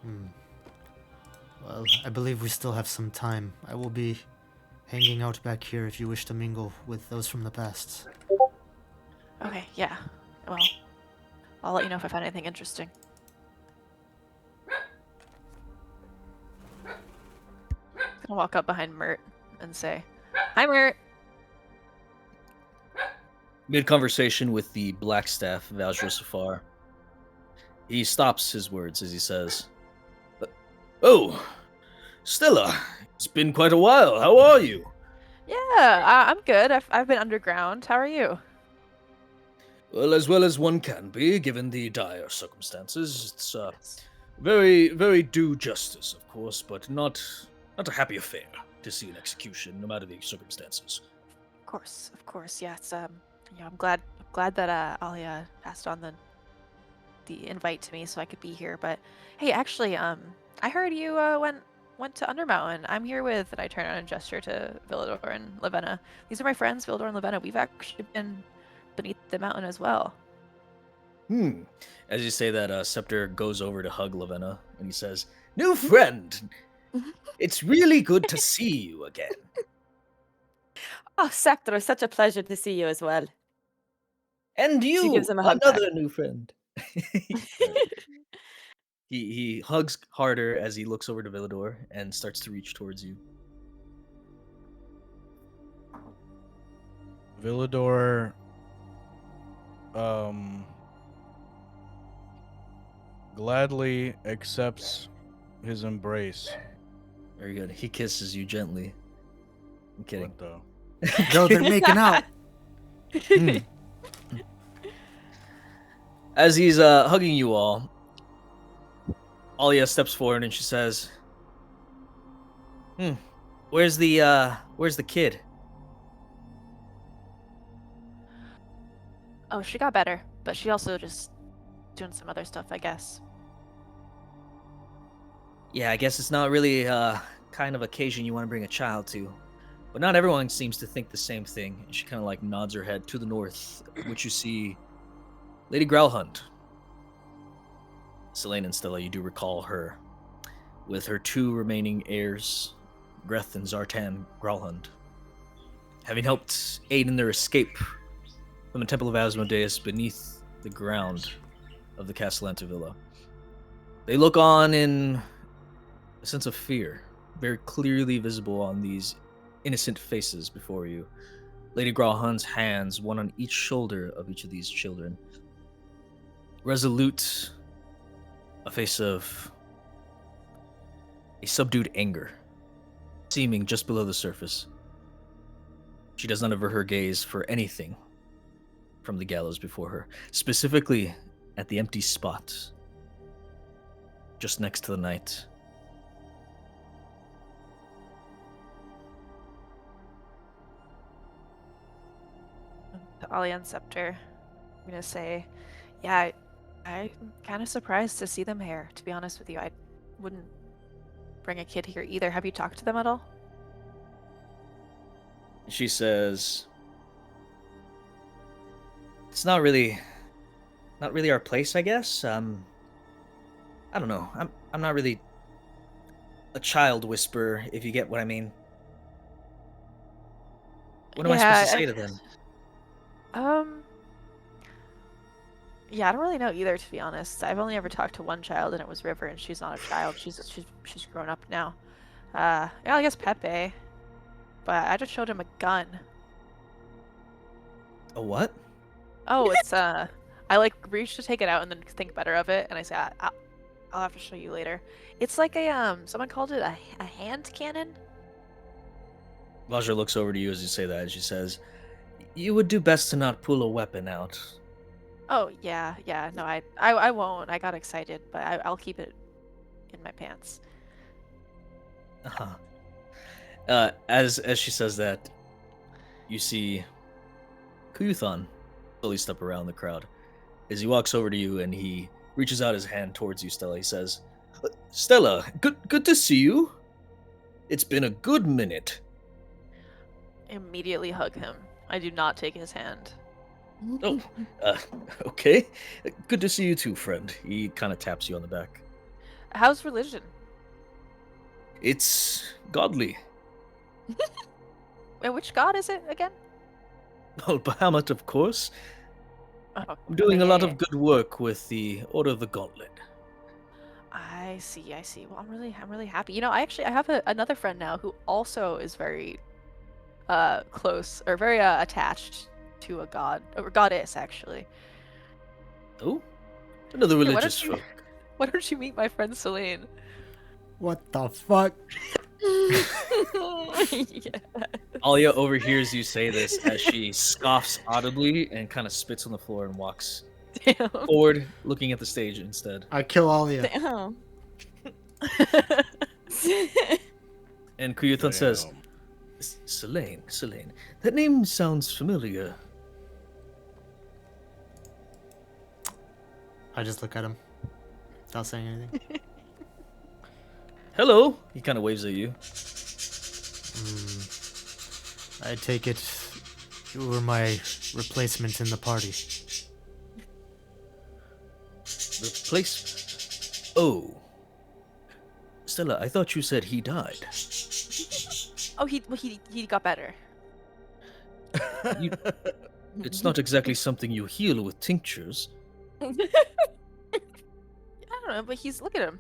Hmm. Well, I believe we still have some time. I will be hanging out back here if you wish to mingle with those from the past. Okay, yeah. Well, I'll let you know if I find anything interesting. I'm gonna walk up behind Mert and say, "Hi, Mert." Mid-conversation with the Blackstaff, Valjar Safar, he stops his words as he says, "Oh, Stella, it's been quite a while. How are you?" Yeah, I'm good. I've been underground. How are you? Well as one can be, given the dire circumstances. It's Yes. very, very due justice, of course, but not a happy affair to see an execution, no matter the circumstances. Of course. Yeah, it's I'm glad that Alia passed on the invite to me so I could be here. But hey, actually, I heard you went to Undermountain. I'm here with, and I turn around and gesture to Villador and Lavenna. These are my friends, Villador and Lavenna. We've actually been beneath the mountain as well. As you say that, Scepter goes over to hug Lavenna, and he says, "New friend, it's really good to see you again." Oh, Scepter, such a pleasure to see you as well. And She gives you, him a hug back. another new friend. He hugs harder as he looks over to Villador and starts to reach towards you. Villador gladly accepts his embrace. Very good. He kisses you gently. I'm kidding. What the? Yo, they're making out! Hmm. As he's hugging you all, Alia steps forward and she says, where's the kid?" Oh, she got better, but she also just doing some other stuff, I guess. Yeah, I guess it's not really kind of occasion you want to bring a child to. But not everyone seems to think the same thing. And she kind of like nods her head to the north, which you see Lady Growlhunt. Selene and Stella, you do recall her, with her two remaining heirs, Greth and Zartan Growlhunt, having helped aid in their escape from the Temple of Asmodeus beneath the ground of the Castellanta Villa. They look on in a sense of fear, very clearly visible on these innocent faces before you. Lady Growlhunt's hands, one on each shoulder of each of these children. Resolute, a face of a subdued anger, seeming just below the surface. She does not avert her gaze for anything from the gallows before her, specifically at the empty spot just next to the knight. To Alia and Scepter, I'm gonna say, yeah, I'm kind of surprised to see them here, to be honest with you. I wouldn't bring a kid here either. Have you talked to them at all? She says, "It's not really our place, I guess. I don't know. I'm not really a child whisperer, if you get what I mean. What am I supposed to say to them?" Um, yeah, I don't really know either, to be honest. I've only ever talked to one child, and it was River, and she's not a child. She's grown up now. Yeah, I guess Pepe, but I just showed him a gun. A what? Oh, it's I like reach to take it out and then think better of it, and I say I'll have to show you later. It's like a someone called it a hand cannon. Vajra looks over to you as you say that, and she says, "You would do best to not pull a weapon out." Oh yeah, no, I won't. I got excited, but I'll keep it in my pants. As she says that, you see Kuyuthon slowly step around the crowd. As he walks over to you and he reaches out his hand towards you, Stella, he says, "Stella, good to see you. It's been a good minute." Immediately hug him. I do not take his hand. Oh, okay. Good to see you too, friend. He kind of taps you on the back. How's religion? It's godly. And which god is it again? Oh, Bahamut, of course. Oh, I'm doing okay, a yeah, lot yeah. of good work with the Order of the Gauntlet. I see, I see. Well, I'm really happy. You know, I have another friend now who also is very close or very attached to a god or goddess actually. Oh, another Hey, religious folk. why don't you meet my friend Celine? What the fuck? Yeah. Alia overhears you say this as she scoffs audibly and kind of spits on the floor and walks Damn. forward, looking at the stage instead. I kill Alia. Damn. And Kuyuthon says, Damn. Selene, that name sounds familiar. I just look at him, without saying anything. Hello, he kind of waves at you. I take it you were my replacement in the party. Replacement? Oh. Stella, I thought you said he died. Oh, he got better. It's not exactly something you heal with tinctures. I don't know, but look at him.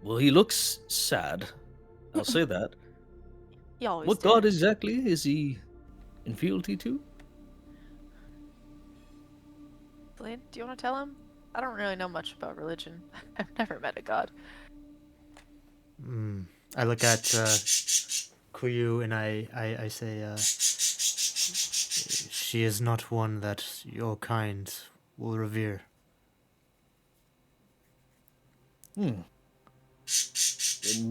Well, he looks sad. I'll say that. He always What did. god exactly is he in fealty to? Celine, do you want to tell him? I don't really know much about religion. I've never met a god. I look at Kuyu and I say, she is not one that your kind will revere. And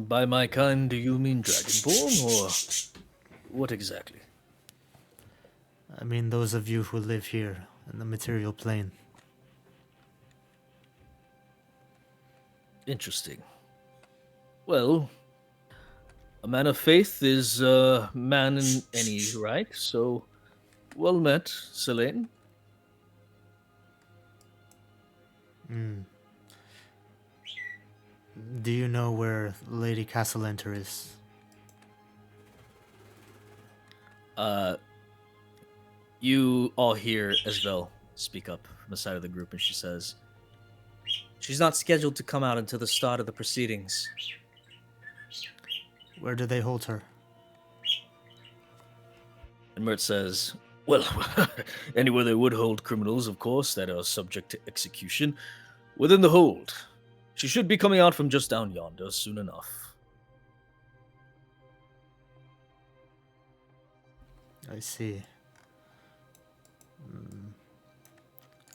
by my kind, do you mean Dragonborn, or what exactly? I mean those of you who live here in the material plane. Interesting. Well, a man of faith is a man in any right, so well met, Selene. Do you know where Lady Castellenter is? You all hear Esvel speak up from the side of the group, and she says, "She's not scheduled to come out until the start of the proceedings." Where do they hold her? And Mert says, "Well, anywhere they would hold criminals, of course, that are subject to execution, within the hold. She should be coming out from just down yonder soon enough." I see.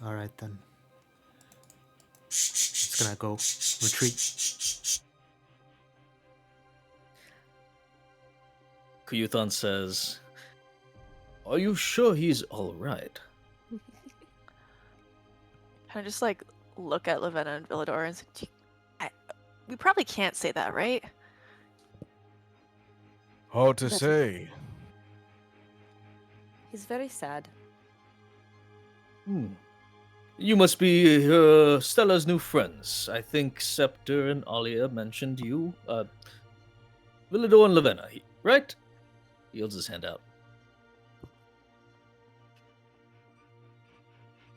All right then. Just gonna go retreat. Kuyuthon says, "Are you sure he's all right?" Kind of just like look at Lavenna and Villador and say, we probably can't say that, right? Hard to That's- say. He's very sad. You must be Stella's new friends. I think Scepter and Alia mentioned you. Villador and Lavenna, right? He holds his hand out.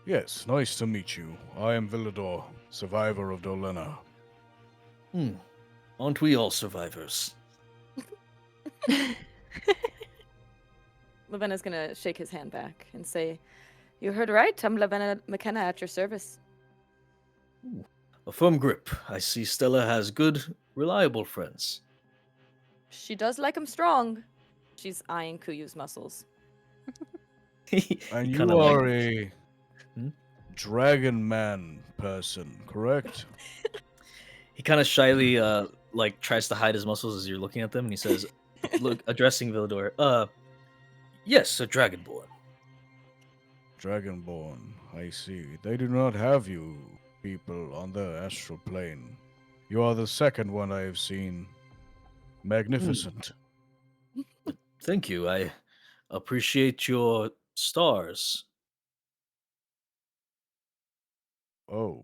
Yes, nice to meet you. I am Villador, survivor of Dolena. Aren't we all survivors? Lavenna's gonna shake his hand back and say, "You heard right. I'm Lavenna McKenna at your service." A firm grip. I see Stella has good, reliable friends. She does like him strong. She's eyeing Kuyu's muscles. And you Kinda are like- a dragon man person, correct? He kind of shyly tries to hide his muscles as you're looking at them, and he says, "Look," addressing Villador. Yes, a dragonborn." Dragonborn, I see. They do not have you people on the astral plane. You are the second one I have seen. Magnificent. Thank you. I appreciate your stars. Oh,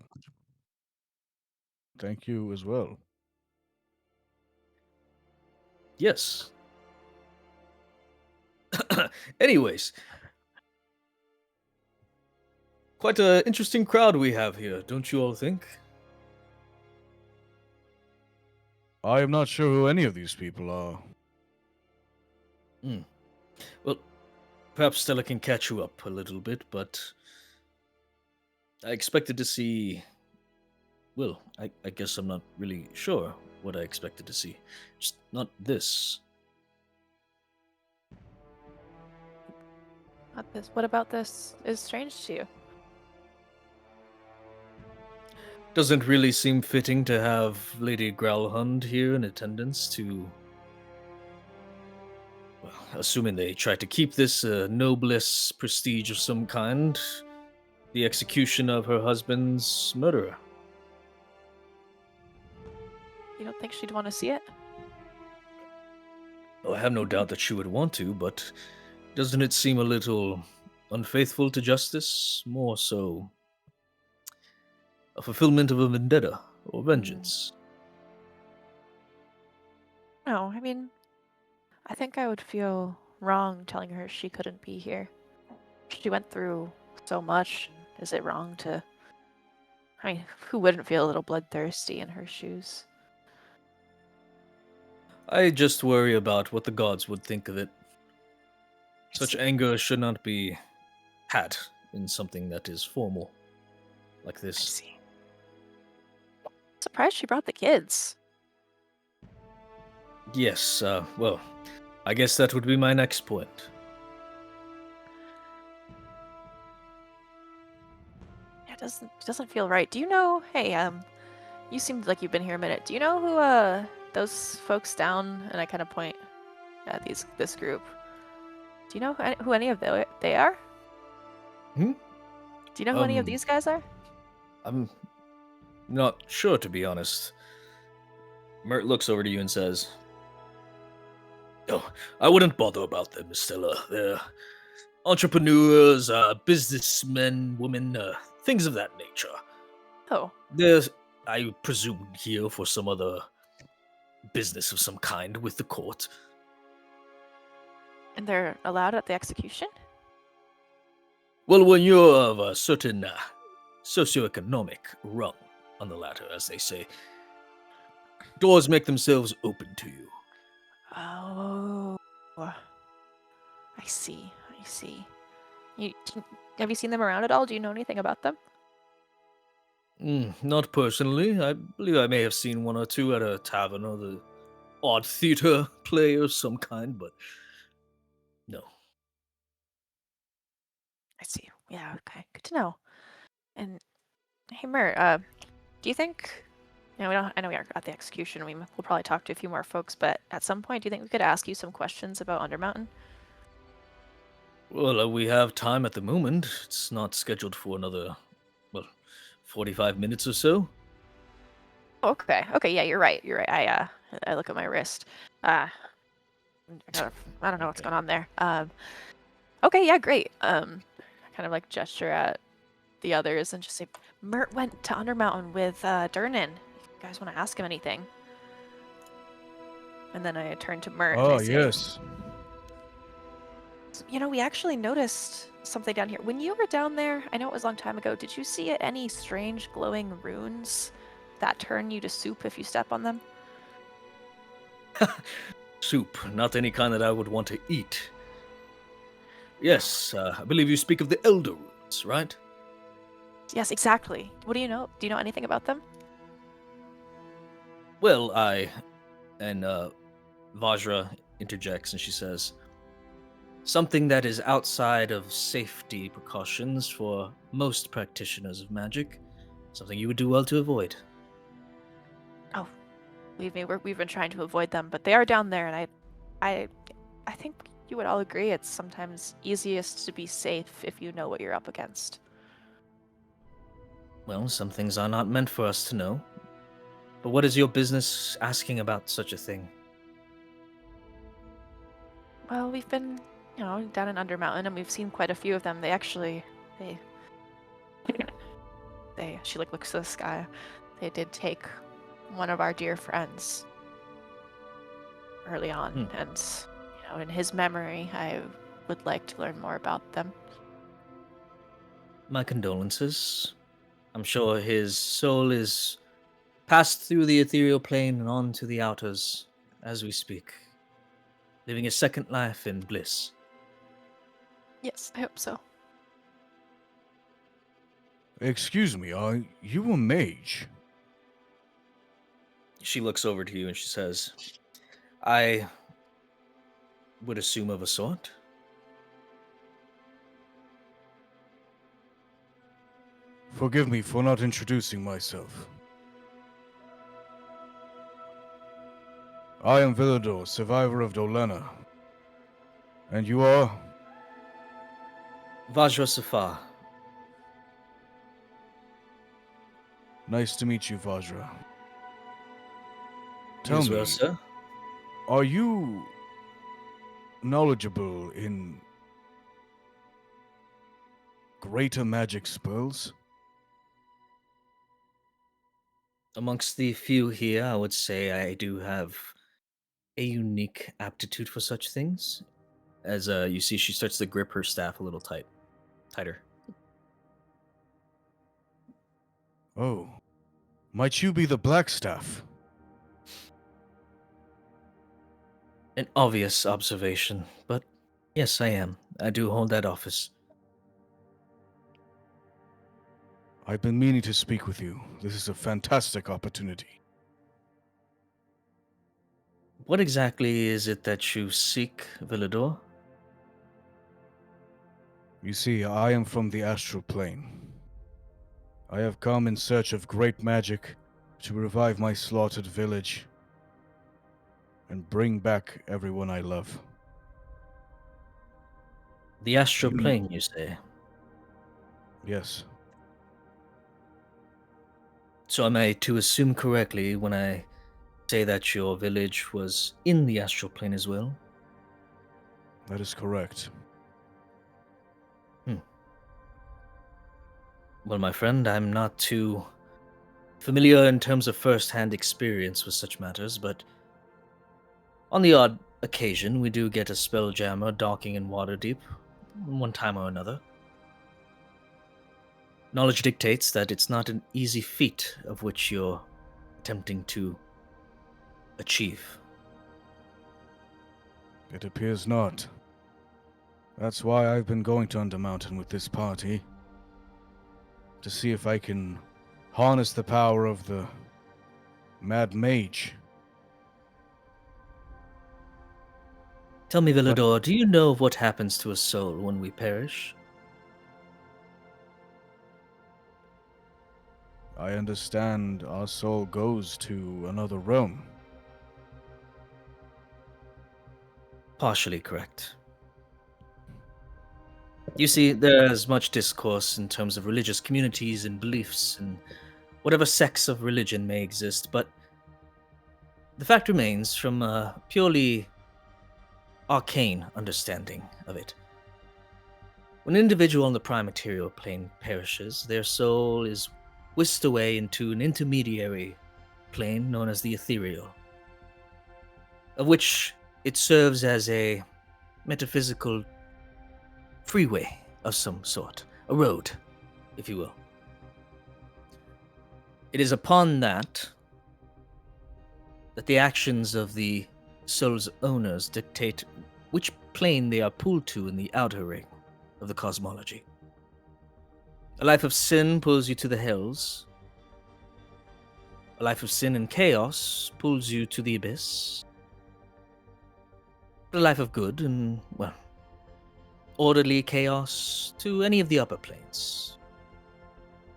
thank you as well. Yes. Anyways, quite an interesting crowd we have here, don't you all think? I am not sure who any of these people are. Well, perhaps Stella can catch you up a little bit, but I expected to see. Well, I guess I'm not really sure what I expected to see. Just not this. Not this. What about this is strange to you? Doesn't really seem fitting to have Lady Growlhund here in attendance to. Well, assuming they try to keep this noblesse prestige of some kind, the execution of her husband's murderer. You don't think she'd want to see it? Well, I have no doubt that she would want to, but doesn't it seem a little unfaithful to justice? More so a fulfillment of a vendetta or vengeance. No, I mean, I think I would feel wrong telling her she couldn't be here. She went through so much. Is it wrong to... I mean, who wouldn't feel a little bloodthirsty in her shoes? I just worry about what the gods would think of it. Such anger should not be had in something that is formal, like I this. see. Surprised she brought the kids. Yes, well, I guess that would be my next point. Yeah, it doesn't feel right. Do you know? Hey, you seemed like you've been here a minute. Do you know who those folks down? And I kind of point at this group. Do you know who any of they are? Hmm? Do you know who any of these guys are? I'm not sure, to be honest. Mert looks over to you and says, "Oh, I wouldn't bother about them, Miss Stella. They're entrepreneurs, businessmen, women, things of that nature. Oh, They're, I presume, here for some other business of some kind with the court." and they're allowed at the execution? Well, when you're of a certain socioeconomic rung on the ladder, as they say, doors make themselves open to you. Oh, I see. Have you seen them around at all? Do you know anything about them? Not personally. I believe I may have seen one or two at a tavern or the odd theater play of some kind, but no. I see. Yeah, okay. Good to know. And hey, Mer, do you think, I know we aren't at the execution. We'll probably talk to a few more folks, but at some point, do you think we could ask you some questions about Undermountain? Well, we have time at the moment. It's not scheduled for another, 45 minutes or so. Okay. Okay. Yeah, you're right. I look at my wrist. I don't know what's going on there. Okay. Yeah. Great. I kind of like gesture at the others and just say, Mert went to Undermountain with Durnan. If you guys want to ask him anything. And then I turn to Mert. And I Oh, say, yes. we actually noticed something down here. When you were down there, I know it was a long time ago, did you see any strange glowing runes that turn you to soup if you step on them? Soup, not any kind that I would want to eat. Yes, I believe you speak of the Elder Runes, right? Yes, exactly. What do you know? Do you know anything about them? Well, and Vajra interjects and she says, something that is outside of safety precautions for most practitioners of magic. Something you would do well to avoid. Oh, believe me, we've been trying to avoid them, but they are down there, and I think you would all agree it's sometimes easiest to be safe if you know what you're up against. Well, some things are not meant for us to know. But what is your business asking about such a thing? Well, we've been, down in Undermountain, and we've seen quite a few of them. She looks to the sky. They did take one of our dear friends early on, Hmm. and in his memory, I would like to learn more about them. My condolences. I'm sure his soul is passed through the ethereal plane and on to the outers as we speak, living a second life in bliss. Yes, I hope so. Excuse me, are you a mage? She looks over to you and she says, I would assume of a sort. Forgive me for not introducing myself. I am Villador, survivor of Dolena. And you are? Vajra Safar. Nice to meet you, Vajra. You Tell as well, me, sir? are you knowledgeable in greater magic spells? Amongst the few here, I would say I do have a unique aptitude for such things. As you see, she starts to grip her staff a little tighter. Oh, might you be the Blackstaff? An obvious observation, but yes, I am. I do hold that office. I've been meaning to speak with you. This is a fantastic opportunity. What exactly is it that you seek, Villador? You see, I am from the astral plane. I have come in search of great magic to revive my slaughtered village and bring back everyone I love. The astral You- plane, you say? Yes, So am I to assume correctly when I say that your village was in the astral plane as well? that is correct. Well, my friend, I'm not too familiar in terms of first-hand experience with such matters, but on the odd occasion, we do get a spelljammer docking in Waterdeep, one time or another. Knowledge dictates that it's not an easy feat of which you're attempting to achieve. It appears not. That's why I've been going to Undermountain with this party. To see if I can harness the power of the Mad Mage. Tell me, Villador, do you know of what happens to a soul when we perish? I understand our soul goes to another realm. Partially correct. You see, there's much discourse in terms of religious communities and beliefs and whatever sects of religion may exist, but the fact remains, from a purely arcane understanding of it, when an individual on the prime material plane perishes, their soul is whisked away into an intermediary plane known as the ethereal, of which it serves as a metaphysical freeway of some sort, a road, if you will. It is upon that the actions of the soul's owners dictate which plane they are pulled to in the outer ring of the cosmology. A life of sin pulls you to the hells. A life of sin and chaos pulls you to the abyss. A life of good and, well, orderly chaos to any of the upper planes.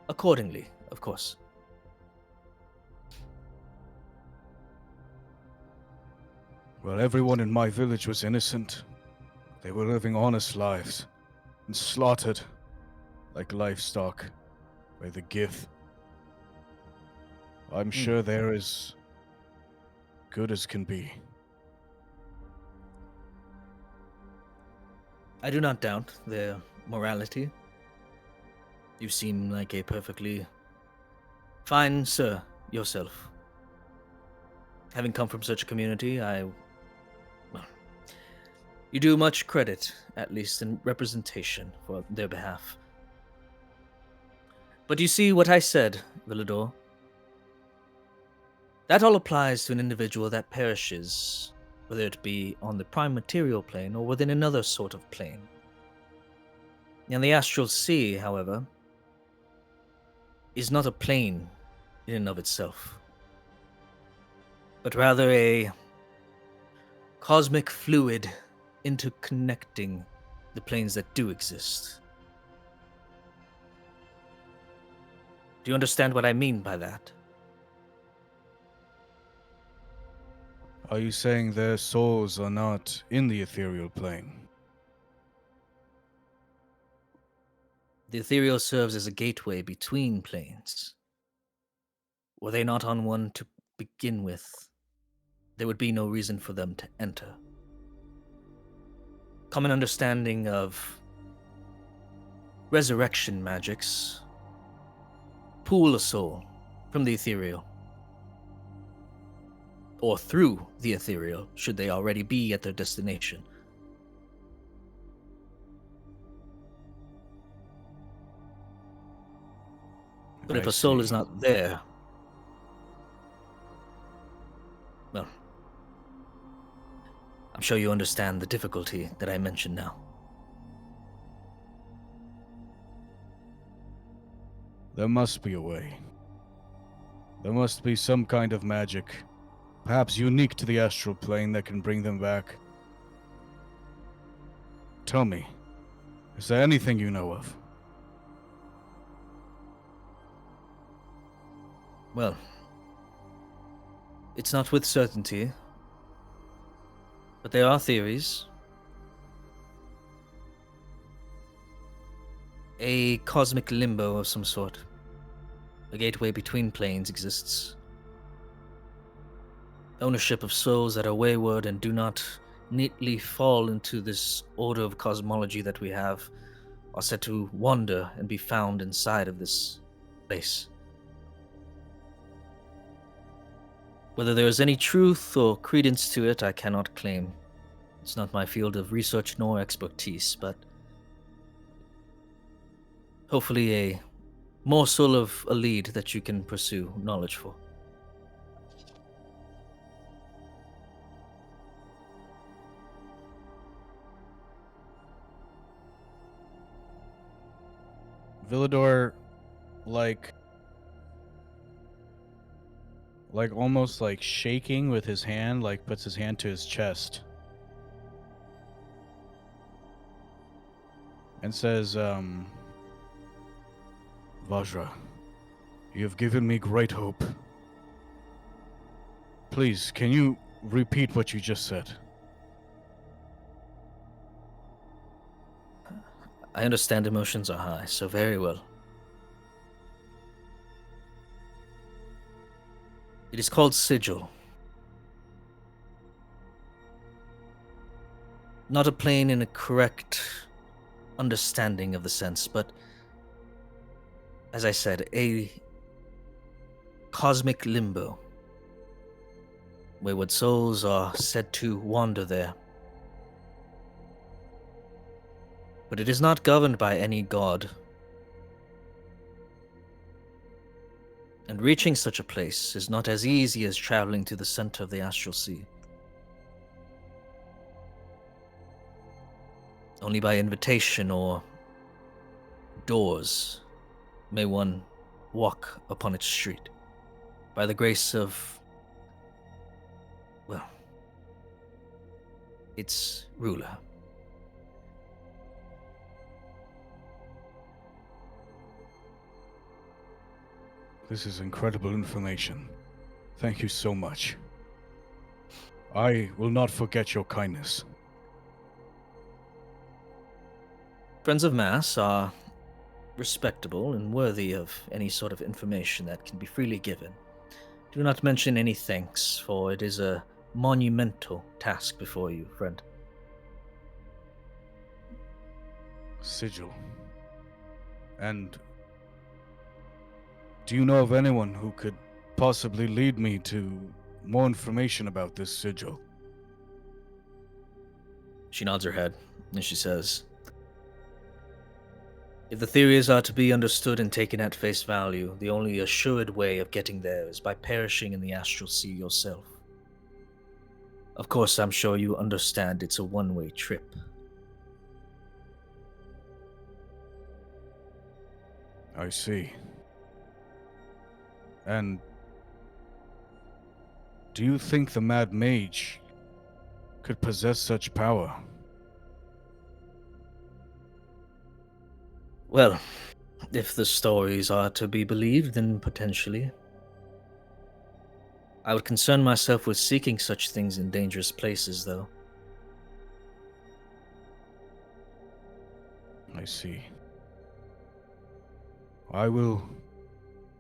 Accordingly, of course. Well, everyone in my village was innocent. They were living honest lives and slaughtered like livestock by the Gith. I'm sure they're as good as can be. I do not doubt their morality. You seem like a perfectly fine sir yourself. Having come from such a community, well, you do much credit, at least in representation, for their behalf. But you see what I said, Villador? That all applies to an individual that perishes, whether it be on the prime material plane or within another sort of plane. And the astral sea, however, is not a plane in and of itself, but rather a cosmic fluid interconnecting the planes that do exist. Do you understand what I mean by that? Are you saying their souls are not in the ethereal plane? The ethereal serves as a gateway between planes. Were they not on one to begin with, there would be no reason for them to enter. Common understanding of resurrection magics pool a soul from the ethereal, or through the ethereal, should they already be at their destination. But if I a soul see. is not there, well, I'm sure you understand the difficulty that I mentioned now. There must be a way. There must be some kind of magic, perhaps unique to the astral plane, that can bring them back. Tell me, is there anything you know of? Well, it's not with certainty, but there are theories. A cosmic limbo of some sort. A gateway between planes exists. Ownership of souls that are wayward and do not neatly fall into this order of cosmology that we have are said to wander and be found inside of this place. Whether there is any truth or credence to it, I cannot claim. It's not my field of research nor expertise, but hopefully a morsel of a lead that you can pursue knowledge for. Villador, like almost like shaking with his hand, like puts his hand to his chest and says, Vajra, you have given me great hope. Please, can you repeat what you just said? I understand emotions are high, so very well. It is called sigil. Not a plane in a correct understanding of the sense, but as I said, a cosmic limbo. Wayward souls are said to wander there. But it is not governed by any god. And reaching such a place is not as easy as traveling to the center of the astral sea. Only by invitation or doors may one walk upon its street. By the grace of, well, its ruler. This is incredible information. Thank you so much. I will not forget your kindness. Friends of Mass are respectable and worthy of any sort of information that can be freely given. Do not mention any thanks, for it is a monumental task before you, friend. Sigil. And do you know of anyone who could possibly lead me to more information about this sigil. She nods her head, and she says, if the theories are to be understood and taken at face value, the only assured way of getting there is by perishing in the astral sea yourself. Of course, I'm sure you understand it's a one-way trip. I see. And do you think the Mad Mage could possess such power? Well, if the stories are to be believed, then potentially. I would concern myself with seeking such things in dangerous places, though. I see. I will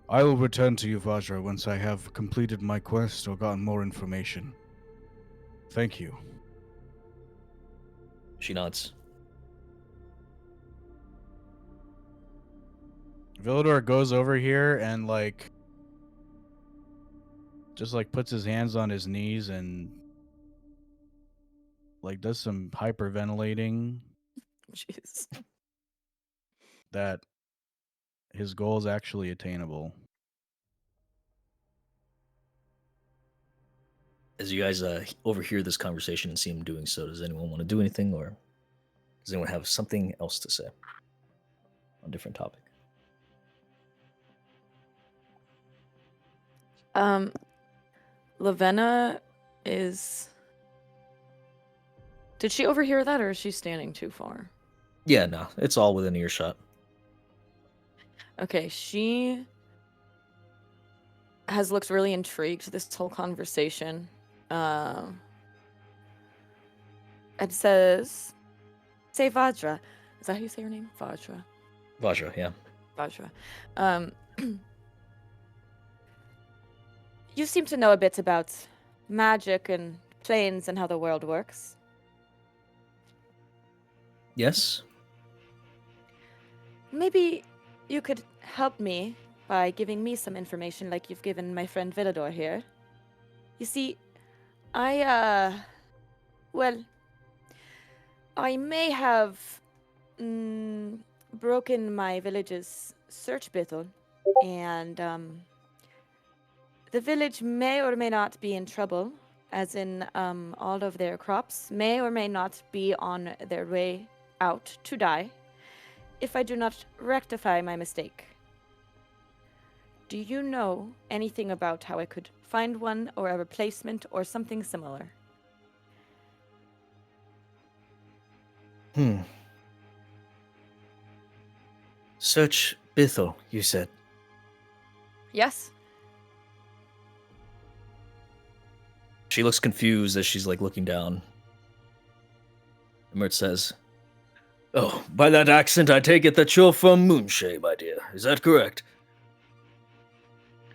return to you, Vajra, once I have completed my quest or gotten more information. Thank you. She nods. Villador goes over here and just puts his hands on his knees and does some hyperventilating Jeez. that his goal is actually attainable. As you guys overhear this conversation and see him doing so, does anyone want to do anything, or does anyone have something else to say on a different topic? Lavenna is. Did she overhear that, or is she standing too far? Yeah, no, it's all within earshot. Okay, she has looked really intrigued this whole conversation. It says, say Vajra. Is that how you say her name? Vajra. Vajra, yeah. Vajra. You seem to know a bit about magic and planes and how the world works. Yes? Maybe you could help me by giving me some information like you've given my friend Villador here. You see, I may have broken my village's search bithel, and the village may or may not be in trouble, as in all of their crops may or may not be on their way out to die, if I do not rectify my mistake. Do you know anything about how I could find one, or a replacement, or something similar? Search Bithel, you said. Yes. She looks confused as she's looking down. Mert says, oh, by that accent I take it that you're from Moonshay, my dear. Is that correct?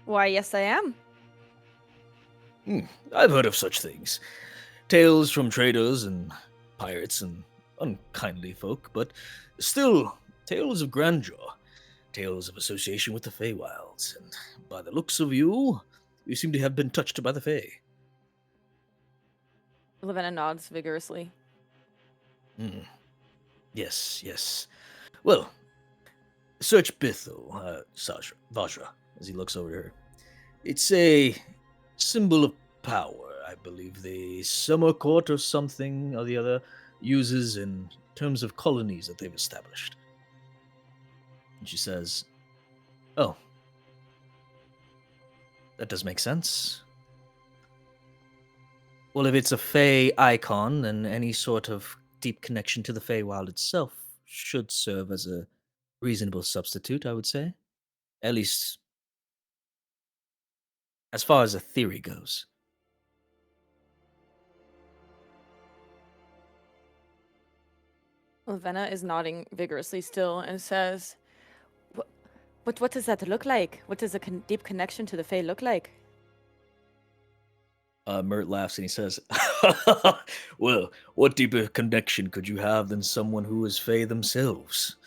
Why, yes, I am. I've heard of such things. Tales from traders and pirates and unkindly folk, but still, tales of grandeur. Tales of association with the Feywilds, and by the looks of you, you seem to have been touched by the Fey. Lavenna nods vigorously. Yes, yes. Well, search Bithel, Vajra, as he looks over to her. It's a symbol of power, I believe the Summer Court or something or the other uses in terms of colonies that they've established. And she says, oh, that does make sense. Well, if it's a Fey icon, then any sort of deep connection to the Feywild itself should serve as a reasonable substitute, I would say. At least, as far as a theory goes. Lavenna is nodding vigorously still and says, But what does that look like? What does a deep connection to the Fae look like? Mert laughs and he says, well, what deeper connection could you have than someone who is Fae themselves?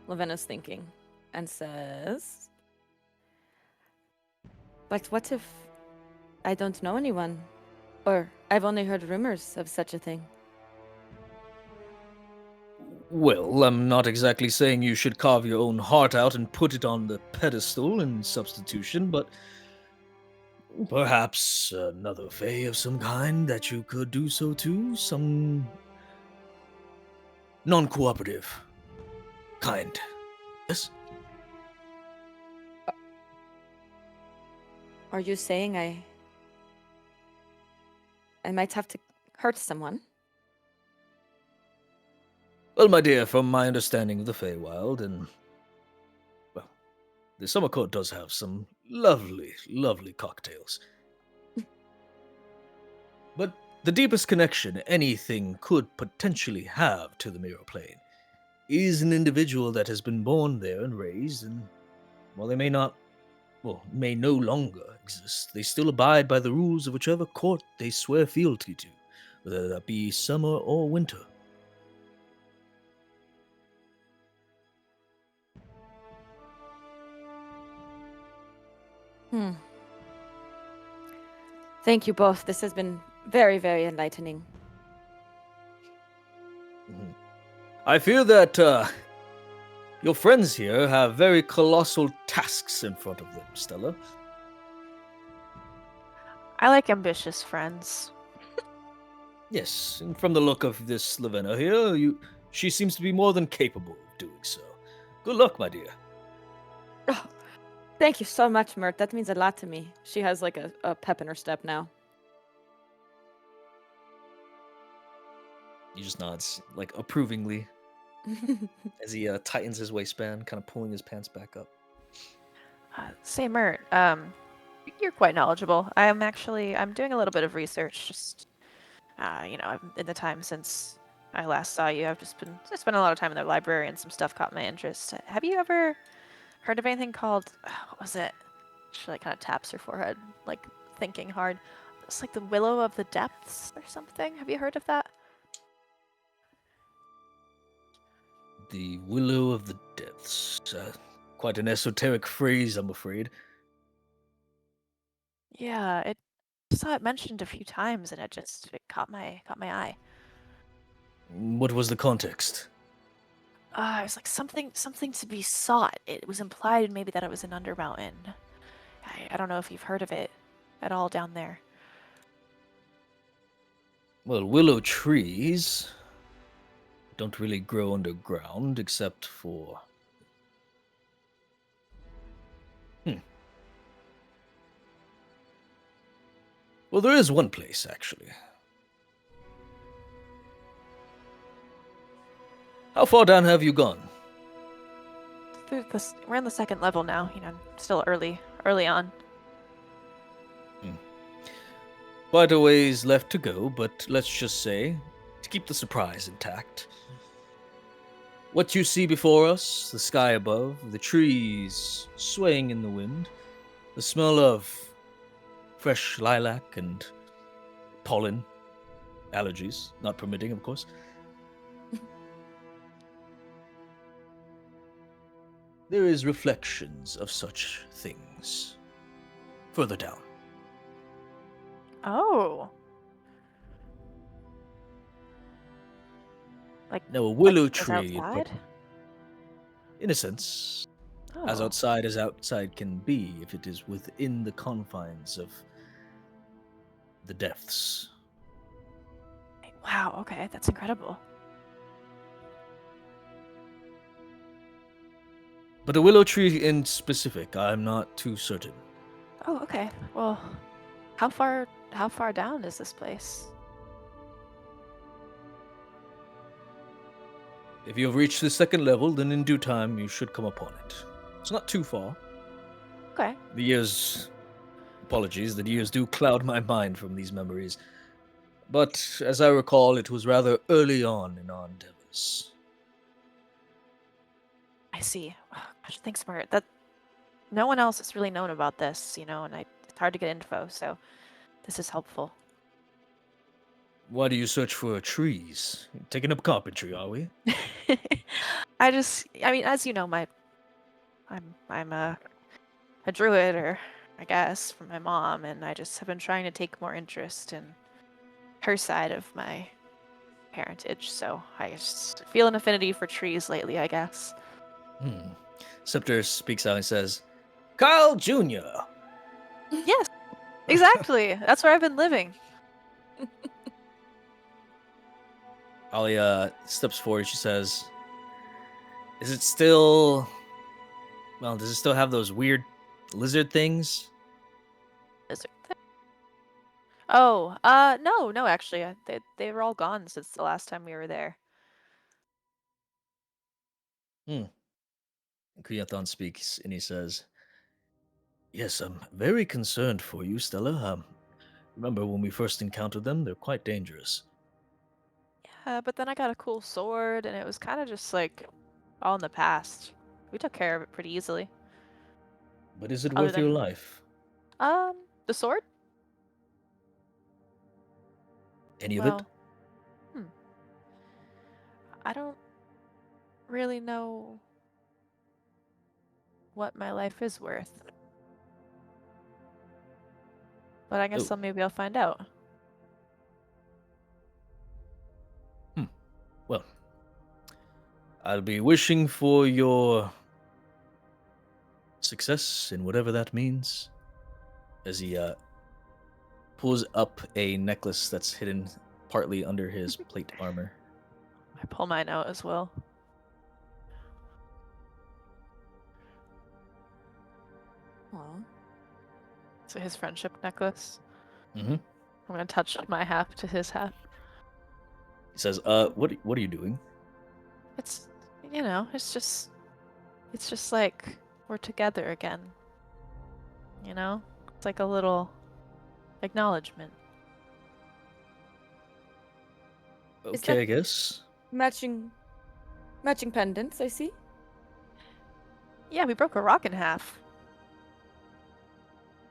Lavena's thinking and says, "But what if I don't know anyone? Or I've only heard rumors of such a thing." Well, I'm not exactly saying you should carve your own heart out and put it on the pedestal in substitution, but perhaps another fae of some kind that you could do so to, some non-cooperative kind. Yes? Are you saying I might have to hurt someone? Well, my dear, from my understanding of the Feywild, and well, the summer court does have some lovely, lovely cocktails. But the deepest connection anything could potentially have to the mirror plane is an individual that has been born there and raised, and while they may no longer exist, they still abide by the rules of whichever court they swear fealty to, whether that be summer or winter. Thank you both. This has been very, very enlightening. I fear that your friends here have very colossal tasks in front of them, Stella. I like ambitious friends. Yes, and from the look of this Lavenna here, she seems to be more than capable of doing so. Good luck, my dear. Oh, thank you so much, Mert. That means a lot to me. She has like a pep in her step now. He just nods, like approvingly, as he tightens his waistband, kind of pulling his pants back up. Say, Mert, you're quite knowledgeable. I'm doing a little bit of research, just, in the time since I last saw you, I spent a lot of time in the library and some stuff caught my interest. Have you ever heard of anything called, what was it? She like kind of taps her forehead, like thinking hard. It's like the Willow of the Depths or something. Have you heard of that? The Willow of the Depths. Quite an esoteric phrase, I'm afraid. Yeah, I saw it mentioned a few times, and it caught my eye. What was the context? It was like something to be sought. It was implied maybe that it was an Undermountain. I don't know if you've heard of it at all down there. Well, willow trees don't really grow underground except for... Well, there is one place, actually. How far down have you gone? We're on the second level now. Still early on. Quite a ways left to go, but let's just say, to keep the surprise intact, what you see before us, the sky above, the trees swaying in the wind, the smell of fresh lilac and pollen, allergies not permitting, of course. There is reflections of such things further down. Oh. Now, a willow like tree, outside? in a sense, Oh. as outside can be if it is within the confines of the depths. Wow, okay, that's incredible. But a willow tree in specific, I'm not too certain. Oh, okay. Well, how far down is this place? If you have reached the second level, then in due time you should come upon it. It's not too far. Okay. The years do cloud my mind from these memories. But as I recall, it was rather early on in our endeavors. I see. Oh, gosh, thanks, Mert. That no one else has really known about this, and it's hard to get info, so this is helpful. Why do you search for trees? Taking up carpentry, are we? I mean, as you know, I'm a druid, or I guess from my mom, and I just have been trying to take more interest in her side of my parentage. So I just feel an affinity for trees lately, I guess. Scepter speaks out and says, Kyle Jr. Yes, exactly. That's where I've been living. Alia steps forward. She says, is it still... Well, does it still have those weird lizard things? Lizard thing? Oh, no, actually, they were all gone since the last time we were there. Kuyathon speaks and he says, yes, I'm very concerned for you, Stella. Remember when we first encountered them? They're quite dangerous. Yeah, but then I got a cool sword, and it was kind of just like all in the past. We took care of it pretty easily. But is it Other worth your than- life? The sword? Any of it? Well, I don't really know what my life is worth. But I guess Oh. maybe I'll find out. Well, I'll be wishing for your success in whatever that means. As he pulls up a necklace that's hidden partly under his plate armor. I pull mine out as well. Aw. So his friendship necklace. Mm-hmm. I'm gonna touch my half to his half. He says, what are you doing? It's, it's just like we're together again. You know? It's like a little acknowledgement. Is Okay, that- I guess. Matching pendants, I see. Yeah, we broke a rock in half.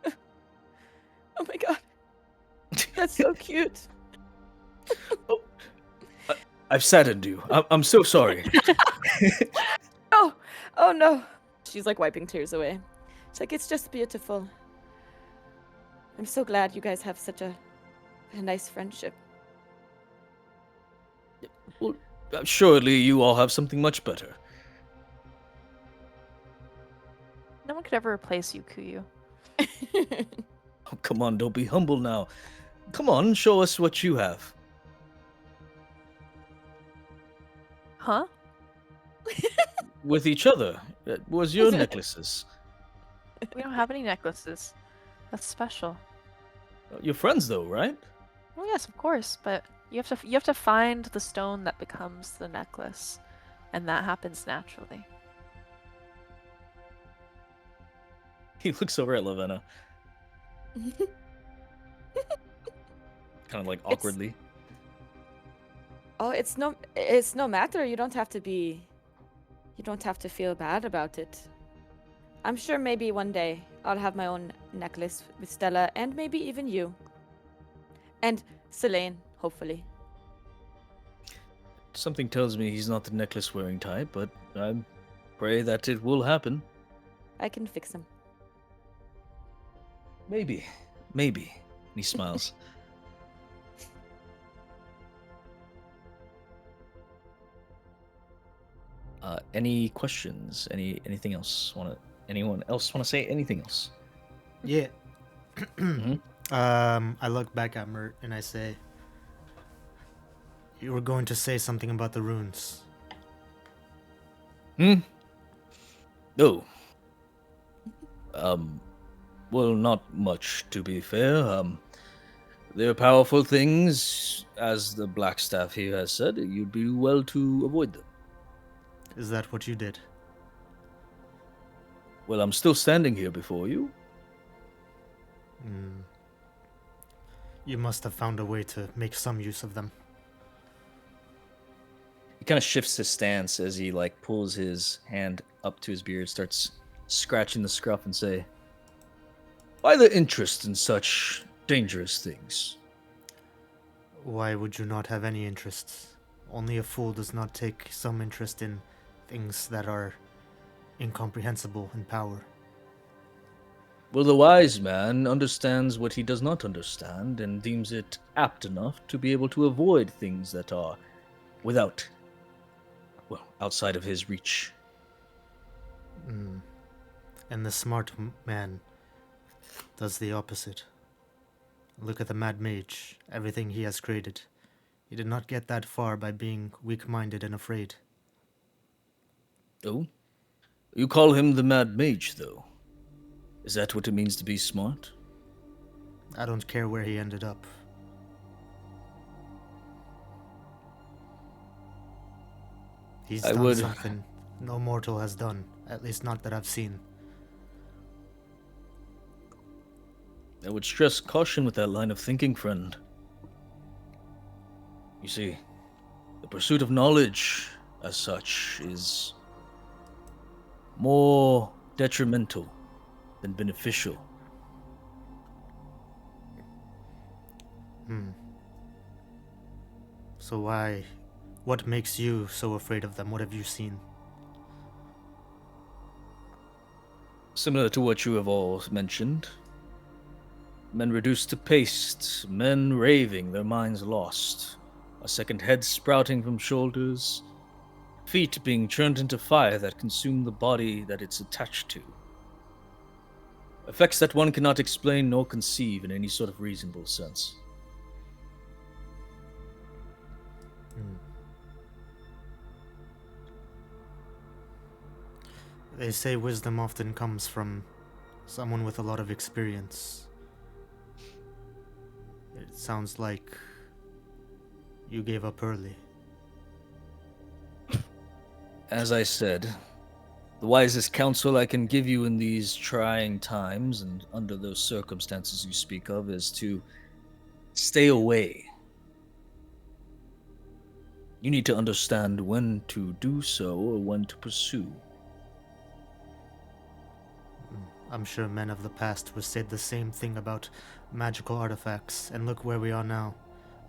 Oh my god. That's so cute. I've saddened you. I'm so sorry. Oh no. She's like wiping tears away. She's like, it's just beautiful. I'm so glad you guys have such a nice friendship. Well, surely you all have something much better. No one could ever replace you, Kuyu. Oh, come on, don't be humble now. Come on, show us what you have. Huh? With each other. It was your necklaces. We don't have any necklaces. That's special. You're friends though, right? Well, yes, of course, but you have to find the stone that becomes the necklace, and that happens naturally. He looks over at Lavenna, kind of like awkwardly. Oh, it's no matter. You don't have to feel bad about it. I'm sure maybe one day I'll have my own necklace with Stella and maybe even you. And Selene, hopefully. Something tells me he's not the necklace-wearing type, but I pray that it will happen. I can fix him. Maybe. And he smiles. Any questions? Anything else? Anyone else want to say anything else? Yeah. Mhm. I look back at Mert and I say, you were going to say something about the runes. No. Well, not much, to be fair. They're powerful things, as the Blackstaff here has said. You'd be well to avoid them. Is that what you did? Well, I'm still standing here before you. You must have found a way to make some use of them. He kind of shifts his stance as he pulls his hand up to his beard, starts scratching the scruff, and say, "Why the interest in such dangerous things?" Why would you not have any interest? Only a fool does not take some interest in things that are incomprehensible in power. Well, the wise man understands what he does not understand and deems it apt enough to be able to avoid things that are outside of his reach. And the smart man does the opposite. Look at the Mad Mage, everything he has created. He did not get that far by being weak-minded and afraid. Oh? You call him the Mad Mage, though? Is that what it means to be smart? I don't care where he ended up. He's I done would- something no mortal has done, at least not that I've seen. I would stress caution with that line of thinking, friend. You see, the pursuit of knowledge, as such, is more detrimental than beneficial. So what makes you so afraid of them? What have you seen? Similar to what you have all mentioned. Men reduced to paste, men raving, their minds lost, a second head sprouting from shoulders, feet being churned into fire that consume the body that it's attached to. Effects that one cannot explain nor conceive in any sort of reasonable sense. They say wisdom often comes from someone with a lot of experience. It sounds like you gave up early. As I said, the wisest counsel I can give you in these trying times and under those circumstances you speak of is to stay away. You need to understand when to do so or when to pursue. I'm sure men of the past would say the same thing about magical artifacts, and look where we are now.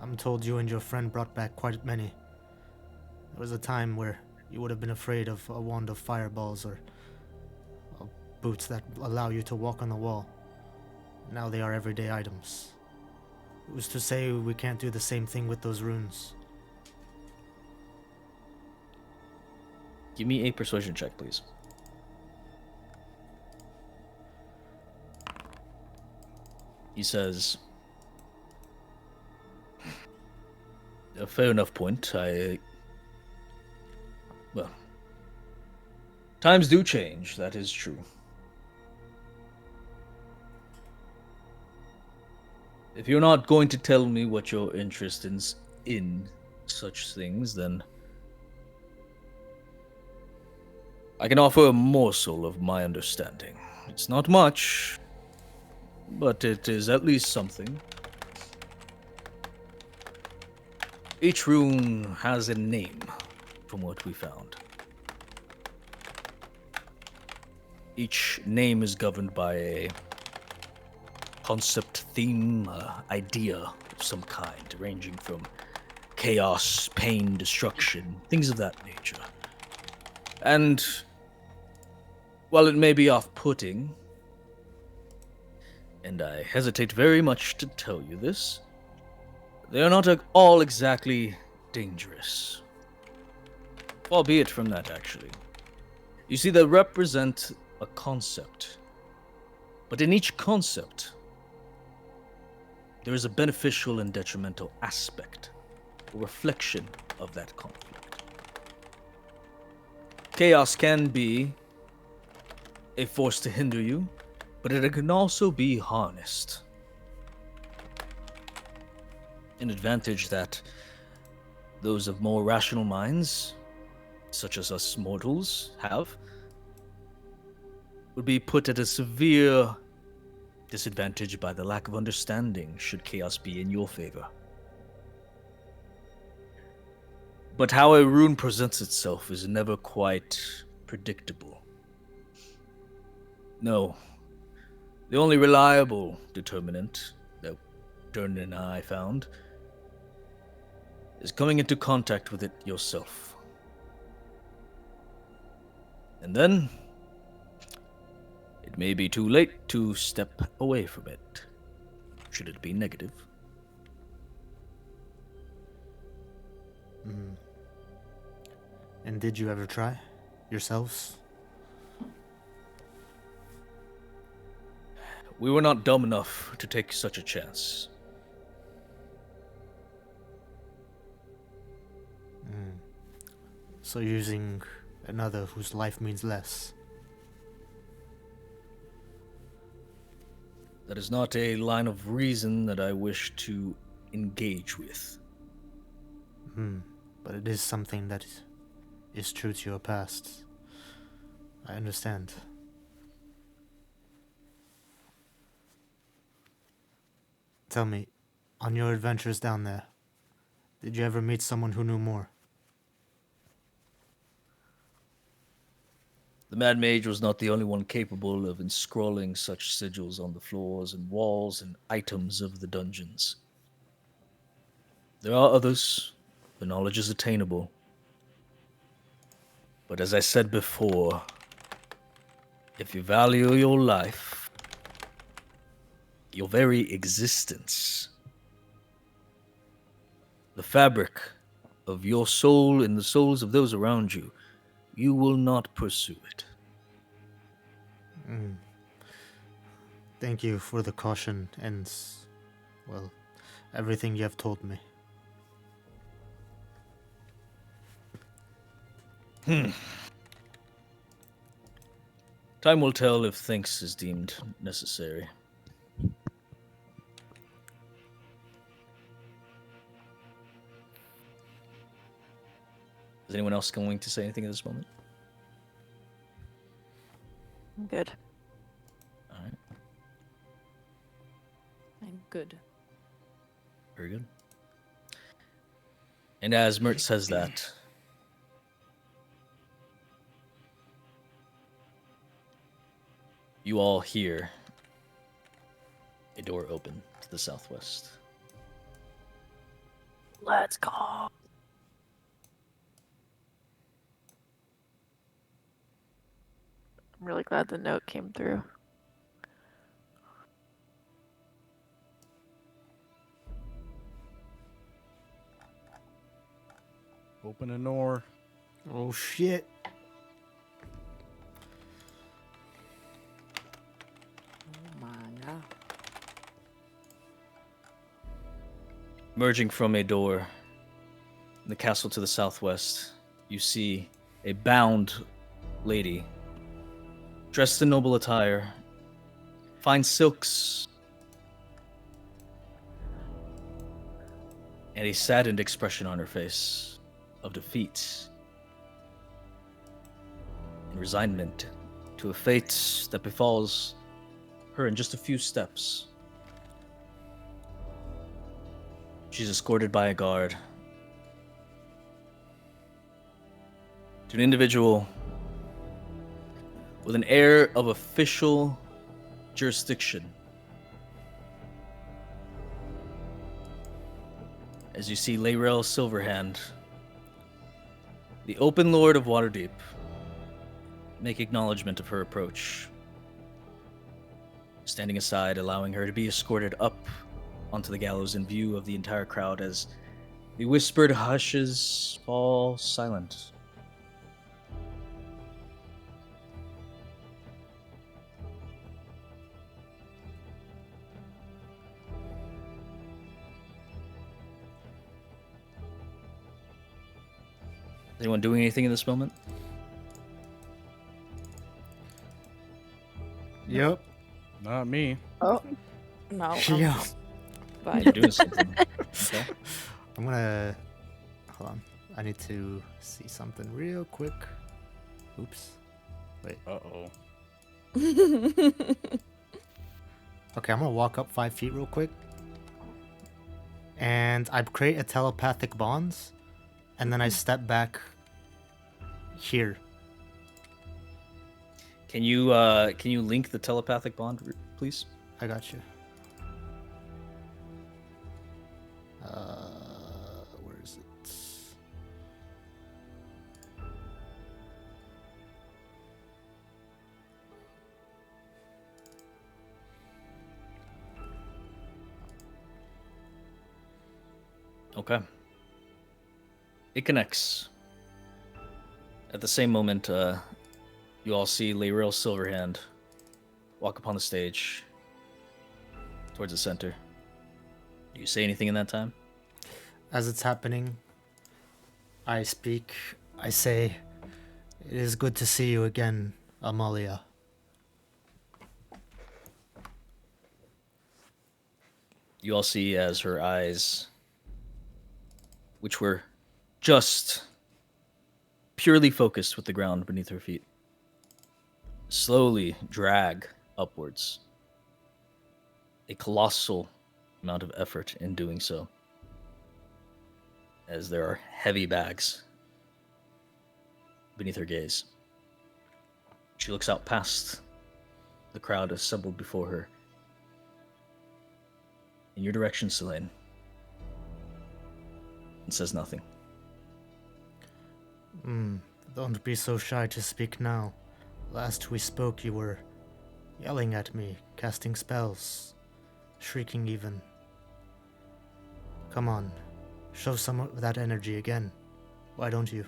I'm told you and your friend brought back quite many. There was a time where you would have been afraid of a wand of fireballs or boots that allow you to walk on the wall. Now they are everyday items. Who's to say we can't do the same thing with those runes? Give me a persuasion check, please. He says, a fair enough point. Well, times do change, that is true. If you're not going to tell me what your interest is in such things, then I can offer a morsel of my understanding. It's not much, but it is at least something. Each rune has a name, from what we found. Each name is governed by a concept, theme, idea of some kind, ranging from chaos, pain, destruction, things of that nature. And while it may be off-putting, and I hesitate very much to tell you this, they are not all exactly dangerous. Albeit from that, actually. You see, they represent a concept. But in each concept, there is a beneficial and detrimental aspect, a reflection of that conflict. Chaos can be a force to hinder you, but it can also be harnessed. An advantage that those of more rational minds, such as us mortals, have, would be put at a severe disadvantage by the lack of understanding should chaos be in your favor. But how a rune presents itself is never quite predictable. No. The only reliable determinant that Dern and I found is coming into contact with it yourself. And then it may be too late to step away from it, should it be negative. Mm. And did you ever try yourselves? We were not dumb enough to take such a chance. Mm. So using another whose life means less. That is not a line of reason that I wish to engage with. But it is something that is true to your past. I understand. Tell me, on your adventures down there, did you ever meet someone who knew more? The Mad Mage was not the only one capable of inscrolling such sigils on the floors and walls and items of the dungeons. There are others, the knowledge is attainable. But as I said before, if you value your life, your very existence, the fabric of your soul and the souls of those around you, you will not pursue it. Thank you for the caution and, well, everything you have told me. Time will tell if thanks is deemed necessary. Is anyone else going to say anything at this moment? I'm good. All right, I'm good. very good. And as Mert says that, you all hear a door open to the southwest. Let's go. I'm really glad the note came through. Open a door. Oh shit. Oh my god. Emerging from a door in the castle to the southwest, you see a bound lady, dressed in noble attire, fine silks, and a saddened expression on her face of defeat and resignment to a fate that befalls her in just a few steps. She's escorted by a guard to an individual with an air of official jurisdiction. As you see Layrell Silverhand, the open lord of Waterdeep, make acknowledgement of her approach, standing aside, allowing her to be escorted up onto the gallows in view of the entire crowd as the whispered hushes fall silent. Is anyone doing anything in this moment? Yep. Not me. Oh. No. Yeah. Bye. You're doing something. Okay. I'm gonna... Hold on. I need to see something real quick. Oops. Wait. Uh-oh. Okay, I'm gonna walk up 5 feet real quick. And I create a telepathic bonds. And then I step back here. Can you link the telepathic bond, please? I got you. Where is it? Okay. It connects. At the same moment, you all see Layril Silverhand walk upon the stage towards the center. Do you say anything in that time? As it's happening, I speak. I say, "It is good to see you again, Amalia." You all see as her eyes, which were just purely focused with the ground beneath her feet, slowly drag upwards. A colossal amount of effort in doing so, as there are heavy bags beneath her gaze. She looks out past the crowd assembled before her. In your direction, Selene. And says nothing. Don't be so shy to speak now. Last we spoke, you were yelling at me, casting spells, shrieking even. Come on, show some of that energy again. Why don't you?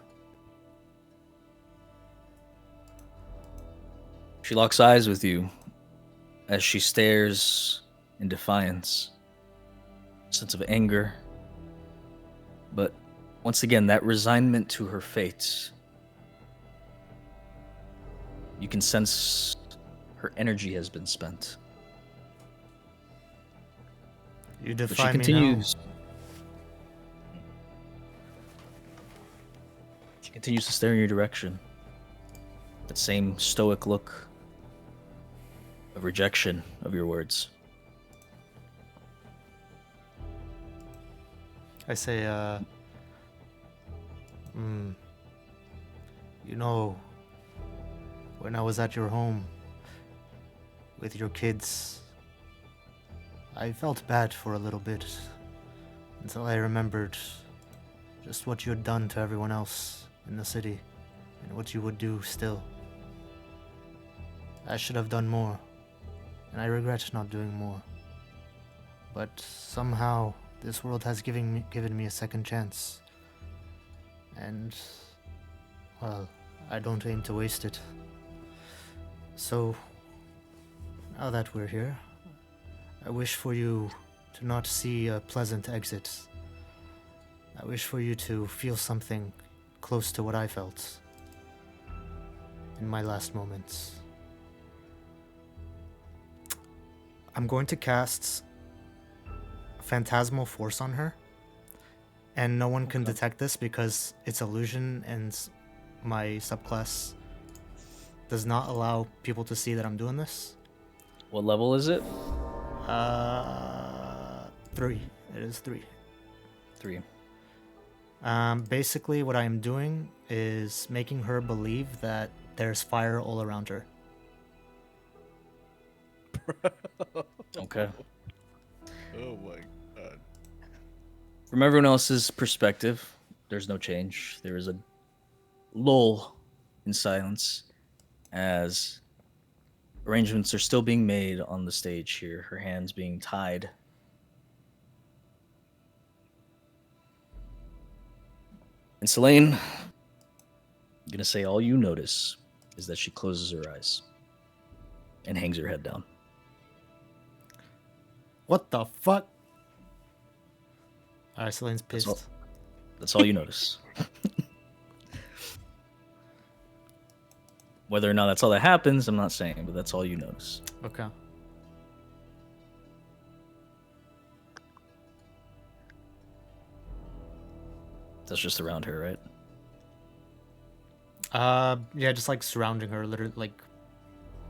She locks eyes with you as she stares in defiance, a sense of anger. But once again, that resignment to her fate. You can sense her energy has been spent. You But she defy me now. continues. She continues to stare in your direction. That same stoic look of rejection of your words. I say, you know, when I was at your home with your kids, I felt bad for a little bit until I remembered just what you had done to everyone else in the city and what you would do still. I should have done more, and I regret not doing more. But somehow this world has given me a second chance. And, well, I don't aim to waste it. So, now that we're here, I wish for you to not see a pleasant exit. I wish for you to feel something close to what I felt in my last moments. I'm going to cast Phantasmal Force on her, and no one can detect this because it's illusion and my subclass does not allow people to see that I'm doing this. What level is it? 3. It is 3. 3. Basically what I am doing is making her believe that there's fire all around her. Okay. Oh my god. From everyone else's perspective, there's no change. There is a lull in silence as arrangements are still being made on the stage here, her hands being tied. And Selene, I'm going to say all you notice is that she closes her eyes and hangs her head down. What the fuck? Alright, Celine's pissed. That's all you notice. Whether or not that's all that happens, I'm not saying, but that's all you notice. Okay. That's just around her, right? Yeah, just like surrounding her, literally, like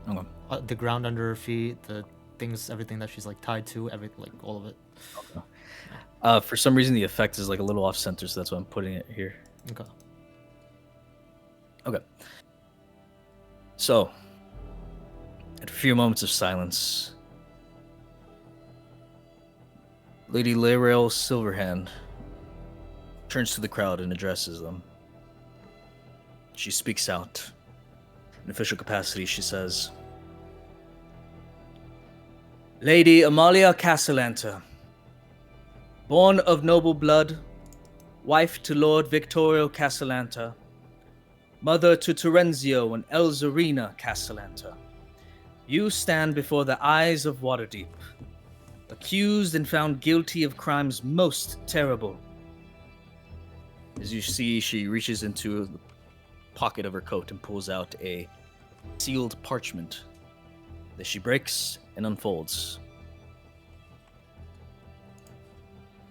Okay. the ground under her feet, the things, everything that she's like tied to, everything, like all of it. For some reason, the effect is like a little off center, so that's why I'm putting it here. Okay. Okay. So, after a few moments of silence, Lady Layrell Silverhand turns to the crowd and addresses them. She speaks out. In official capacity, she says, Lady Amalia Castellanta, born of noble blood wife to Lord Victorio Castellanta, mother to Terenzio and Elzarina Castellanta, you stand before the eyes of Waterdeep, accused and found guilty of crimes most terrible. As you see, she reaches into the pocket of her coat and pulls out a sealed parchment that she breaks and unfolds.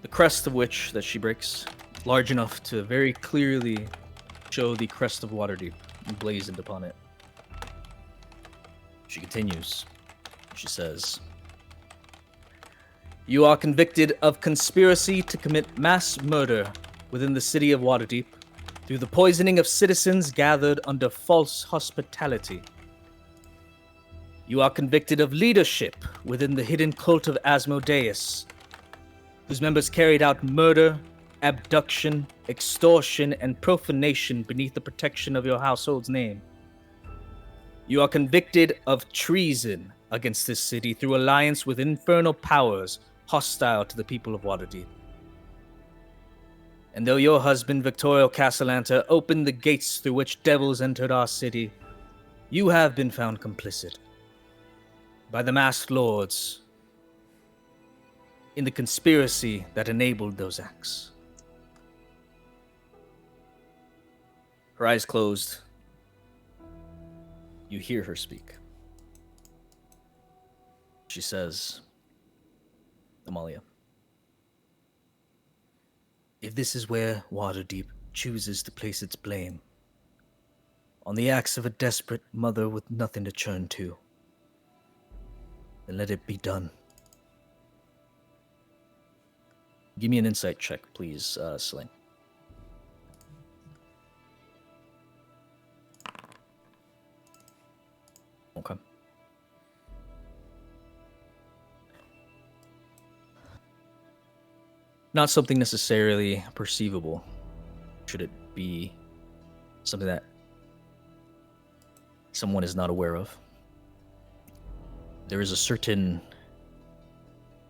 The crest of which that she breaks, large enough to very clearly show the crest of Waterdeep emblazoned upon it. She continues. She says, "You are convicted of conspiracy to commit mass murder within the city of Waterdeep through the poisoning of citizens gathered under false hospitality. You are convicted of leadership within the hidden cult of Asmodeus, whose members carried out murder, abduction, extortion, and profanation beneath the protection of your household's name. You are convicted of treason against this city through alliance with infernal powers hostile to the people of Waterdeep. And though your husband, Victorio Castellanta, opened the gates through which devils entered our city, you have been found complicit by the masked lords in the conspiracy that enabled those acts." Her eyes closed. You hear her speak. She says, "Amalia, if this is where Waterdeep chooses to place its blame, on the acts of a desperate mother with nothing to turn to, then let it be done." Give me an insight check, please, Sling. Okay. Not something necessarily perceivable. Should it be something that someone is not aware of? There is a certain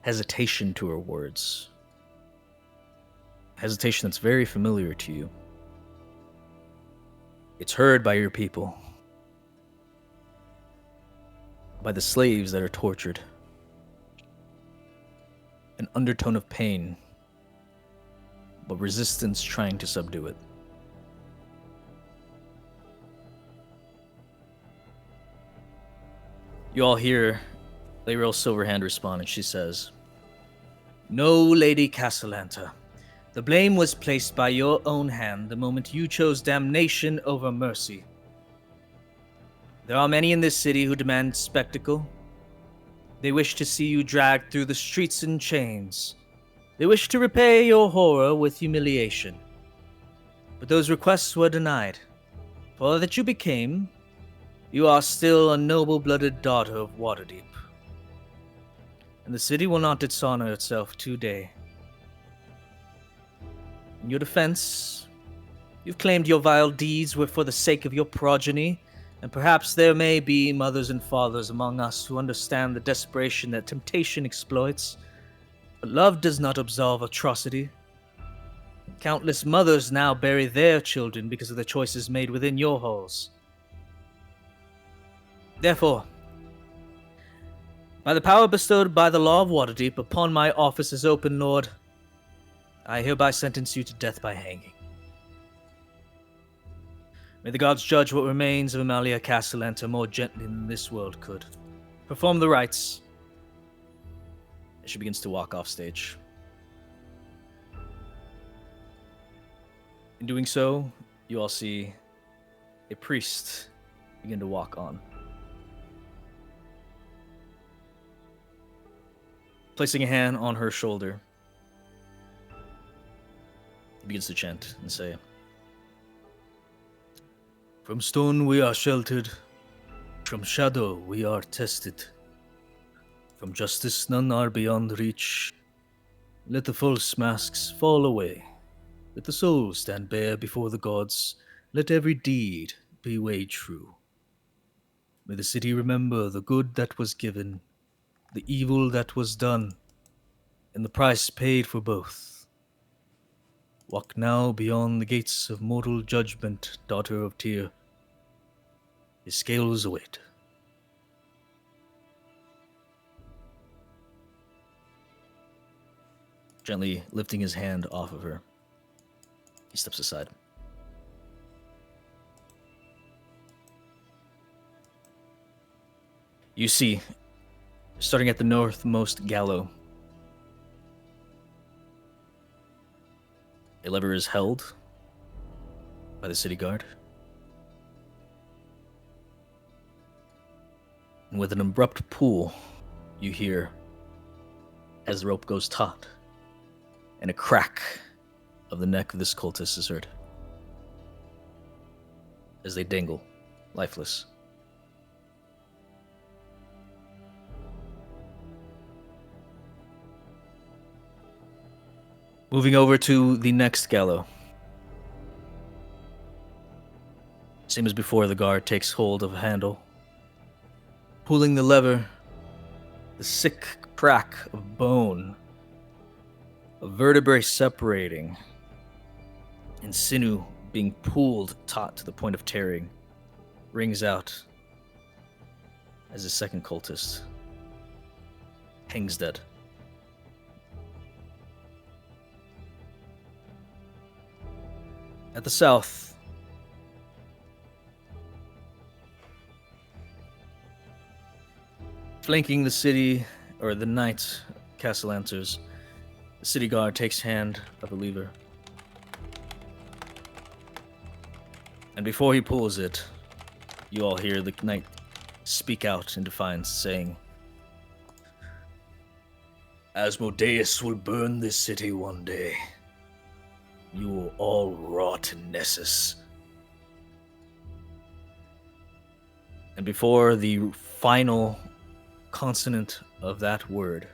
hesitation to her words. Hesitation that's very familiar to you. It's heard by your people, by the slaves that are tortured. An undertone of pain, but resistance trying to subdue it. You all hear Layrell Silverhand respond, and she says, "No, Lady Castellanta. The blame was placed by your own hand the moment you chose damnation over mercy. There are many in this city who demand spectacle. They wish to see you dragged through the streets in chains. They wish to repay your horror with humiliation. But those requests were denied. For all that you became, you are still a noble-blooded daughter of Waterdeep. And the city will not dishonor itself today. In your defense, you've claimed your vile deeds were for the sake of your progeny, and perhaps there may be mothers and fathers among us who understand the desperation that temptation exploits, but love does not absolve atrocity. Countless mothers now bury their children because of the choices made within your halls. Therefore, by the power bestowed by the law of Waterdeep upon my office as Open Lord, I hereby sentence you to death by hanging. May the gods judge what remains of Amalia Castellanta more gently than this world could. Perform the rites." And she begins to walk off stage. In doing so, you all see a priest begin to walk on. Placing a hand on her shoulder, he begins to chant and say, "From stone we are sheltered, from shadow we are tested. From justice none are beyond reach. Let the false masks fall away. Let the soul stand bare before the gods. Let every deed be weighed true. May the city remember the good that was given, the evil that was done, and the price paid for both. Walk now beyond the gates of mortal judgment, daughter of Tyr. His scales await. Gently lifting his hand off of her, he steps aside. You see, starting at the northmost gallows, a lever is held by the city guard. And with an abrupt pull, you hear, as the rope goes taut, and a crack of the neck of this cultist is heard as they dangle, lifeless. Moving over to the next gallows. Same as before, the guard takes hold of a handle. Pulling the lever, the sick crack of bone, a vertebrae separating, and sinew being pulled taut to the point of tearing, rings out as the second cultist hangs dead. At the south, flanking the city, or the knight castle enters, the city guard takes hand of a lever. And before he pulls it, you all hear the knight speak out in defiance, saying, Asmodeus will burn this city one day. You will all rot in Nessus. And before the final consonant of that word,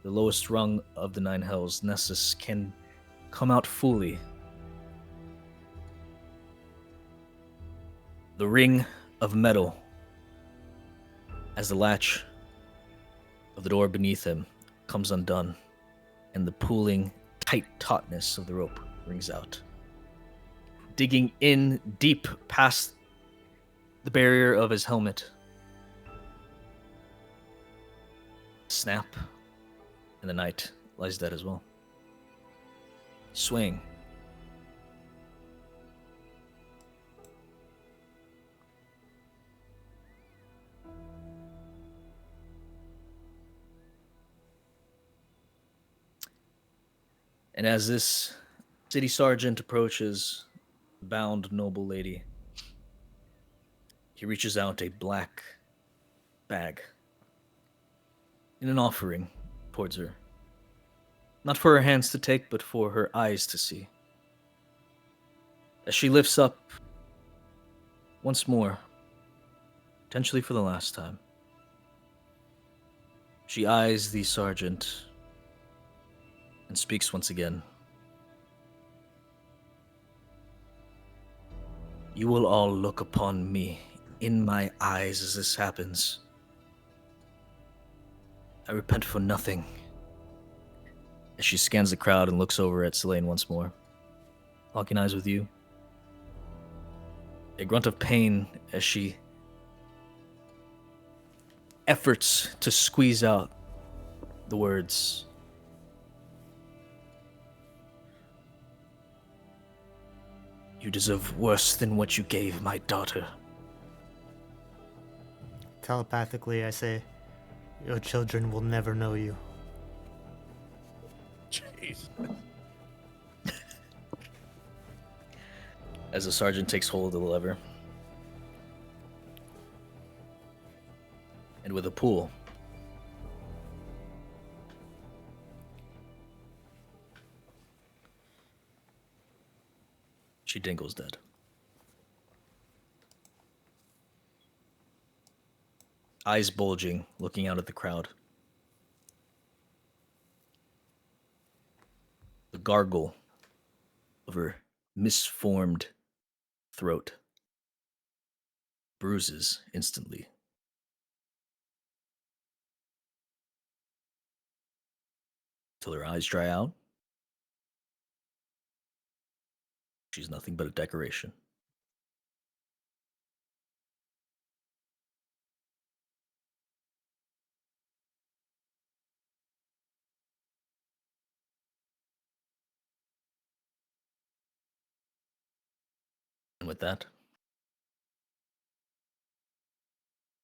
the lowest rung of the nine hells, Nessus, can come out fully. The ring of metal, as the latch of the door beneath him comes undone, and the pulling tight tautness of the rope rings out. Digging in deep past the barrier of his helmet. Snap, and the knight lies dead as well. Swing. And as this city sergeant approaches the bound noble lady, he reaches out a black bag in an offering towards her. Not for her hands to take, but for her eyes to see. As she lifts up once more, potentially for the last time, she eyes the sergeant and speaks once again. You will all look upon me in my eyes as this happens. I repent for nothing. As she scans the crowd and looks over at Selene once more, locking eyes with you. A grunt of pain as she efforts to squeeze out the words. You deserve worse than what you gave my daughter. Telepathically, I say, your children will never know you. Jeez. As the sergeant takes hold of the lever. And with a pull, she dingles dead. Eyes bulging, looking out at the crowd. The gargle of her misformed throat bruises instantly. Till her eyes dry out She's nothing but a decoration. And with that,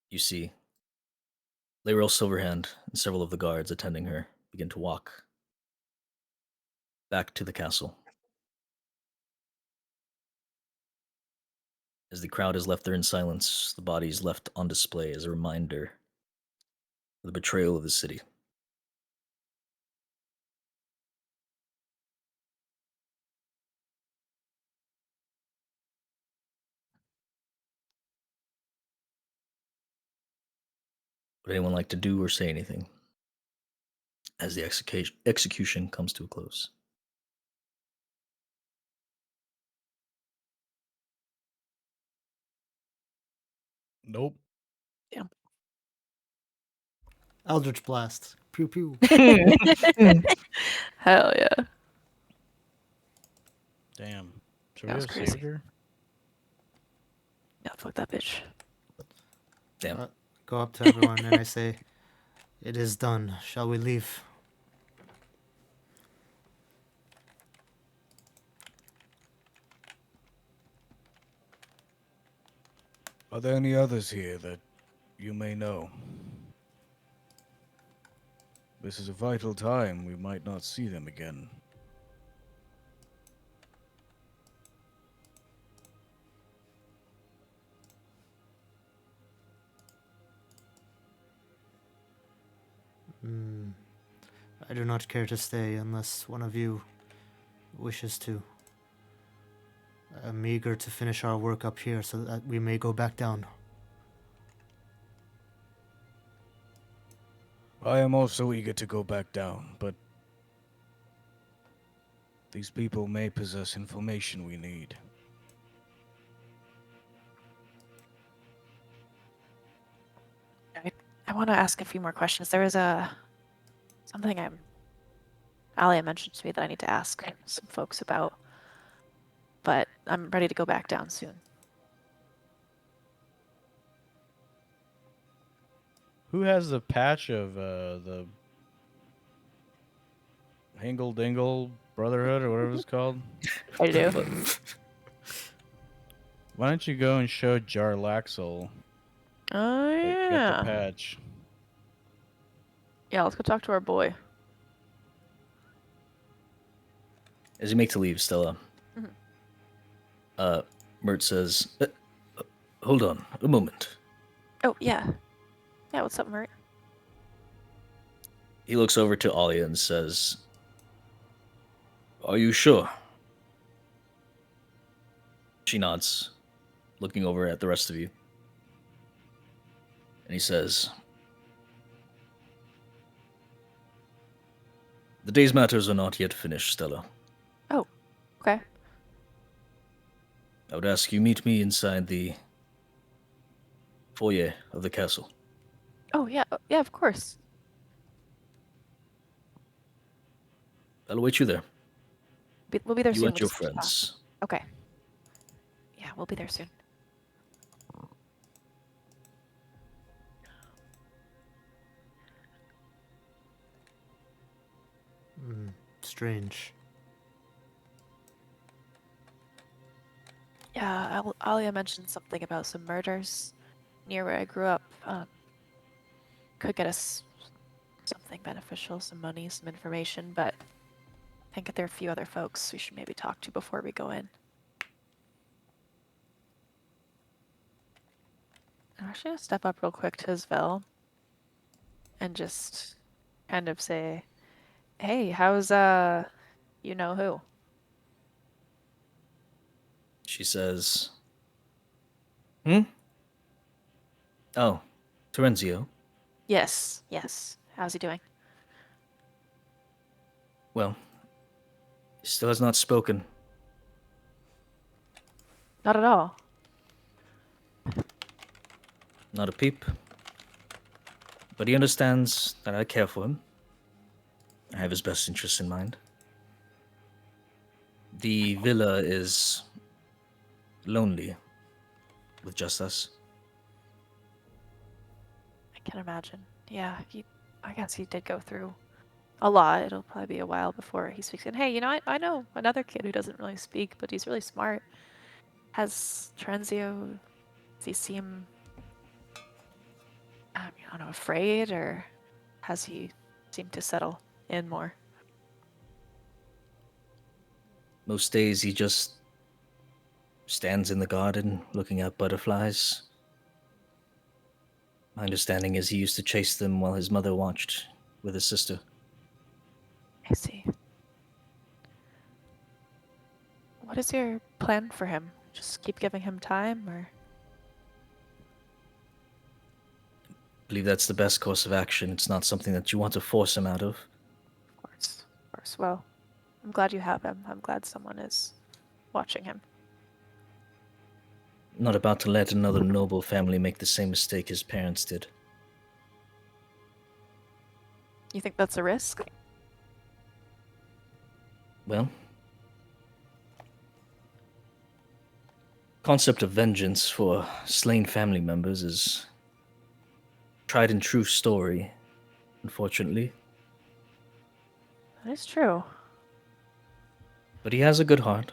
you see Laurel Silverhand and several of the guards attending her begin to walk back to the castle. As the crowd is left there in silence, the body is left on display as a reminder of the betrayal of the city. Would anyone like to do or say anything as the execution comes to a close? Nope. Eldritch Blast. Pew pew. Hell yeah. Damn. Should That we was have crazy. saved her? Yeah, fuck that bitch. Damn. Go up to everyone and I say, "It is done. Shall we leave?" Are there any others here that you may know? This is a vital time. We might not see them again. I do not care to stay unless one of you wishes to. I am eager to finish our work up here so that we may go back down. I am also eager to go back down, but these people may possess information we need. I want to ask a few more questions. There was something Alia mentioned to me that I need to ask some folks about, but I'm ready to go back down soon. Who has the patch of the Hingle Dingle Brotherhood or whatever it's called? I do. Why don't you go and show Jarlaxle Oh get the yeah. patch? Yeah, let's go talk to our boy. As you make to leave, Stella, Mhm. Mert says, hold on, a moment. Oh yeah. Yeah, what's up, Mert? He looks over to Alia and says, are you sure? She nods, looking over at the rest of you. And he says, the day's matters are not yet finished, Stella. Oh, okay. I would ask you meet me inside the foyer of the castle. Oh yeah, yeah, of course. I'll await you there. We'll be there You soon. and We your just have to talk. friends. Okay. Yeah, we'll be there soon. Strange. Yeah, Alia mentioned something about some murders near where I grew up. Could get us something beneficial, some money, some information, but I think there are a few other folks we should maybe talk to before we go in. I'm actually gonna step up real quick to Isvel and just kind of say, "Hey, how's you know who?" She says, Oh, Terenzio. Yes, yes. How's he doing? Well, he still has not spoken. Not at all. Not a peep. But he understands that I care for him. I have his best interests in mind. The villa is lonely with just us. I can imagine. Yeah, I guess he did go through a lot. It'll probably be a while before he speaks. And hey, I know another kid who doesn't really speak, but he's really smart. Has Trenzio, does he seem, I don't know, afraid, or has he seemed to settle in more? Most days he just stands in the garden looking at butterflies. My understanding is he used to chase them while his mother watched with his sister. I see. What is your plan for him? Just keep giving him time, or? I believe that's the best course of action. It's not something that you want to force him out of. Of course, of course. Well, I'm glad you have him. I'm glad someone is watching him. I'm not about to let another noble family make the same mistake his parents did. You think that's a risk? Well, concept of vengeance for slain family members is tried and true story, unfortunately. That is true. But he has a good heart.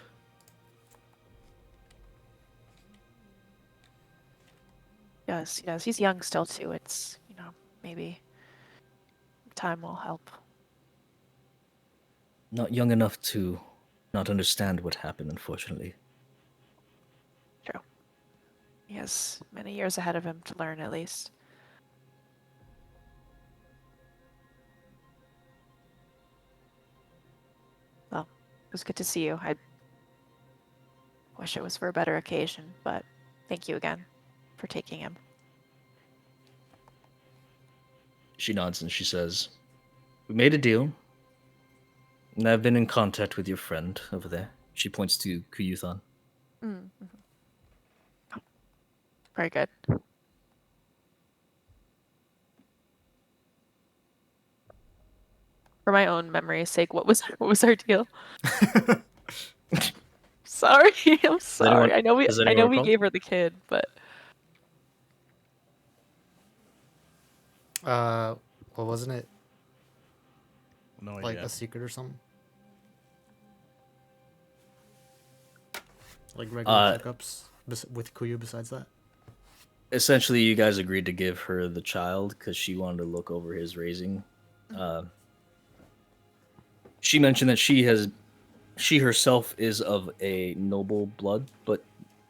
Yes, yes. He's young still too. It's, maybe time will help. Not young enough to not understand what happened, unfortunately. True. He has many years ahead of him to learn, at least. Well, it was good to see you. I wish it was for a better occasion, but thank you again for taking him. She nods and she says, "We made a deal, and I've been in contact with your friend over there." She points to Kuyuthan. Mm-hmm. Very good. For my own memory's sake, what was our deal? Sorry, I'm sorry. does I anyone know we recall? gave her the kid, but What wasn't it? No Like idea. a secret or something? Like regular checkups with Kuyu besides that? Essentially, you guys agreed to give her the child because she wanted to look over his raising. She mentioned that she herself is of a noble blood, but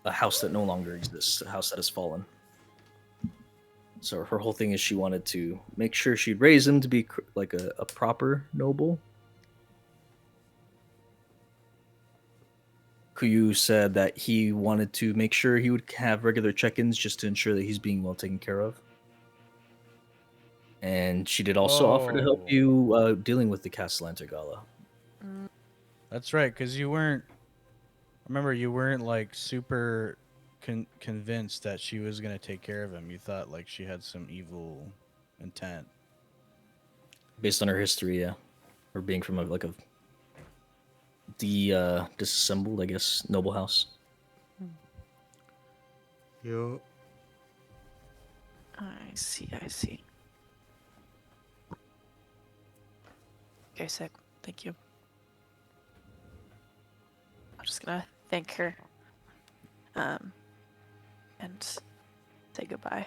a house that no longer exists, a house that has fallen. So her whole thing is she wanted to make sure she'd raise him to be like a proper noble. Kuyu said that he wanted to make sure he would have regular check-ins just to ensure that he's being well taken care of. And she did also offer to help Oh. you dealing with the Castellanter Gala. That's right, because you weren't. Remember, you weren't like super convinced that she was gonna take care of him. You thought like she had some evil intent. Based on her history, yeah. Her being from a disassembled, I guess, noble house. Yo. I see. Okay, sick. Thank you. I'm just gonna thank her, and say goodbye.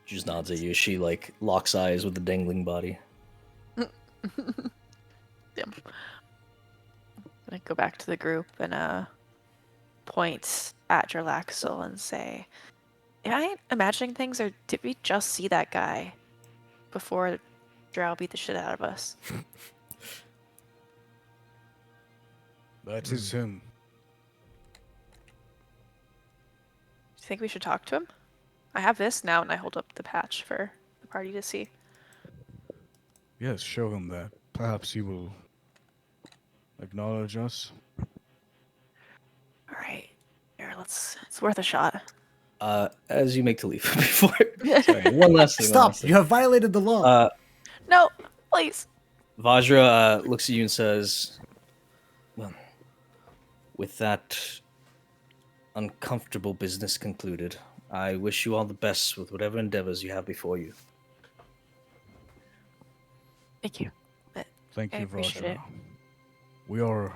She just nods at you. She locks eyes with the dangling body. Damn. I'm gonna go back to the group and point at Jarlaxle and say, "Am I imagining things, or did we just see that guy before Drow beat the shit out of us?" That is him. Do you think we should talk to him? I have this now, and I hold up the patch for the party to see. Yes, show him that. Perhaps he will acknowledge us. All right, here, it's worth a shot. As you make to leave, before sorry, one last thing. Stop! You have violated the law. No, please. Vajra looks at you and says, "Well, with that uncomfortable business concluded, I wish you all the best with whatever endeavors you have before you. Thank you. Thank I you, appreciate it. Vajra.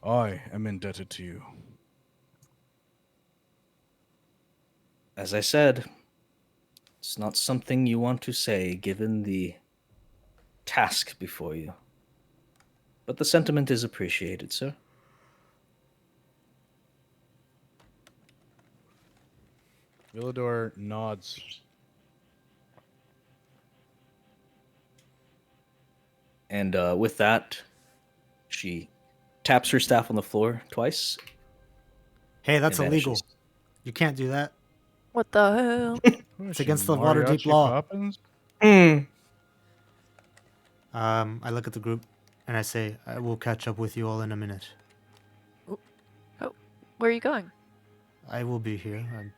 I am indebted to you. As I said, it's not something you want to say given the task before you. But the sentiment is appreciated, sir. Villador nods. And with that, she taps her staff on the floor twice. Hey, that's and illegal. vanishes. You can't do that. What the hell? What is It's she, against the Waterdeep Mariachi law. Poppins? I look at the group and I say, I will catch up with you all in a minute. Where are you going? I will be here. I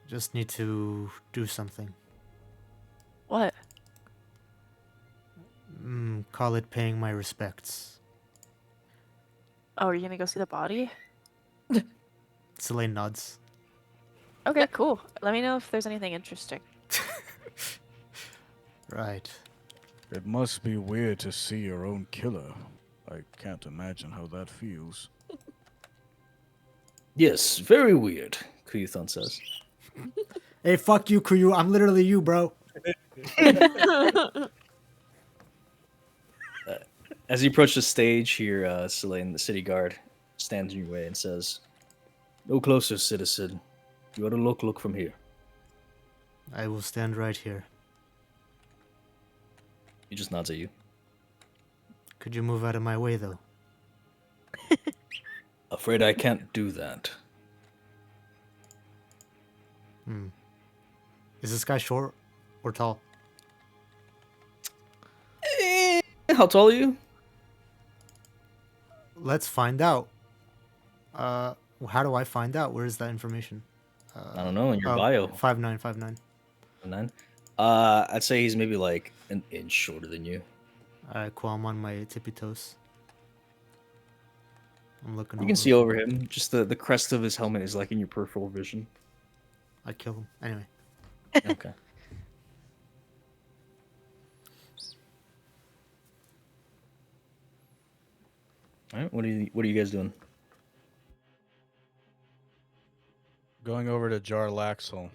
just need to do something. What? Call it paying my respects. Oh, are you gonna go see the body? Selene nods. Okay, cool. Let me know if there's anything interesting. Right. It must be weird to see your own killer. I can't imagine how that feels. Yes, very weird, Kuyuthon says. Hey, fuck you, Kuyu. I'm literally you, bro. As you approach the stage here, Selene, the city guard, stands in your way and says, "No closer, citizen. You are to look from here." I will stand right here. He just nods at you. Could you move out of my way, though? Afraid I can't do that. Is this guy short or tall? How tall are you? Let's find out. How do I find out? Where is that information? I don't know, in your bio. 5'9", 5'9". 9. I'd say he's maybe like an inch shorter than you. Alright, cool. I'm on my tippy toes. I'm looking You can see over him. Just the crest of his helmet is like in your peripheral vision. I kill him. Anyway. Okay. All right. What are you guys doing? Going over to Jar Laxel.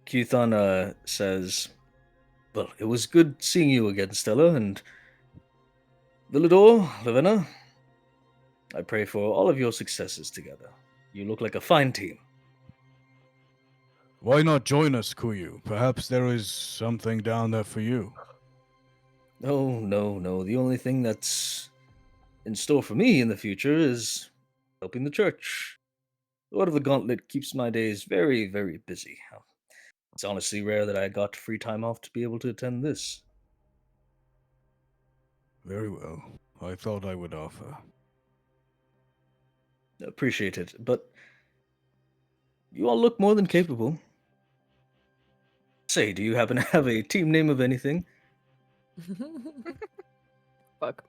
Keuthon says, "Well, it was good seeing you again, Stella, and Villador, Lavenna. I pray for all of your successes together. You look like a fine team." Why not join us, Kuyu? Perhaps there is something down there for you. Oh, no. The only thing that's in store for me in the future is helping the church. The Lord of the Gauntlet keeps my days very, very busy. It's honestly rare that I got free time off to be able to attend this. Very well. I thought I would offer. Appreciate it, but you all look more than capable. Say, do you happen to have a team name of anything? Fuck.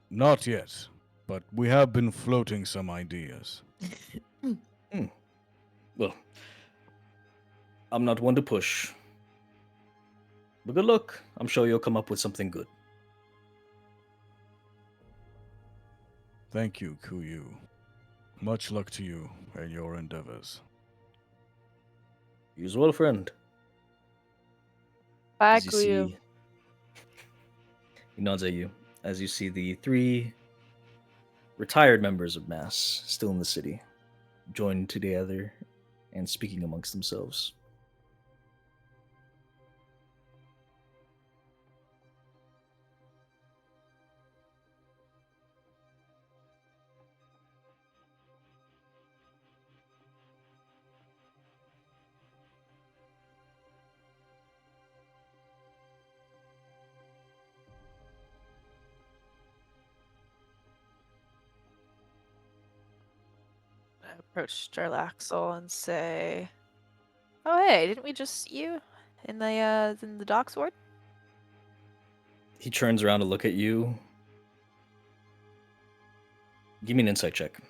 Not yet, but we have been floating some ideas. Well, I'm not one to push. But good luck. I'm sure you'll come up with something good. Thank you, Kuyu. Much luck to you and your endeavors. You as well, friend. Bye, As you Kuyu. see, he nods at you as you see the 3 retired members of Mass still in the city, joined together and speaking amongst themselves. I approach Jarlaxle and say, Oh, hey, didn't we just see you in the docks ward? He turns around to look at you. Give me an insight check.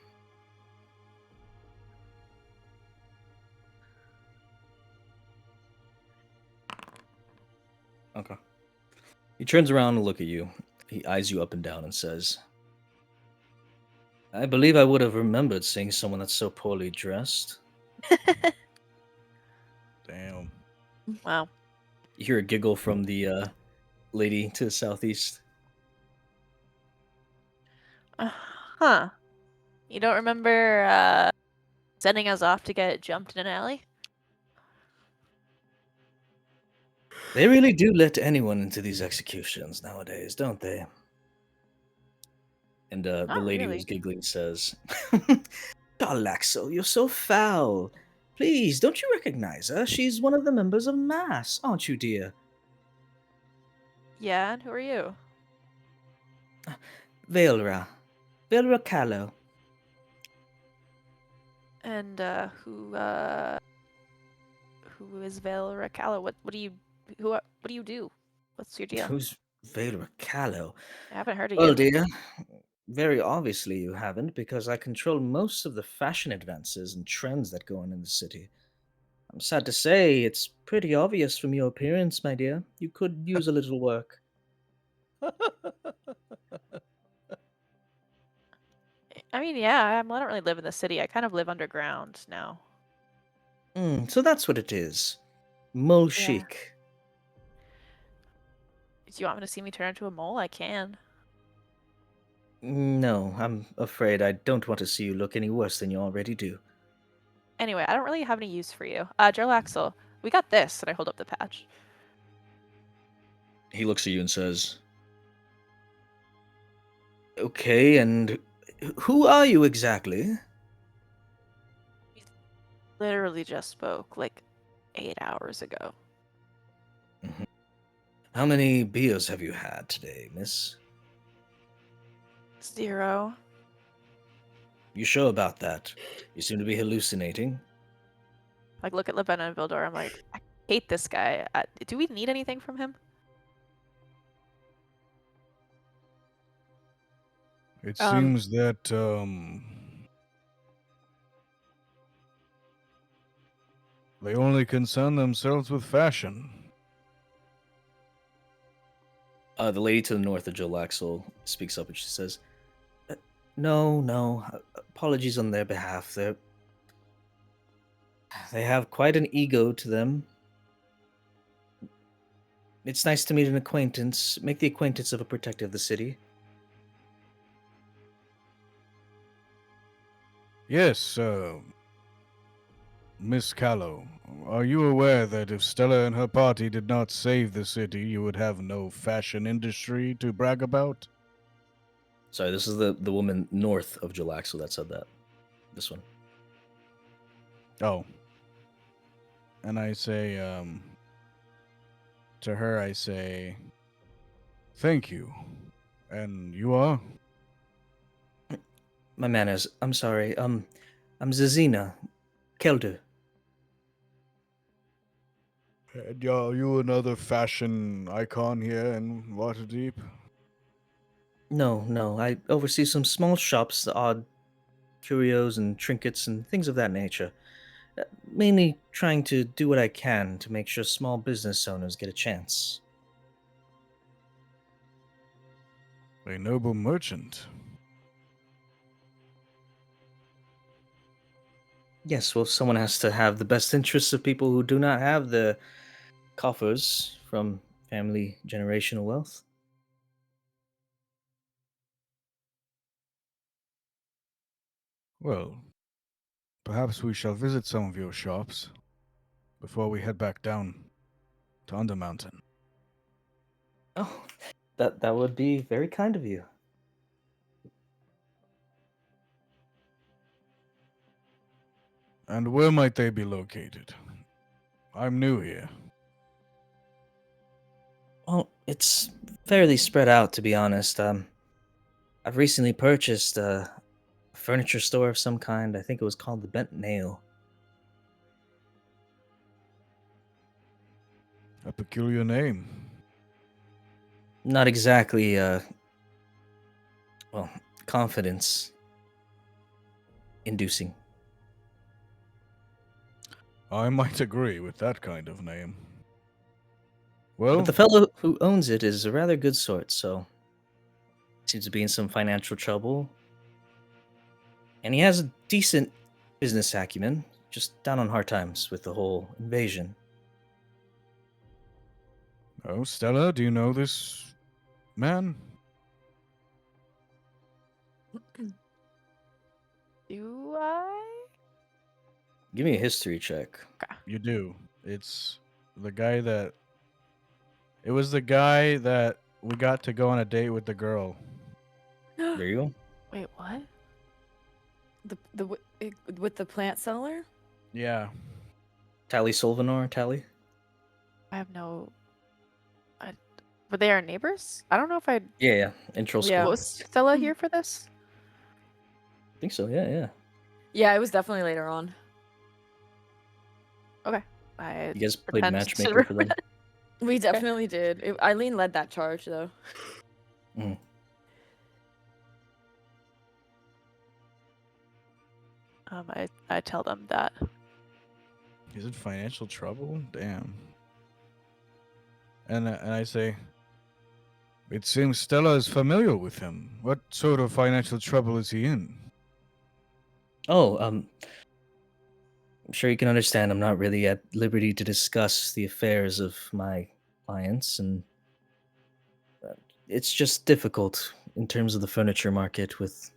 Okay. He turns around to look at you. He eyes you up and down and says, I believe I would have remembered seeing someone that's so poorly dressed. Damn. Wow. You hear a giggle from the lady to the southeast. Huh. You don't remember sending us off to get jumped in an alley? They really do let anyone into these executions nowadays, don't they? And the Not lady really. who's giggling says, Darlaxo, you're so foul. Please, don't you recognize her? She's one of the members of Mass, aren't you, dear? Yeah, and who are you? Vailra. Vailra Callow. And who is Vel Racala? What do you what do you do? What's your deal? Who's Vailra Callow? I haven't heard of Well, you. dear, very obviously you haven't, because I control most of the fashion advances and trends that go on in the city. I'm sad to say, it's pretty obvious from your appearance, my dear. You could use a little work. I mean, yeah, I don't really live in the city. I kind of live underground now. So that's what it is. Mole Yeah. chic. Do you want me to see me turn into a mole? I can. No, I'm afraid I don't want to see you look any worse than you already do. Anyway, I don't really have any use for you. Jarlaxle, we got this, and I hold up the patch. He looks at you and says, Okay, and who are you exactly? Literally just spoke like 8 hours ago. How many beers have you had today, miss? 0. You sure about that? You seem to be hallucinating. Like, look at Lavenna and Vildor. I'm like, I hate this guy. Do we need anything from him? It Um, seems that they only concern themselves with fashion. The lady to the north of Jill Axel speaks up and she says, No, apologies on their behalf. They have quite an ego to them. It's nice to meet an acquaintance. Make the acquaintance of a protector of the city. Yes, Miss Callow, are you aware that if Stella and her party did not save the city, you would have no fashion industry to brag about? Sorry, this is the woman north of Jill Axel that said that. This one. Oh. And I say, to her, I say, thank you. And you are? My manners. I'm sorry. I'm Zazina. Kelder. And are you another fashion icon here in Waterdeep? No. I oversee some small shops, the odd curios and trinkets and things of that nature. Mainly trying to do what I can to make sure small business owners get a chance. A noble merchant. Yes, well, someone has to have the best interests of people who do not have the coffers from family generational wealth. Well, perhaps we shall visit some of your shops before we head back down to Undermountain. Oh, that would be very kind of you. And where might they be located? I'm new here. Well, it's fairly spread out, to be honest. I've recently purchased a furniture store of some kind. I think it was called the Bent Nail. A peculiar name. Not exactly, well, confidence inducing. I might agree with that kind of name. But Well, the fellow who owns it is a rather good sort, so seems to be in some financial trouble. And he has a decent business acumen, just down on hard times with the whole invasion. oh, Stella, do you know this man? Do I? Give me a history check. You do. It's the guy that. It was the guy that we got to go on a date with the girl. There you go. Wait, what? With the plant seller? Yeah. Tally Sylvanor, Tally? I have no. Were they our neighbors? I don't know if I'd. Yeah. Intro school. Yeah. Was Stella here for this? I think so, yeah. Yeah, it was definitely later on. Okay. I You guys played pretend to matchmaker for them? We definitely did. Eileen led that charge, though. I tell them that. Is it financial trouble? Damn. And I say, it seems Stella is familiar with him. What sort of financial trouble is he in? Oh, I'm sure you can understand I'm not really at liberty to discuss the affairs of my clients, and it's just difficult in terms of the furniture market with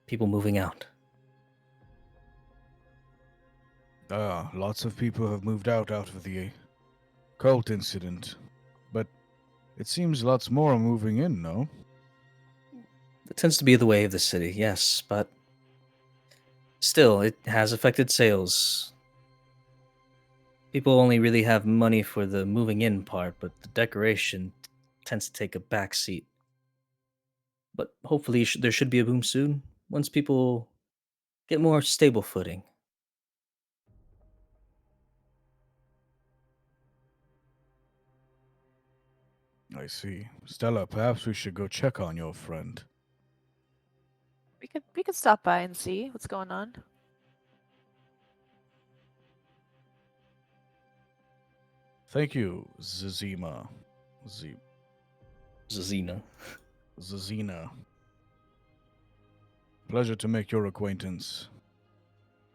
people moving out. Lots of people have moved out of the cult incident. But it seems lots more are moving in, no? It tends to be the way of the city, yes, but still, it has affected sales. People only really have money for the moving in part, but the decoration tends to take a back seat. But hopefully, there should be a boom soon once people get more stable footing. I see. Stella, perhaps we should go check on your friend. We could stop by and see what's going on. Thank you, Zazima. Zazina. Zazina. Pleasure to make your acquaintance.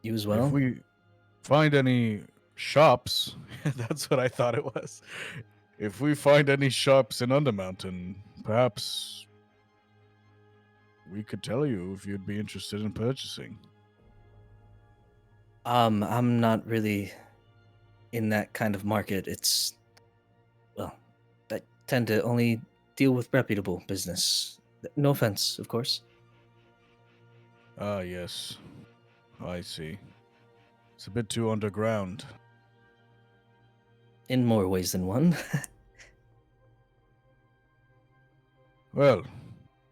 You as If well? we find any shops, that's what I thought it was. If we find any shops in Undermountain, perhaps we could tell you if you'd be interested in purchasing. I'm not really in that kind of market. Well, I tend to only deal with reputable business. No offense, of course. Ah, yes. I see. It's a bit too underground. In more ways than one. Well,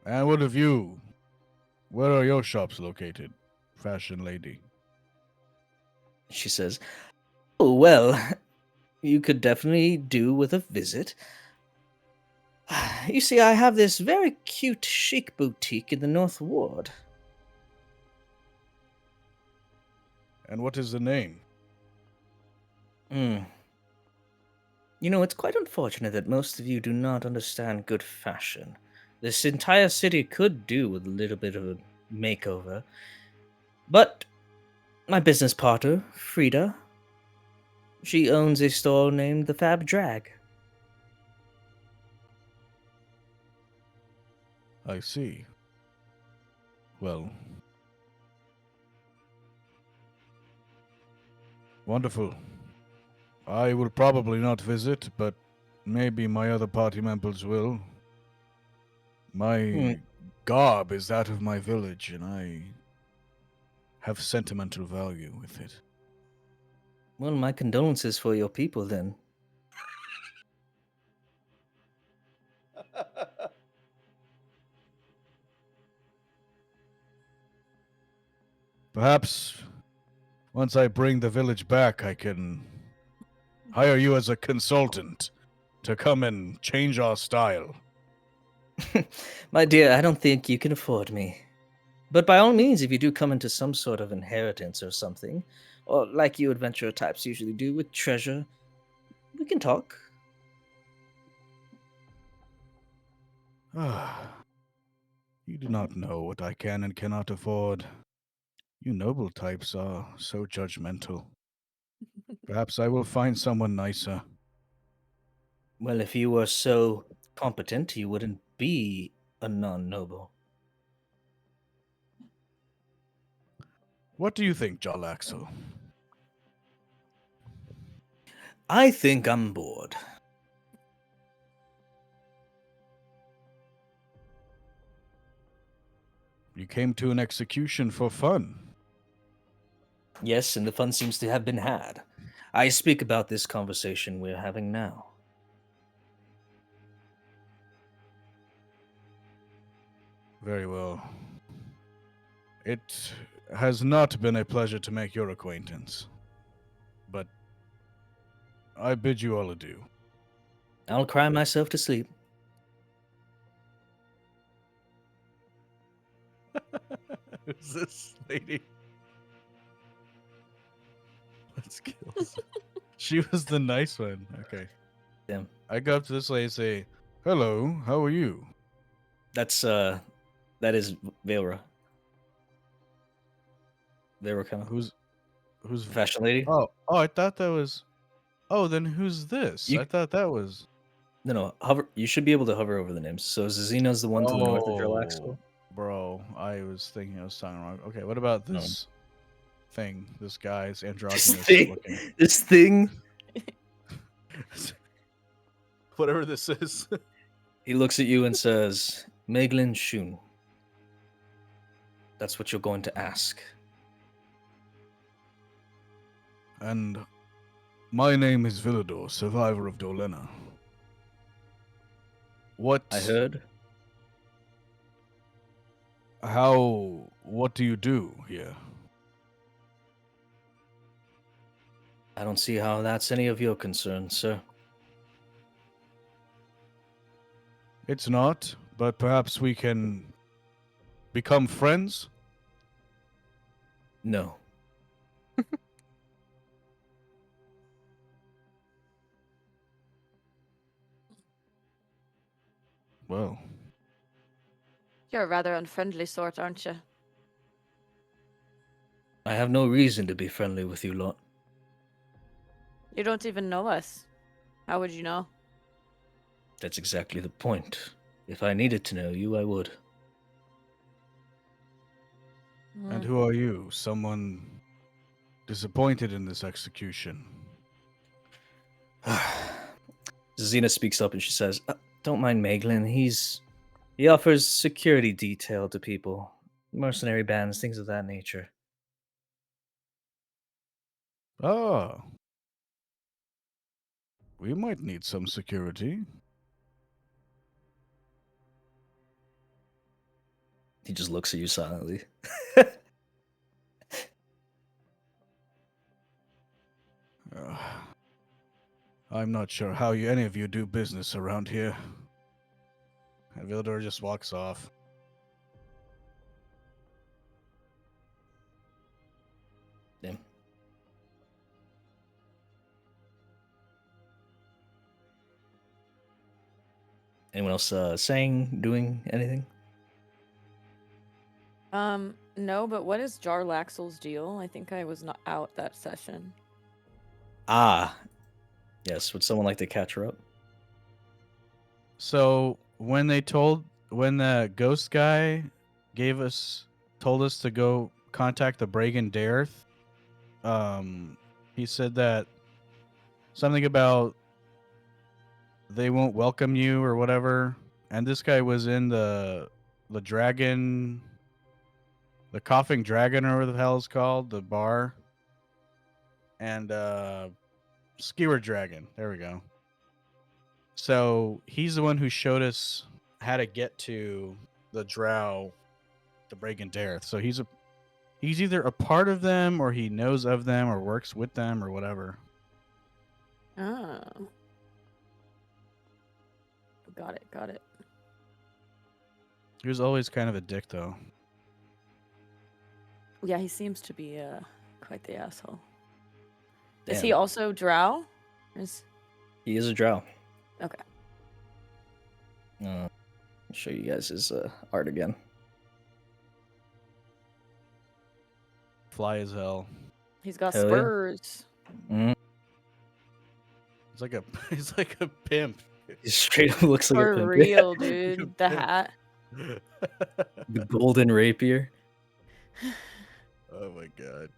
and what of you? Where are your shops located, fashion lady? She says, "Oh, well, you could definitely do with a visit. You see, I have this very cute chic boutique in the North Ward." And what is the name? Hmm. You know, it's quite unfortunate that most of you do not understand good fashion. This entire city could do with a little bit of a makeover. But my business partner, Frida, she owns a store named the Fab Drag. I see. Well, wonderful. I will probably not visit, but maybe my other party members will. My garb is that of my village, and I have sentimental value with it. Well, my condolences for your people then. Perhaps once I bring the village back, I can hire you as a consultant to come and change our style. My dear, I don't think you can afford me. But by all means, if you do come into some sort of inheritance or something, or like you adventurer types usually do with treasure, we can talk. You do not know what I can and cannot afford. You noble types are so judgmental. Perhaps I will find someone nicer. Well, if you were so competent, you wouldn't be a non-noble. What do you think, Jarlaxle? I think I'm bored. You came to an execution for fun. Yes, and the fun seems to have been had. I speak about this conversation we're having now. Very well. It has not been a pleasure to make your acquaintance. But I bid you all adieu. I'll cry myself to sleep. Who's this lady? Let's kill her. She was the nice one. Okay. Damn. I go up to this lady and say, "Hello, how are you?" That is Velra. Velra kind of Who's fashion lady. Oh, I thought that was. Oh, then who's this? You- I thought that was. No, hover. You should be able to hover over the names. So Zazina's the one to the north of Jarlaxle. Bro, I was thinking I was talking wrong. Okay, what about this thing? This guy's androgynous looking. This thing. Whatever this is. He looks at you and says, "Meglin Shun." That's what you're going to ask. And my name is Villador, survivor of Dolena. What I heard. What do you do here? I don't see how that's any of your concern, sir. It's not, but perhaps we can become friends? No. Well, You're a rather unfriendly sort, aren't you? I have no reason to be friendly with you lot. You don't even know us. How would you know? That's exactly the point. If I needed to know you, I would. and who are you? Someone disappointed in this execution? Zazina speaks up and she says, "Don't mind Meglin. He offers security detail to people, mercenary bands, things of that nature." Ah. We might need some security. He just looks at you silently. I'm not sure how any of you do business around here. And Villador just walks off. Damn. Anyone else saying, doing anything? No, but what is Jarlaxle's deal? I think I was not out that session. Ah, yes. Would someone like to catch her up? So when the ghost guy told us to go contact the Bragan Dareth, he said that something about they won't welcome you or whatever. And this guy was in the dragon, the coughing dragon or whatever the hell it's called, the bar. And skewer dragon. There we go. So he's the one who showed us how to get to the drow, the Bragan Dareth. So he's either a part of them or he knows of them or works with them or whatever. Oh. Got it. He was always kind of a dick, though. Yeah, he seems to be quite the asshole. Is Damn. he also drow? He is a drow. Okay. I'll show you guys his art again. Fly as hell. He's got Hell yeah. spurs. Mhm. He's like a pimp. He straight up looks like a For pimp. real, dude. The Pimp. hat. The golden rapier. Oh my god.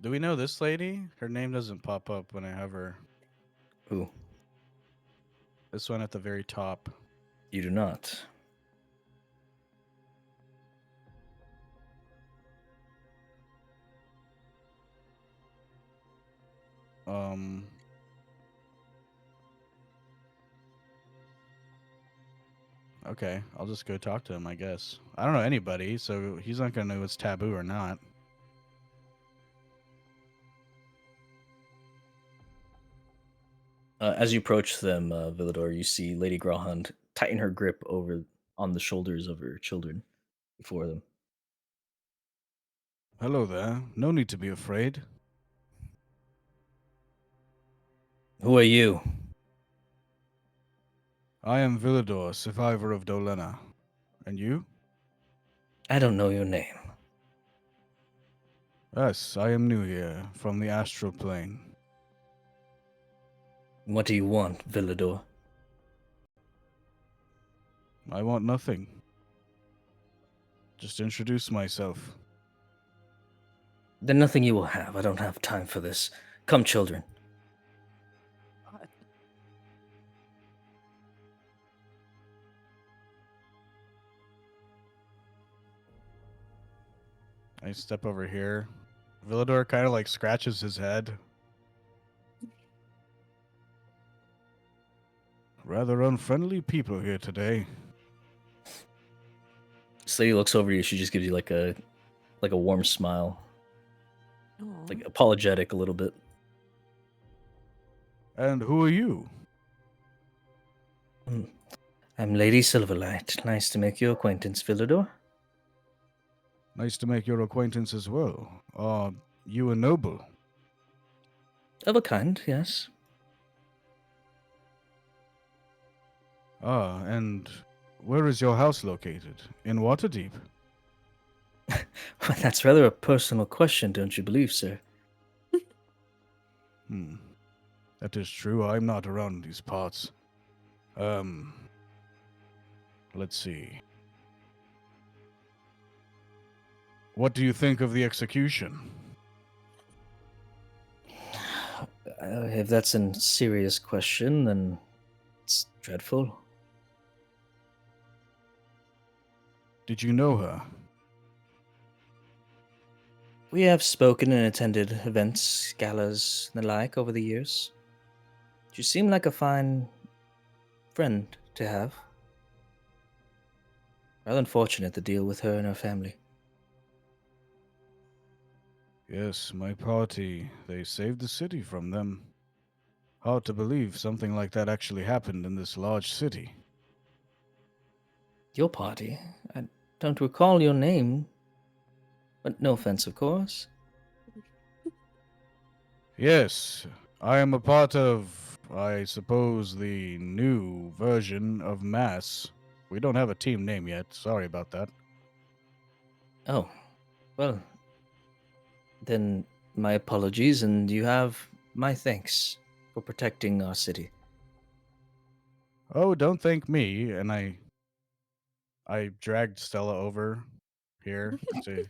Do we know this lady? Her name doesn't pop up when I have her. Ooh, This one at the very top. you do not. Okay, I'll just go talk to him, I guess. I don't know anybody, so he's not gonna know it's taboo or not. As you approach them, Villador, you see Lady Gralhund tighten her grip over on the shoulders of her children before them. Hello there. No need to be afraid. Who are you? I am Villador, survivor of Dolena. And you? I don't know your name. Yes, I am new here, from the astral plane. What do you want, Villador? I want nothing. Just introduce myself. Then nothing you will have. I don't have time for this. Come, children. I step over here. Villador kind of like scratches his head. Rather unfriendly people here today. So he looks over you. She just gives you like a warm smile, Aw. like apologetic a little bit. And who are you? I'm Lady Silverlight. Nice to make your acquaintance, Villador. Nice to make your acquaintance as well. Are you a noble? Of a kind, yes. Ah, and where is your house located? In Waterdeep? Well, that's rather a personal question, don't you believe, sir? That is true. I'm not around these parts. Let's see. What do you think of the execution? If that's a serious question, then it's dreadful. Did you know her? We have spoken and attended events, galas, and the like over the years. You seem like a fine friend to have. Rather unfortunate to deal with her and her family. Yes, my party. They saved the city from them. Hard to believe something like that actually happened in this large city. Your party? I don't recall your name. But no offense, of course. Yes, I am a part of, I suppose, the new version of Mass. We don't have a team name yet. Sorry about that. Oh, well, then my apologies, and you have my thanks for protecting our city. Oh, don't thank me. And I dragged Stella over here and say,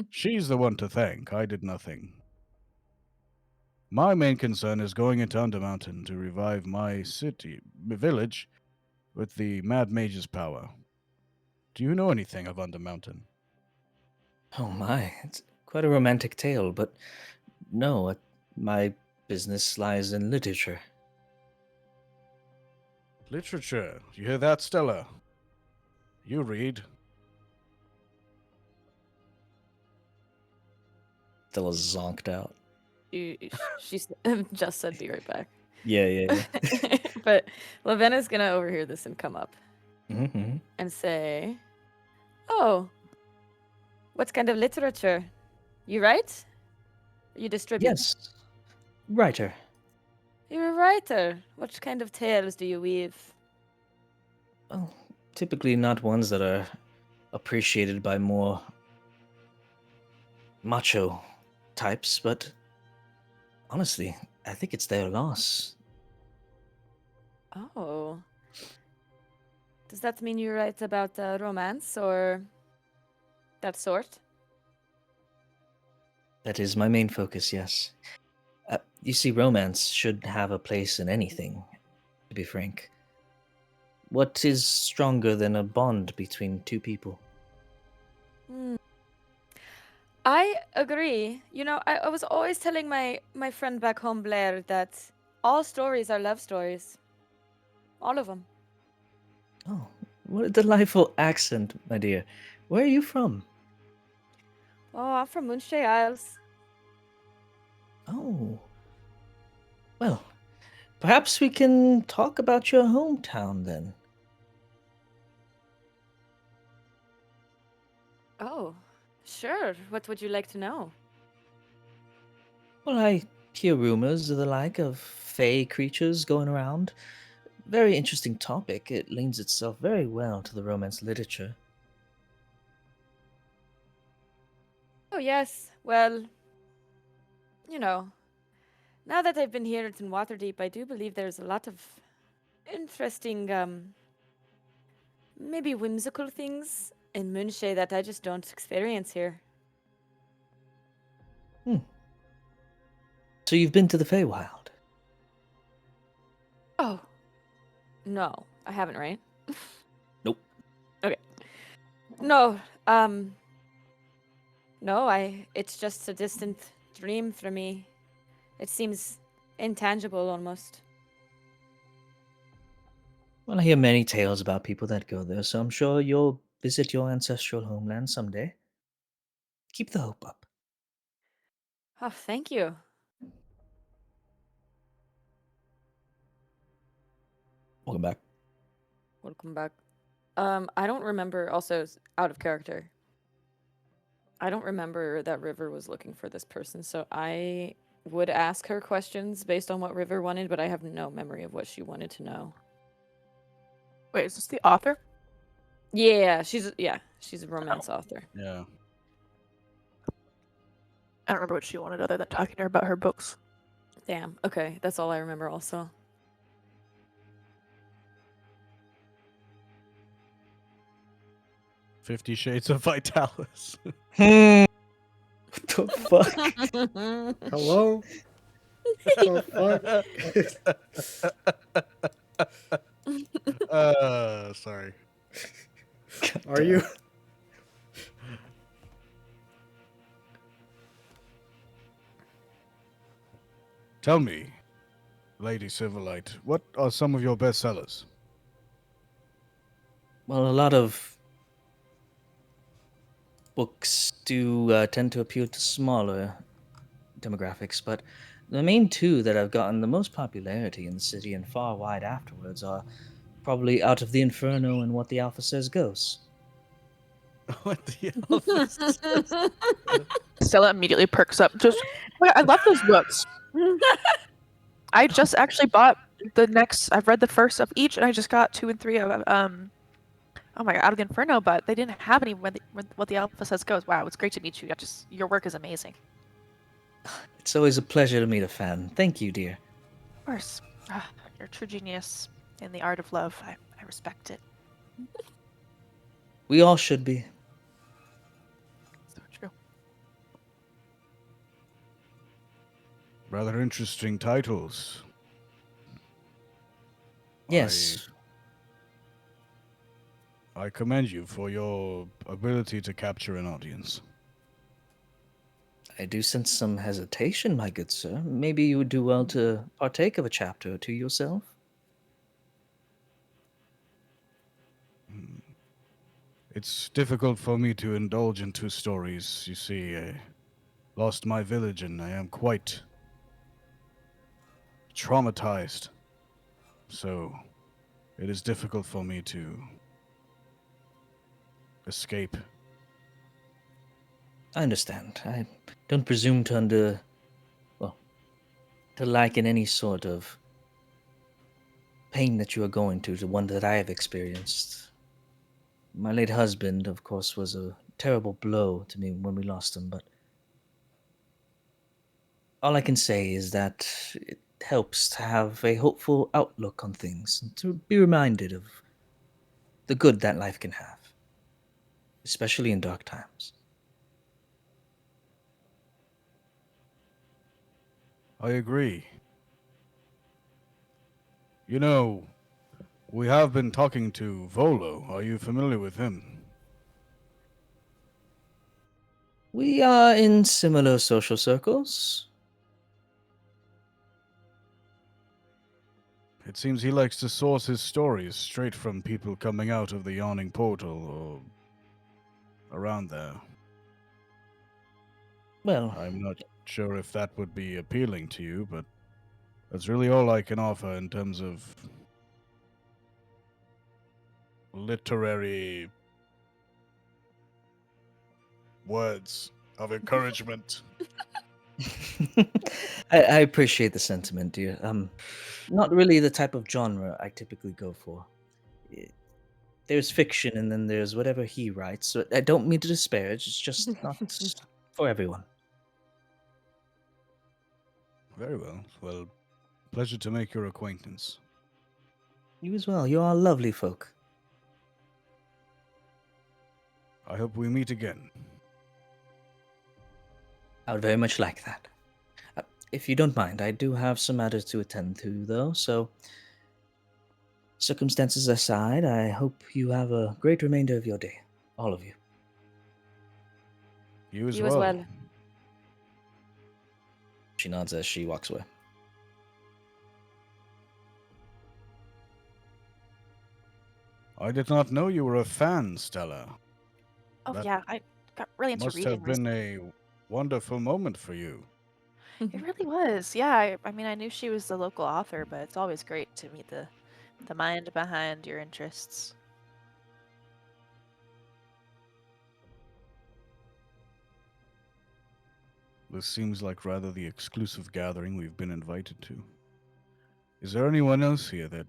she's the one to thank. I did nothing. My main concern is going into Undermountain to revive my village, with the Mad Mage's power. Do you know anything of Undermountain? Oh my, it's quite a romantic tale, but no, my business lies in literature. Literature. You hear that, Stella? You read. Stella's zonked out. She just said, "Be right back." Yeah. But Lavena's gonna overhear this and come up Mm-hmm. and say, "Oh, what kind of literature? You write? You distribute? Yes. Writer. You're a writer. What kind of tales do you weave?" Well, typically not ones that are appreciated by more macho types, but honestly, I think it's their loss. Oh. Does that mean you write about romance or that sort? That is my main focus, yes. You see, romance should have a place in anything, to be frank. What is stronger than a bond between two people? Hmm. I agree. You know, I was always telling my friend back home, Blair, that all stories are love stories. All of them. Oh, what a delightful accent, my dear. Where are you from? Oh, I'm from Moonshay Isles. Oh, well, perhaps we can talk about your hometown then. Oh, sure. What would you like to know? Well, I hear rumors of the like of fey creatures going around. Very interesting topic. It lends itself very well to the romance literature. Oh, yes. Well, you know, now that I've been here in Waterdeep, I do believe there's a lot of interesting, maybe whimsical things in Moonshay that I just don't experience here. So you've been to the Feywild? Oh, no, I haven't, right? Nope. Okay. No, no, it's just a distant dream for me. It seems intangible almost. Well, I hear many tales about people that go there, so I'm sure you'll visit your ancestral homeland someday. Keep the hope up. Oh, thank you. Welcome back. Welcome back. I don't remember, also out of character. I don't remember that River was looking for this person, so I would ask her questions based on what River wanted, but I have no memory of what she wanted to know. Wait, is this the author? Yeah, she's a romance author. Yeah. I don't remember what she wanted other than talking to her about her books. Damn. Okay, that's all I remember also. Fifty Shades of Vitalis. What the fuck? Hello? The fuck? Sorry. Are you? Tell me, Lady Silverlight, what are some of your best sellers? Well, a lot of books do tend to appeal to smaller demographics, but the main two that have gotten the most popularity in the city and far wide afterwards are probably Out of the Inferno and What the Alpha Says Goes. What the hell? Stella immediately perks up. Just, oh, I love those books. I just actually bought the next. I've read the first of each, and I just got 2 and 3 of oh my god, Out of the Inferno. But they didn't have any when What the Alpha Says Goes. Wow, it's great to meet you. Your work is amazing. It's always a pleasure to meet a fan. Thank you, dear. Of course, you're a true genius in the art of love. I respect it. We all should be. So true. Rather interesting titles. Yes. I commend you for your ability to capture an audience. I do sense some hesitation, my good sir. Maybe you would do well to partake of a chapter or two yourself. It's difficult for me to indulge in two stories, you see. lost my village, and I am quite traumatized. So, it is difficult for me to escape. I understand. I don't presume to to liken any sort of pain that you are going to one that I have experienced. My late husband, of course, was a terrible blow to me when we lost him, but all I can say is that it helps to have a hopeful outlook on things and to be reminded of the good that life can have, especially in dark times. I agree. You know, we have been talking to Volo. Are you familiar with him? We are in similar social circles. It seems he likes to source his stories straight from people coming out of the yawning portal or around there. Well, I'm not sure if that would be appealing to you, but that's really all I can offer in terms of literary words of encouragement. I appreciate the sentiment, dear. Not really the type of genre I typically go for. I- There's fiction and then there's whatever he writes, so I don't mean to disparage, it's just not for everyone. Very well. Well, pleasure to make your acquaintance. You as well, you are lovely folk. I hope we meet again. I would very much like that. If you don't mind, I do have some matters to attend to, though, so circumstances aside, I hope you have a great remainder of your day. All of you. You as You well. as well. She nods as she walks away. I did not know you were a fan, Stella. Oh That yeah, I got really into must reading have been a wonderful moment for you. It really was. Yeah, I mean, I knew she was the local author, but it's always great to meet the mind behind your interests. This seems like rather the exclusive gathering we've been invited to. Is there anyone else here that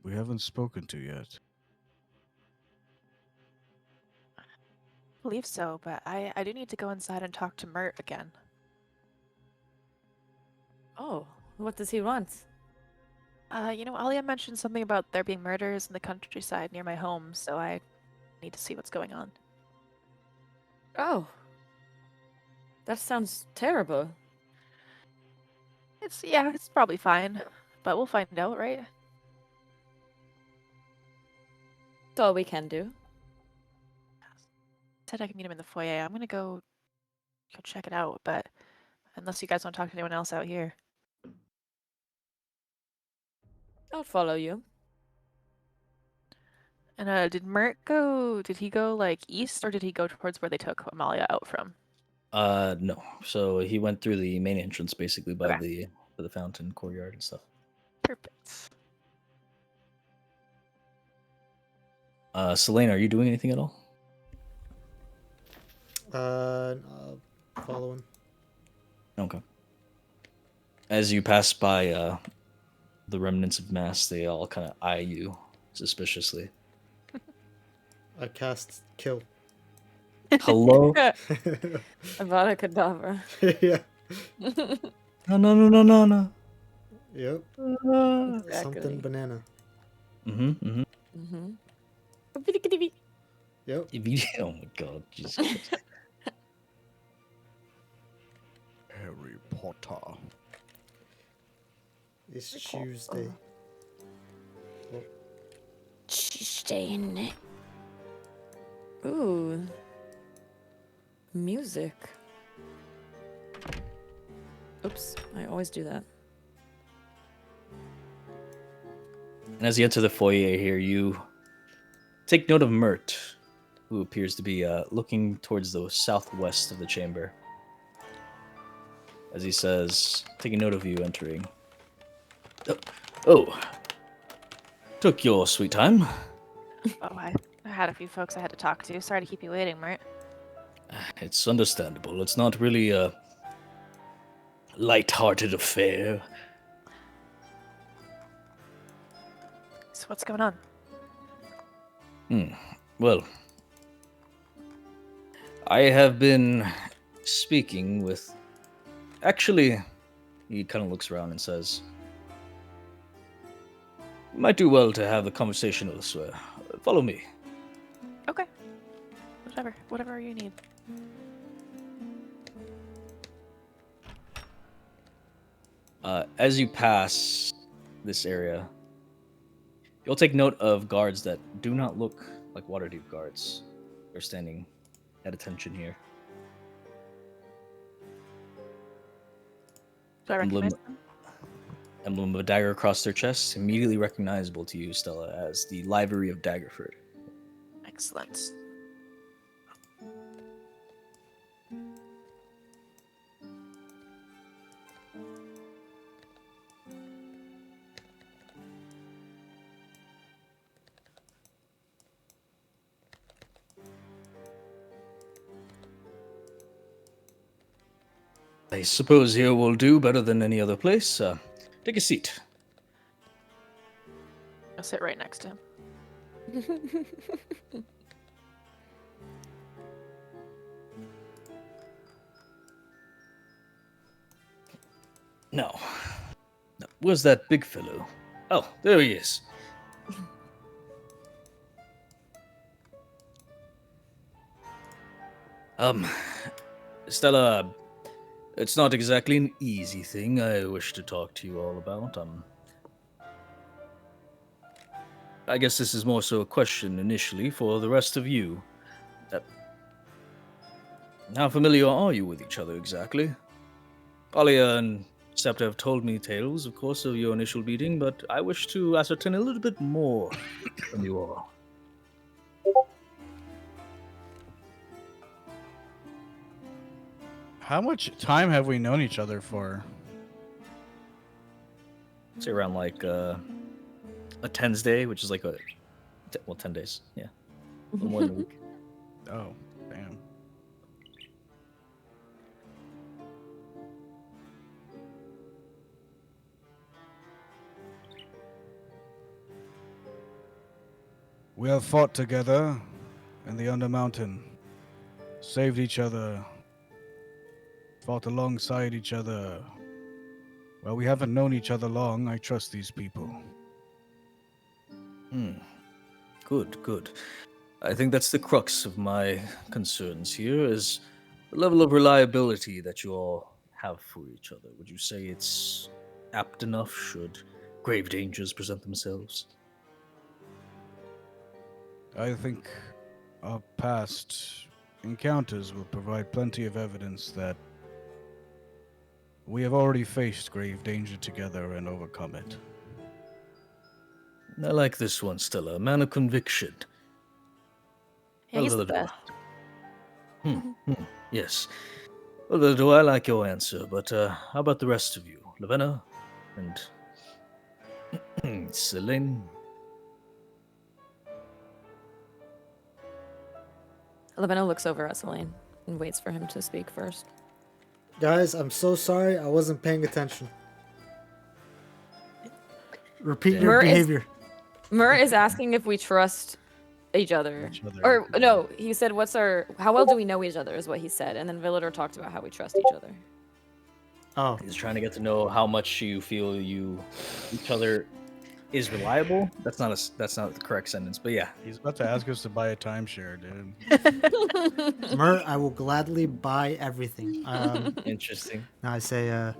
we haven't spoken to yet? I believe so, but I do need to go inside and talk to Mert again. Oh, what does he want? Alia mentioned something about there being murders in the countryside near my home, so I need to see what's going on. Oh, that sounds terrible. It's probably fine, but we'll find out, right? That's all we can do. Said I can meet him in the foyer. I'm gonna go check it out, but unless you guys want to talk to anyone else out here. I'll follow you. And did Mert go? Did he go like east, or did he go towards where they took Amalia out from? No. So he went through the main entrance, basically by Okay. the fountain courtyard and stuff. Perfect. Selena, are you doing anything at all? Following. Okay. As you pass by the remnants of mass, they all kind of eye you suspiciously. I cast kill. Hello? Avada Kedavra. Yeah. No. Yep. Exactly. Something banana. Mm-hmm. Mm-hmm. Yep. Oh my god, Jesus Christ. Harry Potter. It's Tuesday. Tuesday, innit? Ooh. Music. Oops, I always do that. And as you enter the foyer here, you take note of Mert, who appears to be looking towards the southwest of the chamber. as he says, taking note of you entering. Oh, took your sweet time. Oh, I had a few folks I had to talk to. Sorry to keep you waiting, Mert. It's understandable. It's not really a light-hearted affair. So what's going on? Well, I have been speaking with... Actually, he kind of looks around and says, "You might do well to have the conversation elsewhere. Follow me." Okay. Whatever you need. As you pass this area, you'll take note of guards that do not look like Waterdeep guards. They're standing at attention here. Do I Emblem, recognize them? emblem of a dagger across their chest, immediately recognizable to you, Stella, as the livery of Daggerford. Excellent. I suppose here will do better than any other place. Take a seat. I'll sit right next to him. No. Where's that big fellow? Oh, there he is. Stella, it's not exactly an easy thing I wish to talk to you all about. I guess this is more so a question initially for the rest of you. How familiar are you with each other exactly? Alia and Septa have told me tales, of course, of your initial meeting, but I wish to ascertain a little bit more from you all. How much time have we known each other for? Say around like a tens day, which is like 10 days. Yeah, a little more than a week. Oh, damn. We have fought together in the Undermountain, saved each other, fought alongside each other. Well, we haven't known each other long. I trust these people. Good. I think that's the crux of my concerns here, is the level of reliability that you all have for each other. Would you say it's apt enough should grave dangers present themselves? I think our past encounters will provide plenty of evidence that we have already faced grave danger together and overcome it. I like this one, Stella. A man of conviction. Yeah, he's the Well, best. Yes. Well, do I like your answer, but how about the rest of you? Lavenna and Celine? Lavenna looks over at Celine and waits for him to speak first. Guys, I'm so sorry. I wasn't paying attention. Repeat your Mer is- behavior. Mur is asking if we trust each other. Each other. Or, no, he said, how well do we know each other, is what he said. And then Villador talked about how we trust each other. Oh, He's trying to get to know how much you feel each other is reliable. That's not the correct sentence, but yeah. He's about to ask us to buy a timeshare, dude. Mer, I will gladly buy everything. Interesting. Now I say,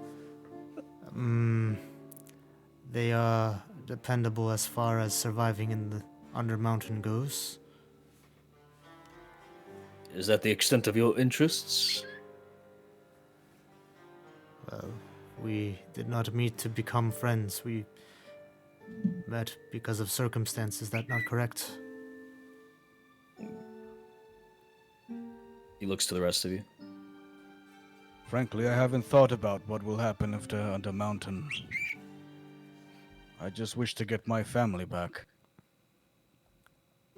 they are dependable as far as surviving in the Undermountain goes. Is that the extent of your interests? Well, we did not meet to become friends. We met because of circumstance. Is that not correct? He looks to the rest of you. Frankly, I haven't thought about what will happen if they're on the mountain. I just wish to get my family back.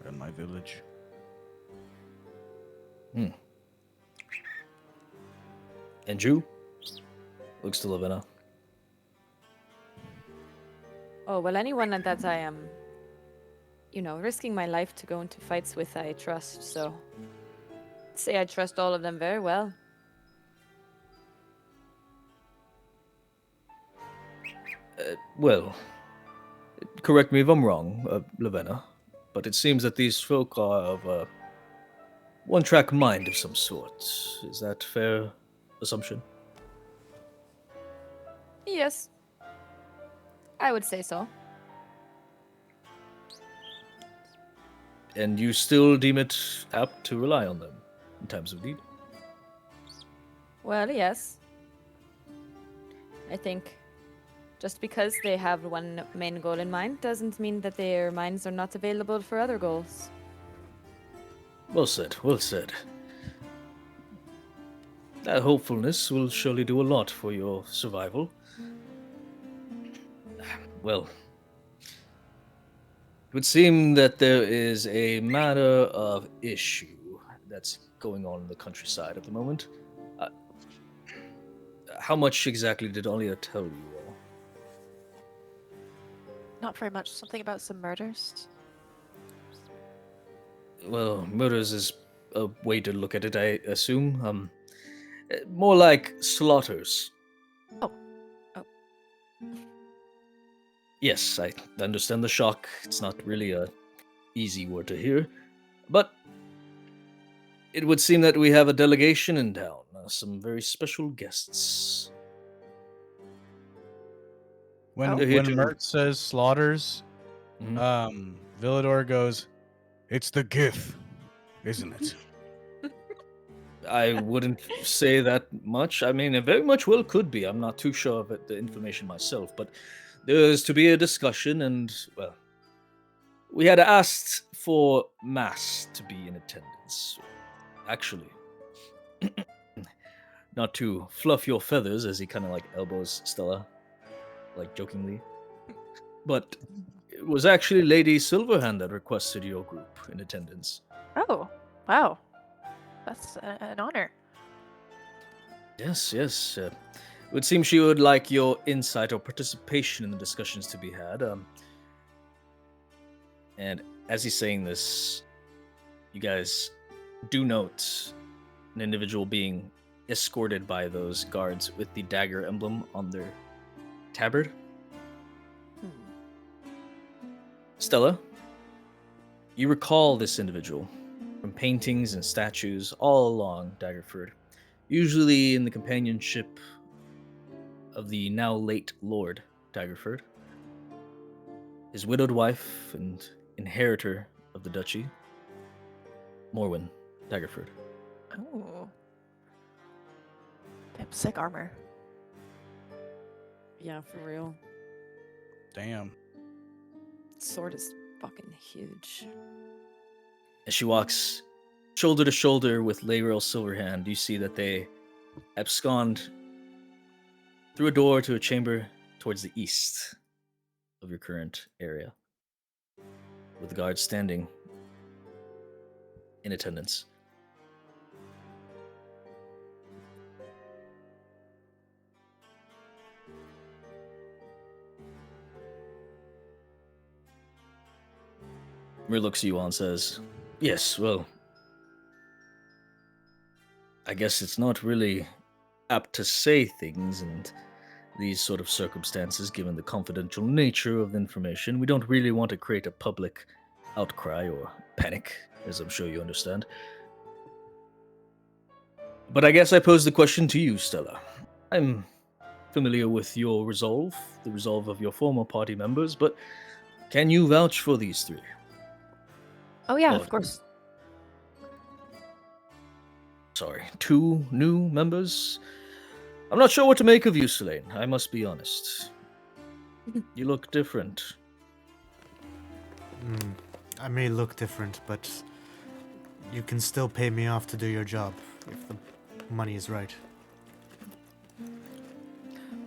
And my village. And you? Looks to Lavina. Oh, well, anyone that I am, risking my life to go into fights with, I trust, so. I'd say I trust all of them very well. Well, correct me if I'm wrong, Lavina, but it seems that these folk are of a one-track mind of some sort. Is that fair assumption? Yes. I would say so. And you still deem it apt to rely on them in times of need? Well, yes. I think just because they have one main goal in mind doesn't mean that their minds are not available for other goals. Well said, well said. That hopefulness will surely do a lot for your survival. Well, it would seem that there is a matter of issue that's going on in the countryside at the moment. How much exactly did Alia tell you all? Not very much. Something about some murders. Well, murders is a way to look at it, I assume. More like slaughters. Oh. Yes, I understand the shock. It's not really a easy word to hear. But it would seem that we have a delegation in town. Some very special guests. When They're here when to- Mert says slaughters, Mhm. Villador goes, "It's the Gith, isn't it?" I wouldn't say that much. I mean, it very much well could be. I'm not too sure of the information myself, but there's to be a discussion, and, well, we had asked for Mass to be in attendance. Actually, not to fluff your feathers, as he kind of like elbows Stella, like jokingly, but it was actually Lady Silverhand that requested your group in attendance. Oh, wow. That's an honor. Yes, yes. It would seem she would like your insight or participation in the discussions to be had. And as he's saying this, you guys do note an individual being escorted by those guards with the dagger emblem on their tabard. Stella, you recall this individual from paintings and statues all along Daggerford, usually in the companionship of the now late Lord Daggerford, his widowed wife and inheritor of the duchy, Morwen Daggerford. Oh. Damn, sick armor. Yeah, for real. Damn. Sword is fucking huge. As she walks shoulder to shoulder with Layrel Silverhand, you see that they abscond through a door to a chamber towards the east of your current area, with the guards standing in attendance. Mir looks at you all and says, "Yes, well, I guess it's not really apt to say things in these sort of circumstances, given the confidential nature of the information. We don't really want to create a public outcry or panic, as I'm sure you understand. But I guess I pose the question to you, Stella. I'm familiar with your resolve, the resolve of your former party members, but can you vouch for these three? Oh yeah, Oh, of course. Sorry, 2 new members? I'm not sure what to make of you, Selene. I must be honest. You look different. I may look different, but you can still pay me off to do your job if the money is right.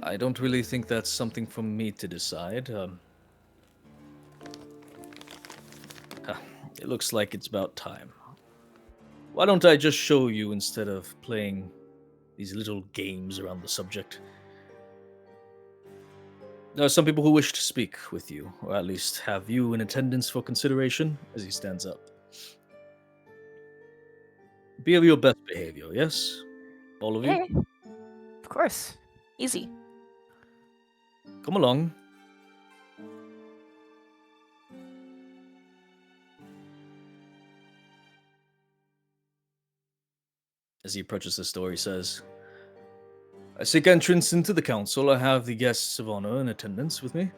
I don't really think that's something for me to decide. It looks like it's about time. Why don't I just show you instead of playing these little games around the subject? There are some people who wish to speak with you, or at least have you in attendance for consideration, as he stands up. Be of your best behavior, yes? All of you? Yeah, yeah. Of course. Easy. Come along. As he approaches the door, he says, I seek entrance into the council. I have the guests of honor in attendance with me.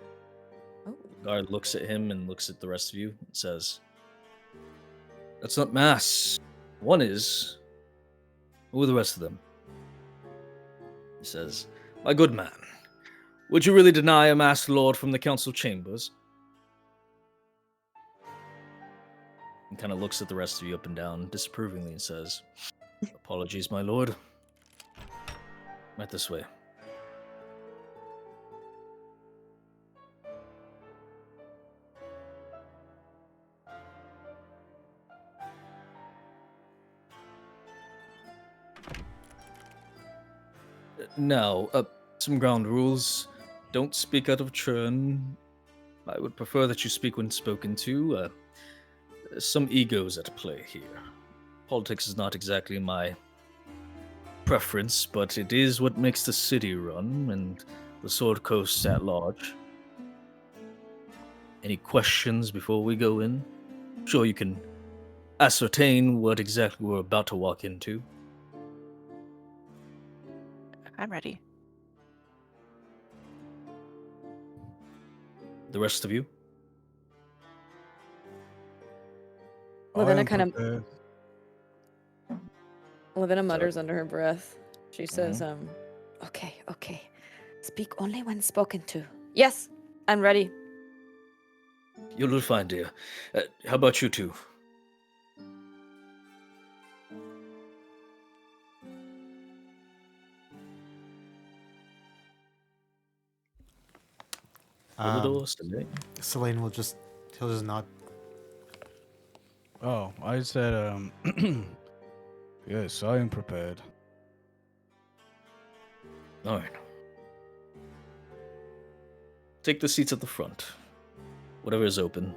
Oh. Guard looks at him and looks at the rest of you and says, That's not mass. One is. Who are the rest of them? He says, My good man, would you really deny a masked lord from the council chambers? And kind of looks at the rest of you up and down disapprovingly and says, Apologies, my lord. Right this way. Now, some ground rules. Don't speak out of turn. I would prefer that you speak when spoken to. There's some egos at play here. Politics is not exactly my preference, but it is what makes the city run and the Sword Coast at large. Any questions before we go in? Sure, you can ascertain what exactly we're about to walk into. I'm ready. The rest of you? Lavinna am kind of prepared. Lavinna mutters under her breath. She says, Mhm. Okay, okay. Speak only when spoken to. Yes, I'm ready. You'll do fine, dear. How about you two? Philidor, Selene? Selene he'll just nod. Oh, I said, yes, I am prepared. All right. Take the seats at the front. Whatever is open.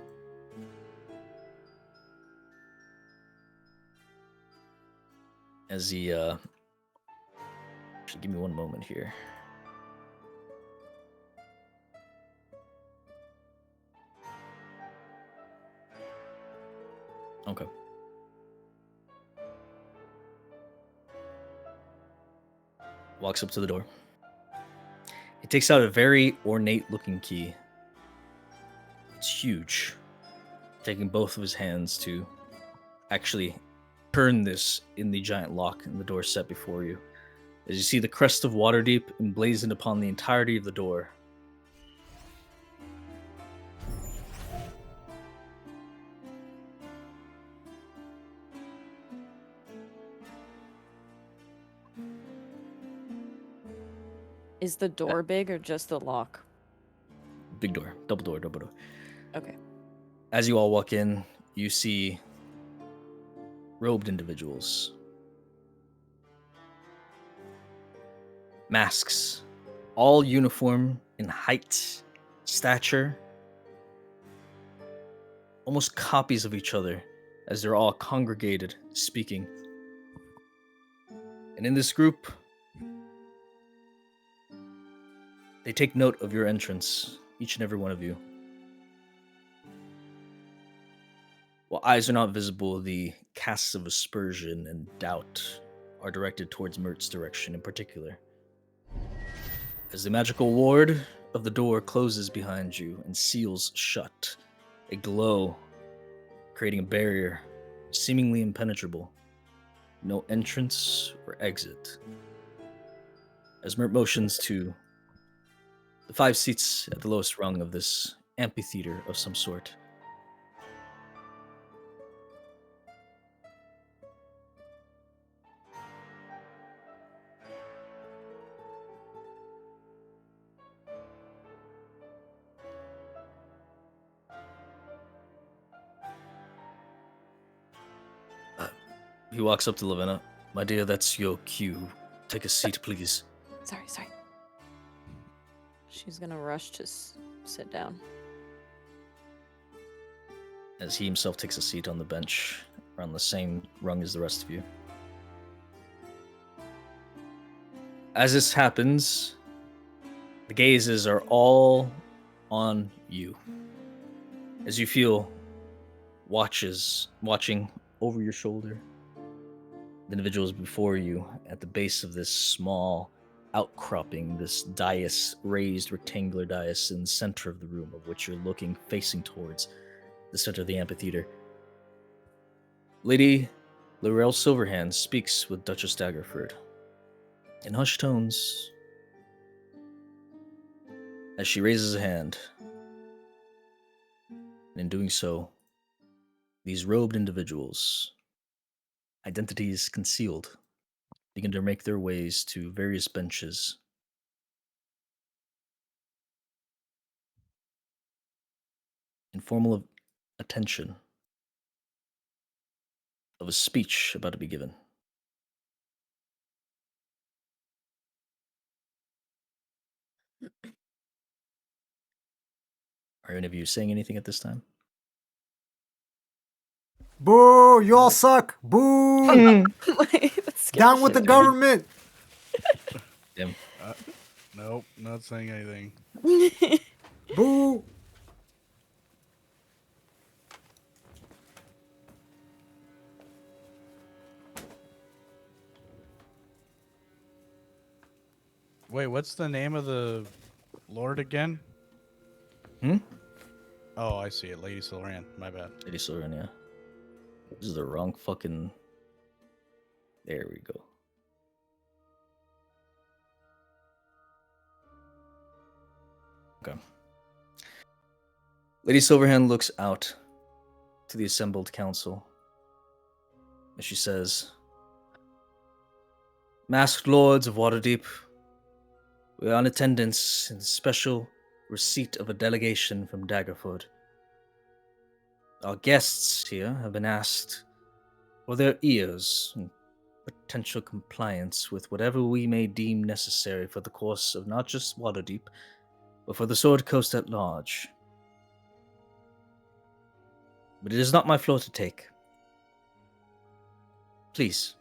As he, Actually, give me one moment here. Okay. Walks up to the door. He takes out a very ornate looking key. It's huge. Taking both of his hands to actually turn this in the giant lock and the door set before you. As you see the crest of Waterdeep emblazoned upon the entirety of the door. Is the door big or just the lock? Big door. Double door, double door. Okay. As you all walk in, you see robed individuals. Masks. All uniform in height, stature. Almost copies of each other as they're all congregated, speaking. And in this group, they take note of your entrance, each and every one of you. While eyes are not visible, the casts of aspersion and doubt are directed towards Mert's direction in particular. As the magical ward of the door closes behind you and seals shut, a glow creating a barrier seemingly impenetrable. No entrance or exit. As Mert motions to the 5 seats at the lowest rung of this amphitheater of some sort. He walks up to Lavenna. My dear, that's your cue. Take a seat, please. Sorry. She's gonna rush to sit down. As he himself takes a seat on the bench, on the same rung as the rest of you. As this happens, the gazes are all on you. As you feel watching over your shoulder, the individuals before you at the base of this small outcropping, this dais, raised rectangular dais in the center of the room, of which you're looking facing towards the center of the amphitheater. Lady Laurel Silverhand speaks with Duchess Daggerford in hushed tones as she raises a hand. And in doing so, these robed individuals, identities concealed, begin to make their ways to various benches. In formal attention of a speech about to be given. Are any of you saying anything at this time? Boo! You all suck! Boo! That scared Down with the shit government! Damn. Nope, not saying anything. out of me. Boo! Wait, what's the name of the lord again? Hmm? Oh, I see it. Lady Silran. My bad. Lady Silverhand, yeah. This is the wrong fucking... There we go. Okay. Lady Silverhand looks out to the assembled council as she says, Masked Lords of Waterdeep, we are in attendance in special receipt of a delegation from Daggerford. Our guests here have been asked for their ears and potential compliance with whatever we may deem necessary for the course of not just Waterdeep, but for the Sword Coast at large. But it is not my floor to take. Please.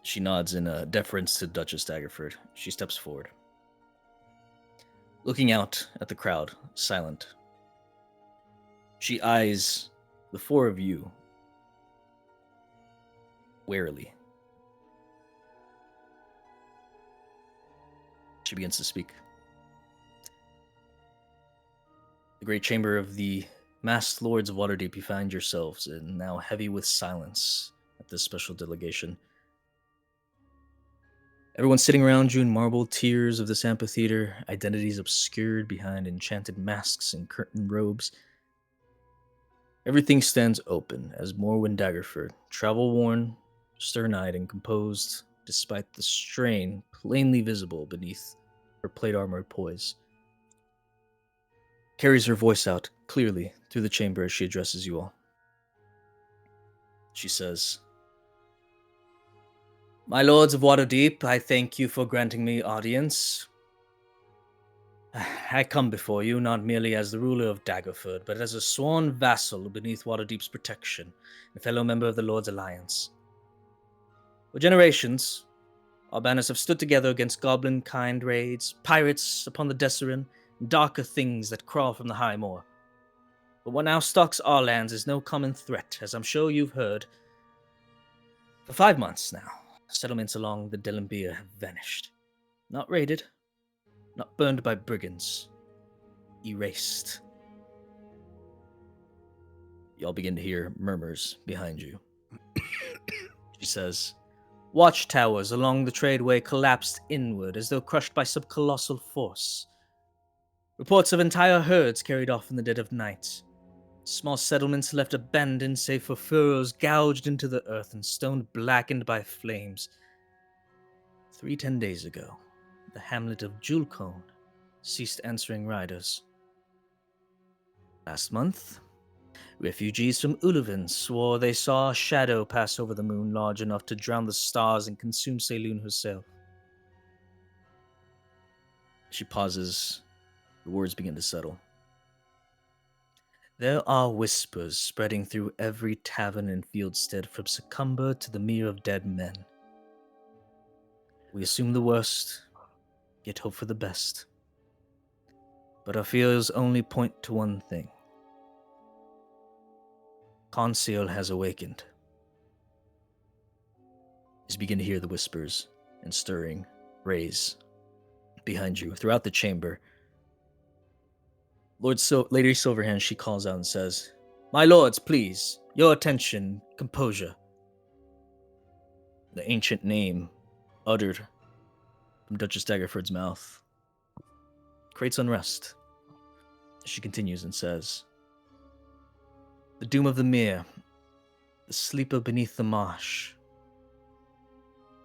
She nods in deference to Duchess Daggerford. She steps forward. Looking out at the crowd, silent. She eyes the four of you warily. She begins to speak. The great chamber of the masked lords of Waterdeep you find yourselves in, now heavy with silence at this special delegation. Everyone sitting around you in marble tiers of this amphitheater, identities obscured behind enchanted masks and curtained robes. Everything stands open as Morwen Daggerford, travel-worn, stern-eyed, and composed, despite the strain plainly visible beneath her plate-armored poise, carries her voice out clearly through the chamber as she addresses you all. She says, My lords of Waterdeep, I thank you for granting me audience. I come before you not merely as the ruler of Daggerford, but as a sworn vassal beneath Waterdeep's protection and fellow member of the Lord's Alliance. For generations, our banners have stood together against goblin-kind raids, pirates upon the Desserin, and darker things that crawl from the High Moor. But what now stalks our lands is no common threat, as I'm sure you've heard. For 5 months now, settlements along the Delenbir have vanished. Not raided, not burned by brigands, erased. Y'all begin to hear murmurs behind you. She says, Watchtowers along the tradeway collapsed inward as though crushed by some colossal force. Reports of entire herds carried off in the dead of night. Small settlements left abandoned save for furrows gouged into the earth and stone blackened by flames. 10 days ago, the hamlet of Julcone ceased answering riders. Last month, Refugees from Uluvin swore they saw a shadow pass over the moon large enough to drown the stars and consume Seyloon herself. She pauses. The words begin to settle. There are whispers spreading through every tavern and fieldstead from Succumber to the Mere of Dead Men. We assume the worst, yet hope for the best. But our fears only point to one thing. Conceal has awakened. You begin to hear the whispers and stirring raise behind you throughout the chamber. Lady Silverhand, she calls out and says, "My lords, please, your attention, composure." The ancient name uttered from Duchess Daggerford's mouth creates unrest. She continues and says, "The doom of the mere, the sleeper beneath the marsh,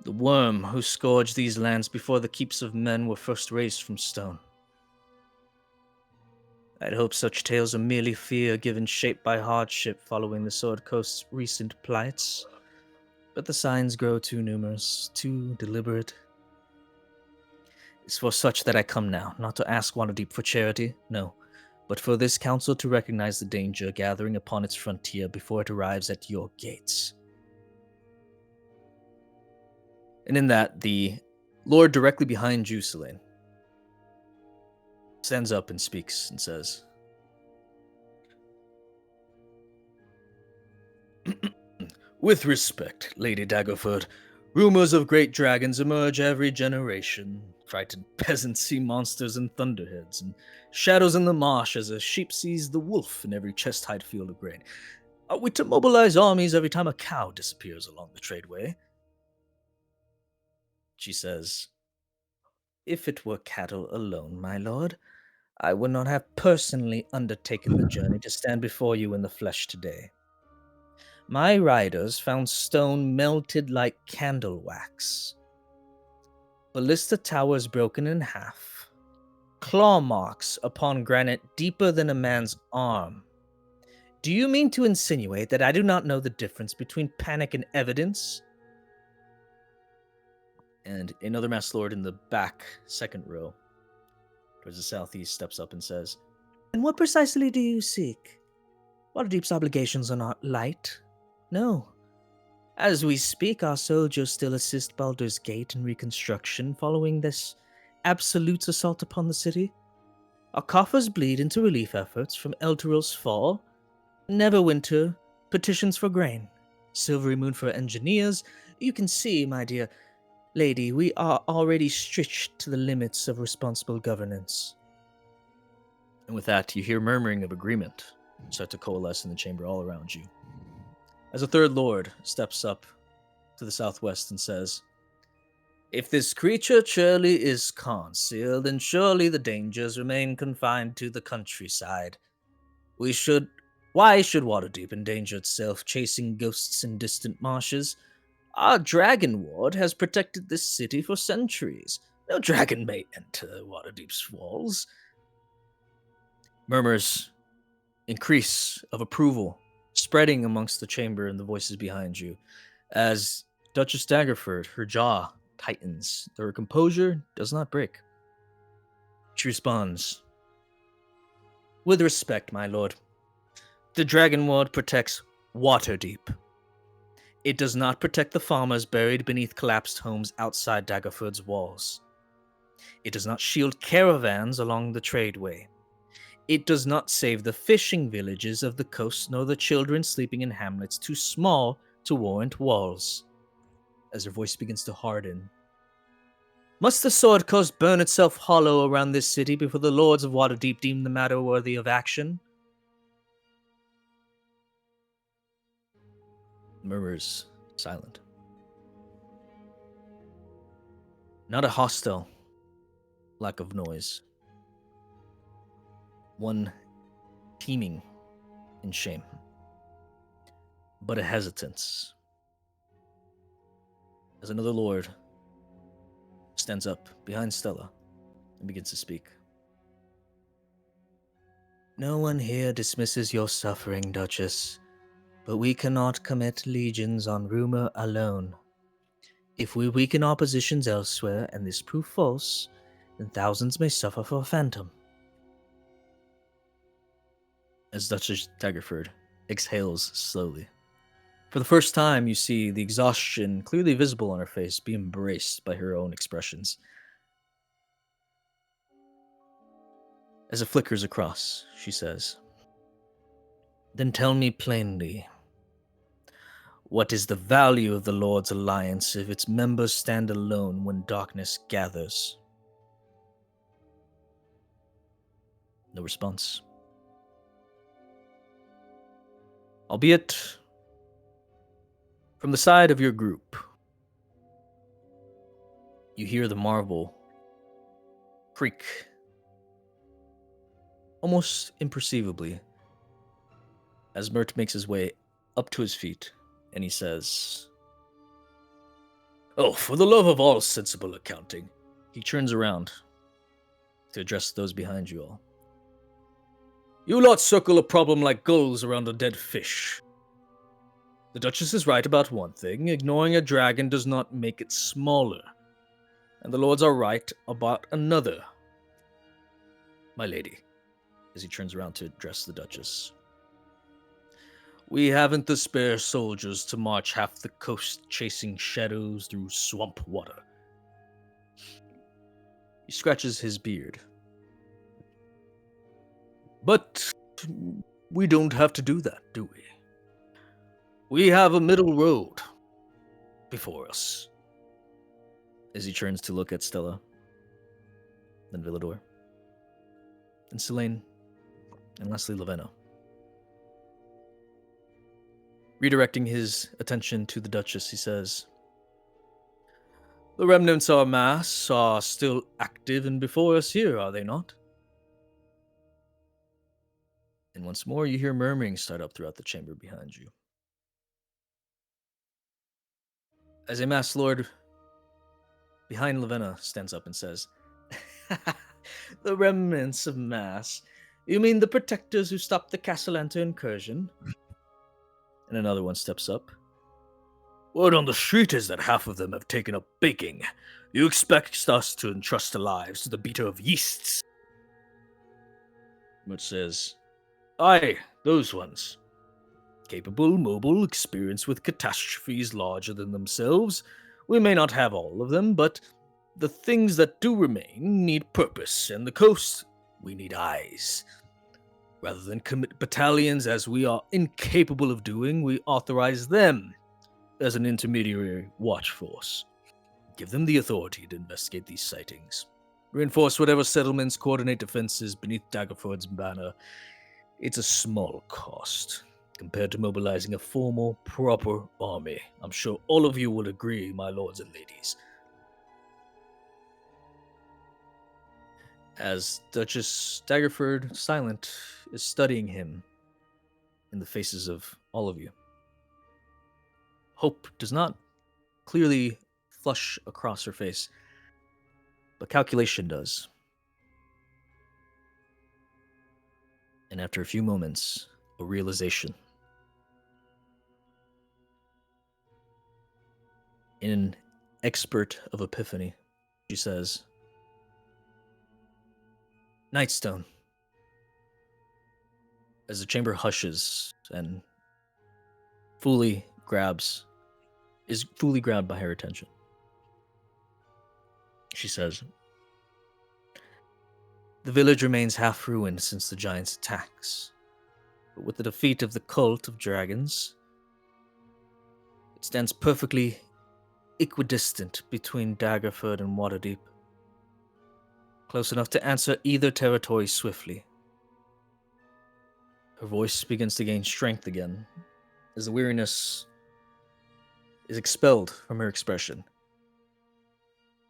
the worm who scourged these lands before the keeps of men were first raised from stone. I'd hope such tales are merely fear given shape by hardship following the Sword Coast's recent plights, but the signs grow too numerous, too deliberate. It's for such that I come now, not to ask Waterdeep for charity, no, but for this council to recognize the danger gathering upon its frontier before it arrives at your gates." And in that, the lord directly behind you, Selene, stands up and speaks and says, "With respect, Lady Daggerford, rumors of great dragons emerge every generation. Frightened peasants see monsters and thunderheads, and shadows in the marsh as a sheep sees the wolf in every chest-high field of grain. Are we to mobilize armies every time a cow disappears along the tradeway?" She says, "If it were cattle alone, my lord, I would not have personally undertaken the journey to stand before you in the flesh today. My riders found stone melted like candle wax, ballista towers broken in half, claw marks upon granite deeper than a man's arm. Do you mean to insinuate that I do not know the difference between panic and evidence?" And another masked lord in the back, second row, towards the southeast, steps up and says, "And what precisely do you seek? Waterdeep's obligations are not light. No. As we speak, our soldiers still assist Baldur's Gate in reconstruction following this absolute assault upon the city. Our coffers bleed into relief efforts from Elturel's fall, Neverwinter petitions for grain, Silvery Moon for engineers. You can see, my dear lady, we are already stretched to the limits of responsible governance." And with that, you hear murmuring of agreement start to coalesce in the chamber all around you. As a third lord steps up to the southwest and says, "If this creature truly is concealed, then surely the dangers remain confined to the countryside. Why should Waterdeep endanger itself chasing ghosts in distant marshes? Our dragon ward has protected this city for centuries. No dragon may enter Waterdeep's walls." Murmurs increase of approval, spreading amongst the chamber and the voices behind you, as Duchess Daggerford, her jaw tightens, though her composure does not break. She responds, "With respect, my lord, the Dragon Ward protects Waterdeep. It does not protect the farmers buried beneath collapsed homes outside Daggerford's walls. It does not shield caravans along the tradeway. It does not save the fishing villages of the coast, nor the children sleeping in hamlets too small to warrant walls." As her voice begins to harden, "Must the Sword Coast burn itself hollow around this city before the lords of Waterdeep deem the matter worthy of action?" Murmurs silent. Not a hostile lack of noise. One teeming in shame, but a hesitance. As another lord stands up behind Stella and begins to speak. No one here dismisses your suffering, Duchess, but we cannot commit legions on rumor alone. If we weaken our positions elsewhere and this prove false, then thousands may suffer for a phantom. As Duchess Daggerford exhales slowly. For the first time, you see the exhaustion clearly visible on her face be embraced by her own expressions. As it flickers across, she says, "Then tell me plainly, what is the value of the Lord's Alliance if its members stand alone when darkness gathers?" No response. Albeit, from the side of your group, you hear the marble creak almost imperceivably as Mert makes his way up to his feet and he says, "Oh, for the love of all sensible accounting." He turns around to address those behind you all. "You lot circle a problem like gulls around a dead fish. The Duchess is right about one thing: ignoring a dragon does not make it smaller. And the lords are right about another. My lady," as he turns around to address the Duchess, "we haven't the spare soldiers to march half the coast chasing shadows through swamp water." He scratches his beard. "But we don't have to do that, do we? We have a middle road before us." As he turns to look at Stella, then Villador, and Selene, and lastly Lavenna. Redirecting his attention to the Duchess, he says, "The remnants of our mass are still active and before us here, are they not?" And once more, you hear murmuring start up throughout the chamber behind you. As a mass lord behind Lavenna stands up and says, "The remnants of mass? You mean the protectors who stopped the Castellanta incursion?" And another one steps up. "Word on the street is that half of them have taken up baking. You expect us to entrust our lives to the beater of yeasts?" Much says, "Aye, those ones. Capable, mobile, experienced with catastrophes larger than themselves. We may not have all of them, but the things that do remain need purpose, and the coast, we need eyes. Rather than commit battalions as we are incapable of doing, we authorize them as an intermediary watch force. Give them the authority to investigate these sightings. Reinforce whatever settlements, coordinate defenses beneath Daggerford's banner. It's a small cost compared to mobilizing a formal, proper army. I'm sure all of you will agree, my lords and ladies." As Duchess Daggerford, silent, is studying him in the faces of all of you. Hope does not clearly flush across her face, but calculation does. And after a few moments, a realization. In an expert of epiphany, she says, "Nightstone." As the chamber hushes and is fully grabbed by her attention, she says, "The village remains half ruined since the giants' attacks, but with the defeat of the cult of dragons, it stands perfectly equidistant between Daggerford and Waterdeep, close enough to answer either territory swiftly." Her voice begins to gain strength again, as the weariness is expelled from her expression.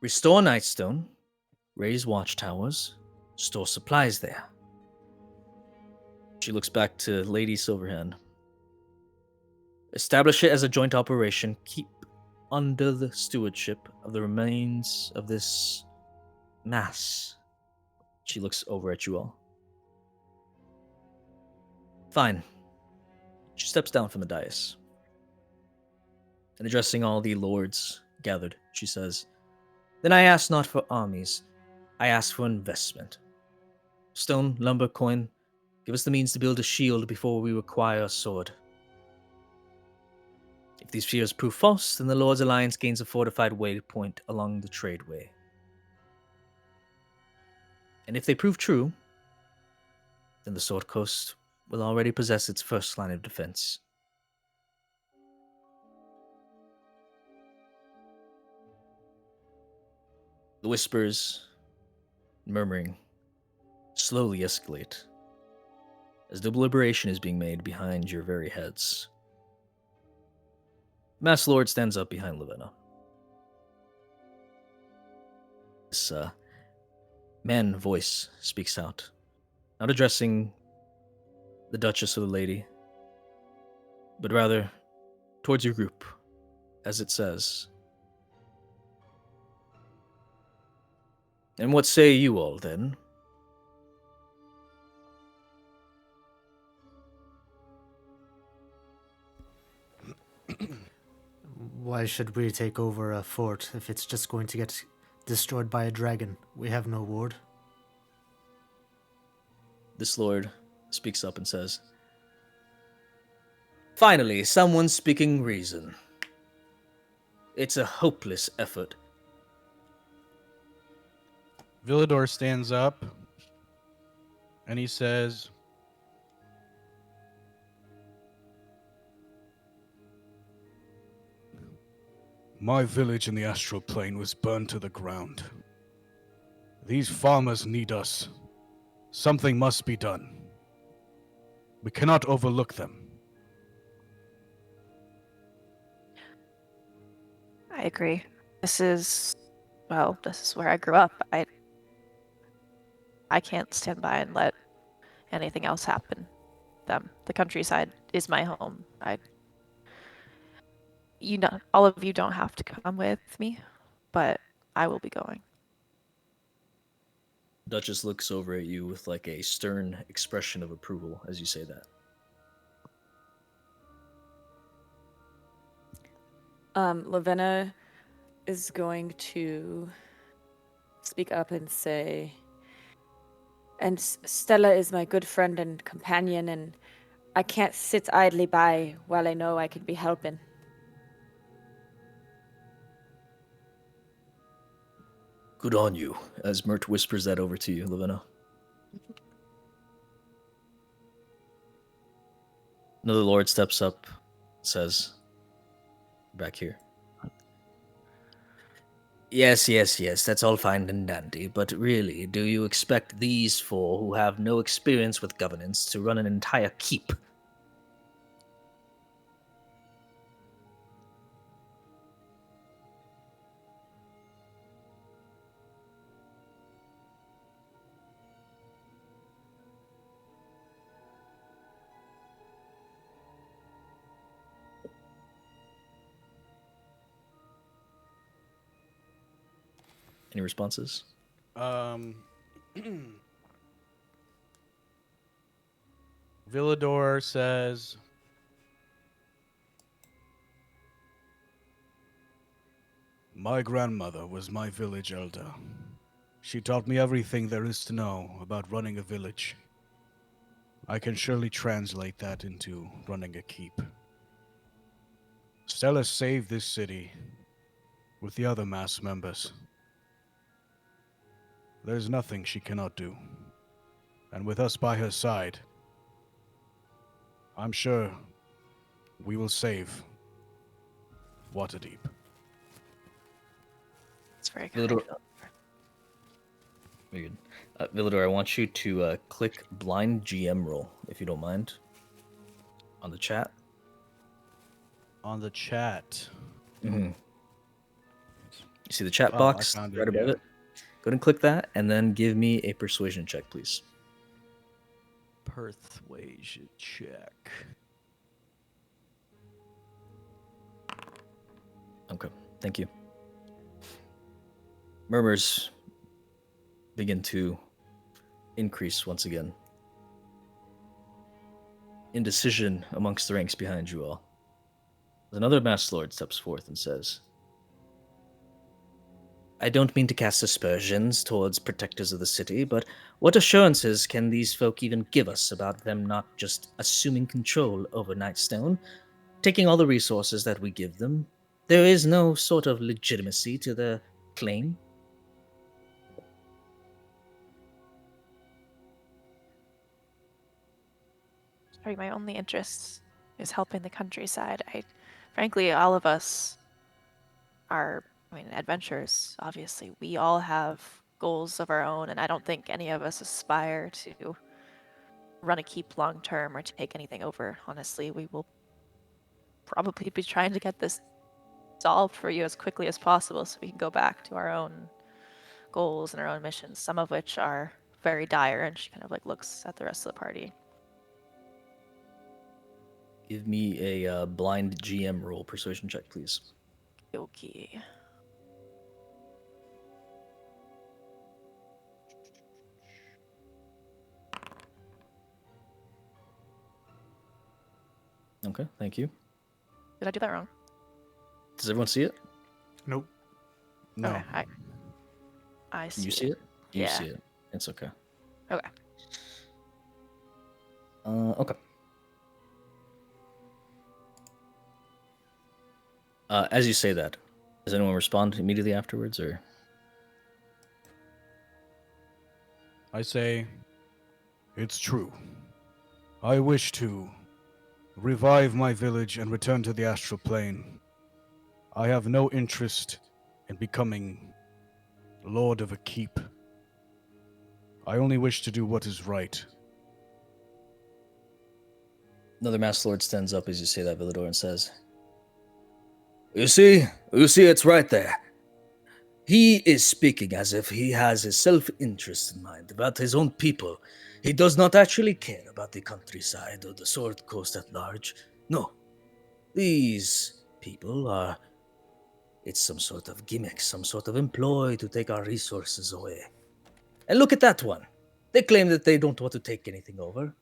"Restore Nightstone, raise watchtowers, store supplies there." She looks back to Lady Silverhand. "Establish it as a joint operation. Keep under the stewardship of the remains of this mass." She looks over at you all. Fine. She steps down from the dais. And addressing all the lords gathered, she says, "Then I ask not for armies, I ask for investment. Stone, lumber, coin, give us the means to build a shield before we require a sword. If these fears prove false, then the Lord's Alliance gains a fortified waypoint along the tradeway. And if they prove true, then the Sword Coast will already possess its first line of defense." The whispers, murmuring, slowly escalate as deliberation is being made behind your very heads. Mass Lord stands up behind Lavenna. This man voice speaks out, not addressing the Duchess or the lady, but rather towards your group, as it says, "And what say you all, then?" Why should we take over a fort if it's just going to get destroyed by a dragon? We have no ward. This lord speaks up and says, "Finally, someone speaking reason. It's a hopeless effort." Villador stands up and he says, "My village in the astral plane was burned to the ground. These farmers need us. Something must be done. We cannot overlook them." I agree. This is where I grew up. I can't stand by and let anything else happen. The countryside is my home. All of you don't have to come with me, but I will be going. Duchess looks over at you with like a stern expression of approval as you say that. Lavenna is going to speak up and say, "And Stella is my good friend and companion, and I can't sit idly by while I know I could be helping." "Good on you," as Mert whispers that over to you, Lavenna. Another lord steps up, says, "Back here. Yes, that's all fine and dandy, but really, do you expect these four who have no experience with governance to run an entire keep?" Any responses? Villador says, "My grandmother was my village elder. She taught me everything there is to know about running a village. I can surely translate that into running a keep. Stella saved this city with the other mass members. There's nothing she cannot do. And with us by her side, I'm sure we will save Waterdeep." It's very kind. Villador, very good. Villador, I want you to click blind GM roll, if you don't mind, on the chat. On the chat. Mm-hmm. You see the chat Oh, I box found it, right above yeah. it? Go ahead and click that, and then give me a persuasion check, please. Persuasion check. Okay, thank you. Murmurs begin to increase once again. indecision amongst the ranks behind you all. Another Master Lord steps forth and says, I don't mean to cast aspersions towards protectors of the city, but what assurances can these folk even give us about them not just assuming control over Nightstone, taking all the resources that we give them? There is no sort of legitimacy to their claim. Sorry, my only interest is helping the countryside. Frankly, all of us are, adventurers, obviously. We all have goals of our own, and I don't think any of us aspire to run a keep long term or take anything over. Honestly, we will probably be trying to get this solved for you as quickly as possible so we can go back to our own goals and our own missions, some of which are very dire. And she kind of like looks at the rest of the party. Give me a blind GM roll persuasion check, please. Okay. Okay, thank you. Did I do that wrong? Does everyone see it? Nope. No. Okay, I see. You see it? You Yeah. see it. It's okay. Okay. Okay. As you say that, does anyone respond immediately afterwards, or? I say, it's true. I wish to revive my village and return to the astral plane. I have no interest in becoming lord of a keep. I only wish to do what is right. Another Master Lord stands up as you say that, Villador, and says, You see, it's right there. He is speaking as if he has his self-interest in mind about his own people. He does not actually care about the countryside or the Sword Coast at large. No. These people are... It's some sort of gimmick, some sort of employ to take our resources away. And look at that one. They claim that they don't want to take anything over.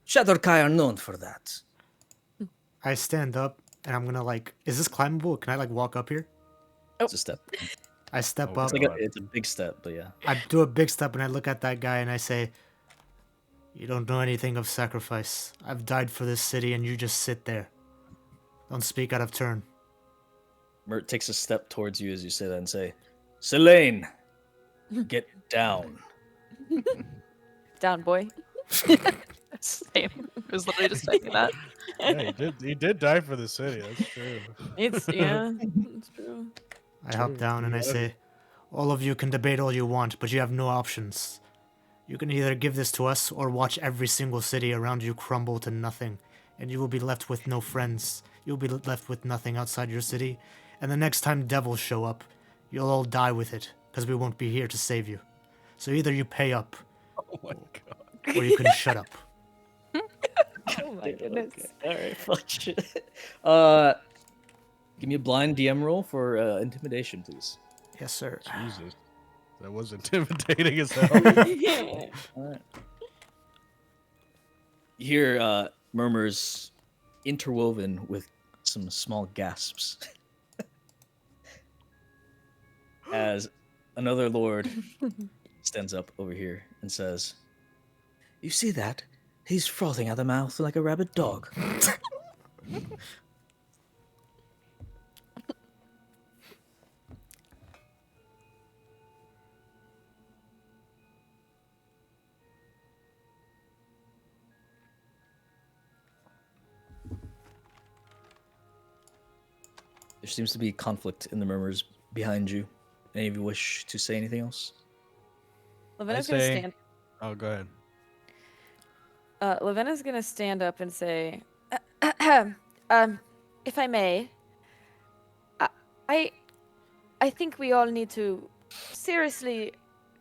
Shadowkai are known for that. I stand up and I'm gonna like, is this climbable? Can I like walk up here? It's a step. I step Oh, up. God. It's a big step, but yeah. I do a big step and I look at that guy and I say, You don't know anything of sacrifice. I've died for this city and you just sit there. Don't speak out of turn. Mert takes a step towards you as you say that and say, Selene, get down. Down, boy. Same. I was literally just saying that. Yeah, he did die for the city, that's true. It's true. I hop down and I say, All of you can debate all you want, but you have no options. You can either give this to us or watch every single city around you crumble to nothing, and you will be left with no friends. You'll be left with nothing outside your city, and the next time devils show up, you'll all die with it, because we won't be here to save you. So either you pay up, Oh my god. or you can shut up. Oh my goodness. Okay. Alright, fuck you. Give me a blind DM roll for intimidation, please. Yes, sir. Jesus. That was intimidating as hell. Alright. You hear murmurs interwoven with some small gasps as another lord stands up over here and says, You see that? He's frothing at the mouth like a rabid dog. There seems to be conflict in the murmurs behind you. Any of you wish to say anything else? Lavena's gonna say- stand. Oh, go ahead. Lavena's gonna stand up and say, if I may, I think we all need to seriously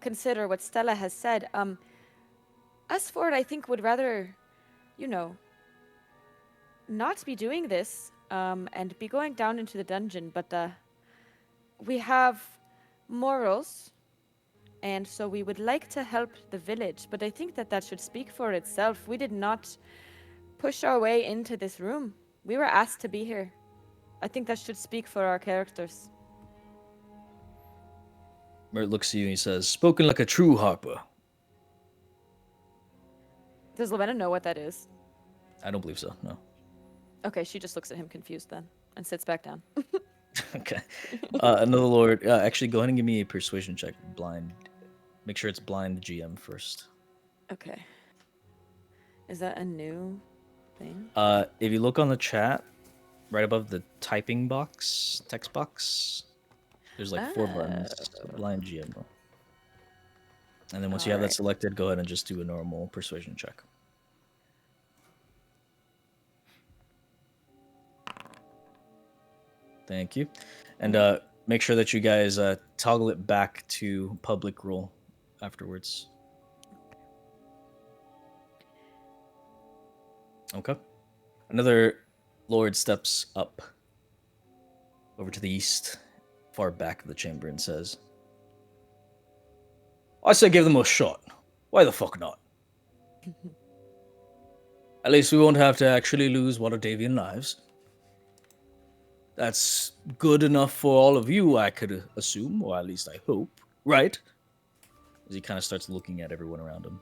consider what Stella has said. Us for it, I think, would rather, not be doing this, and be going down into the dungeon, but we have morals, and so we would like to help the village, but I think that should speak for itself. We did not push our way into this room. We were asked to be here. I think that should speak for our characters. Mert looks at you and he says, "Spoken like a true harper." Does Lavenna know what that is? I don't believe so. No. Okay, she just looks at him confused then and sits back down. Okay. Another lord. Actually, go ahead and give me a persuasion check. Blind. Make sure it's blind GM first. Okay. Is that a new thing? If you look on the chat, right above the typing box, text box, there's like 4 buttons. Blind GM. And then once you have that Alright. selected, go ahead and just do a normal persuasion check. Thank you. And make sure that you guys toggle it back to public role afterwards. Okay. Another lord steps up over to the east, far back of the chamber, and says, "I say give them a shot. Why the fuck not? At least we won't have to actually lose Waterdeepian lives. That's good enough for all of you, I could assume, or at least I hope, right?" As he kind of starts looking at everyone around him.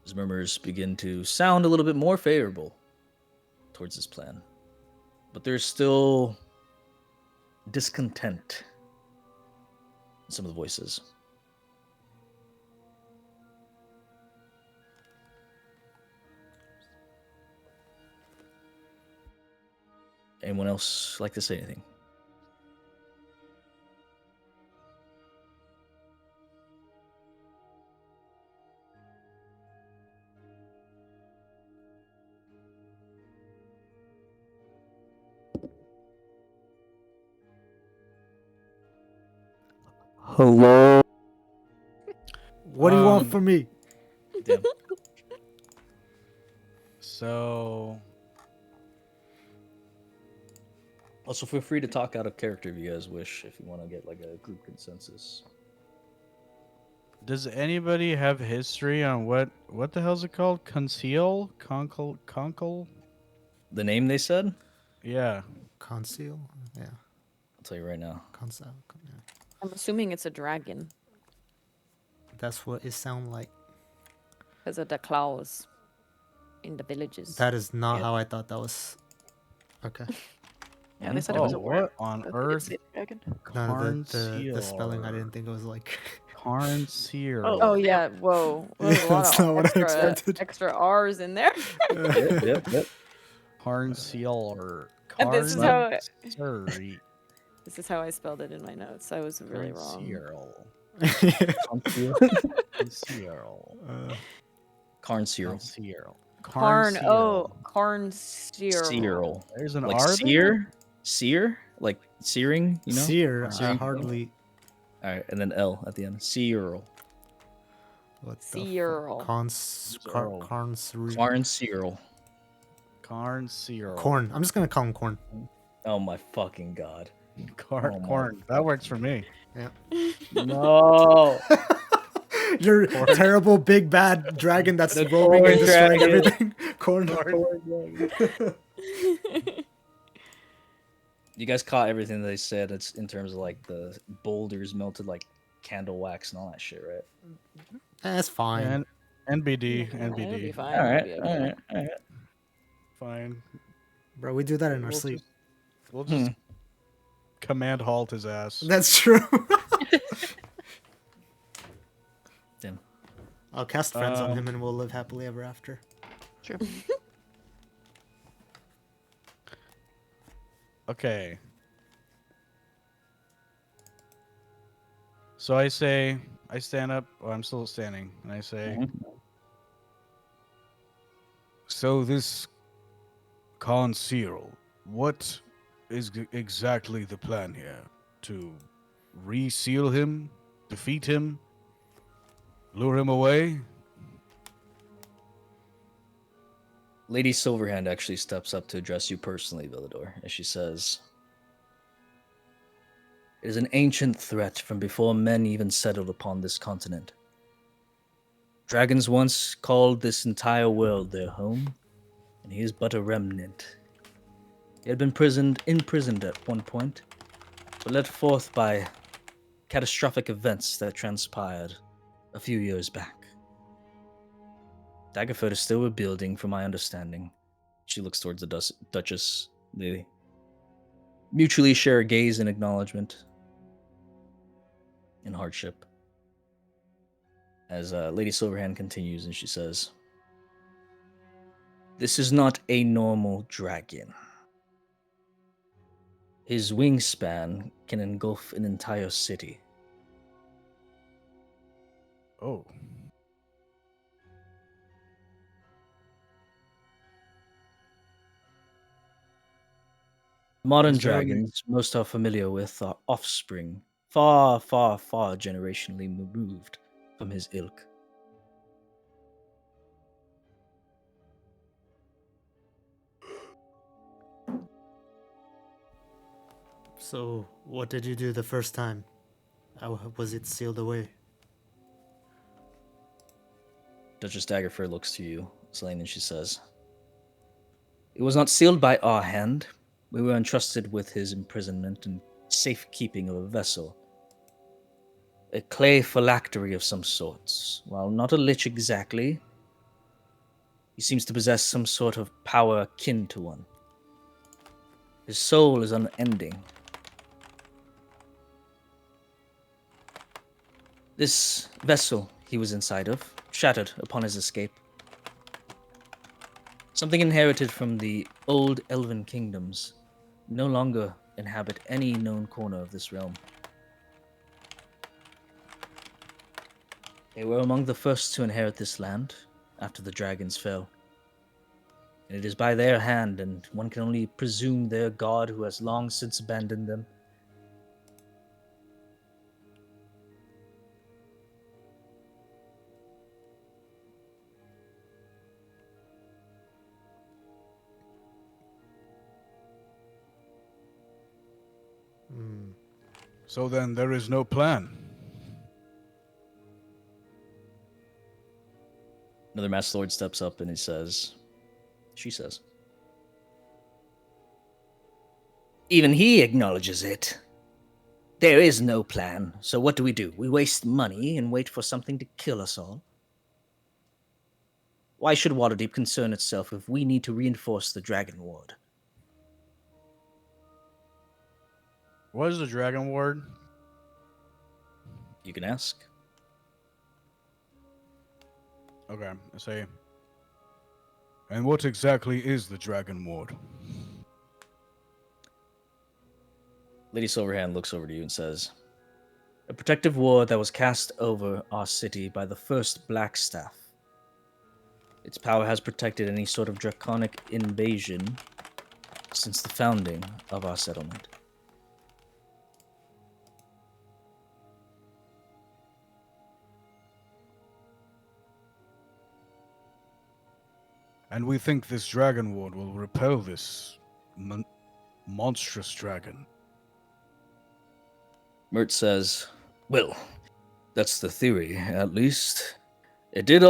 His murmurs begin to sound a little bit more favorable towards this plan. But there's still discontent in some of the voices. Anyone else like to say anything? Hello. What do you want from me? Damn. So, Also, feel free to talk out of character if you guys wish, if you want to get like a group consensus. does anybody have history on what the hell's it called? Conceal? Conkle? The name they said? Yeah. Conceal? Yeah. I'll tell you right now. Conceal. Yeah. I'm assuming it's a dragon That's what it sound like. because of the claws in the villages. That is not Yeah. how I thought that was. Okay. Yeah, they said it was a Oh, worm. what on but they didn't earth? say dragon. No, the spelling I didn't think it was like. Conceal. Oh yeah, whoa. There's a lot That's of not what I expected. extra R's in there. Yep. Conceal or And this is how Sorry. this is how I spelled it in my notes. I was really wrong. Conceal. Carn Cyril. Conceal. Carn. Oh, Carn Cyril. There's an Like R there? sear? Sear? Like searing, you know? Sear, I Searing. hardly. Alright, and then L at the end. Cyril. What the Cyril. Carn Carn Cyril. Conceal. Corn. I'm just gonna call him Corn. Oh my fucking god. Corn. Oh my Corn. That works for me. No! Your terrible big bad dragon that's The roaming and corn destroying dragon. everything. Corn. You guys caught everything they said. It's in terms of like the boulders melted like candle wax and all that shit, right? That's fine. And NBD. Yeah, it'll be NBD. fine. Alright, It'll be okay. alright. Fine. Bro, we do that in our We'll sleep. We'll just command halt his ass. That's true. Damn. I'll cast friends on him and we'll live happily ever after. True. Okay. So I stand up. Oh, I'm still standing, and I say, so this Conceal, what is exactly the plan here? To reseal him, defeat him, lure him away? Lady Silverhand actually steps up to address you personally, Villador, as she says, "It is an ancient threat from before men even settled upon this continent. Dragons once called this entire world their home, and he is but a remnant. He had been imprisoned at one point, but let forth by catastrophic events that transpired a few years back. Daggerford is still rebuilding, from my understanding. She looks towards the Duchess. They mutually share a gaze in acknowledgement and hardship. As Lady Silverhand continues, and she says, "This is not a normal dragon. His wingspan can engulf an entire city. Oh. Modern Is there any... dragons most are familiar with are offspring, far, far, far generationally removed from his ilk. So, what did you do the first time? How was it sealed away? Duchess Daggerford looks to you, Selene, and she says, "It was not sealed by our hand. We were entrusted with his imprisonment and safekeeping of a vessel. A clay phylactery of some sorts. While not a lich exactly, he seems to possess some sort of power akin to one. His soul is unending. This vessel he was inside of shattered upon his escape. Something inherited from the old elven kingdoms no longer inhabit any known corner of this realm. They were among the first to inherit this land after the dragons fell. And it is by their hand, and one can only presume their god who has long since abandoned them. So then there is no plan. Another Master Lord steps up and she says, "Even he acknowledges it. There is no plan, so what do? We waste money and wait for something to kill us all. Why should Waterdeep concern itself if we need to reinforce the Dragon Ward?" What is the Dragon Ward? You can ask. Okay, I say. And what exactly is the Dragon Ward? Lady Silverhand looks over to you and says, "A protective ward that was cast over our city by the first Blackstaff. Its power has protected any sort of draconic invasion since the founding of our settlement." And we think this Dragon Ward will repel this monstrous dragon. Mert says, "Well, that's the theory, at least. It did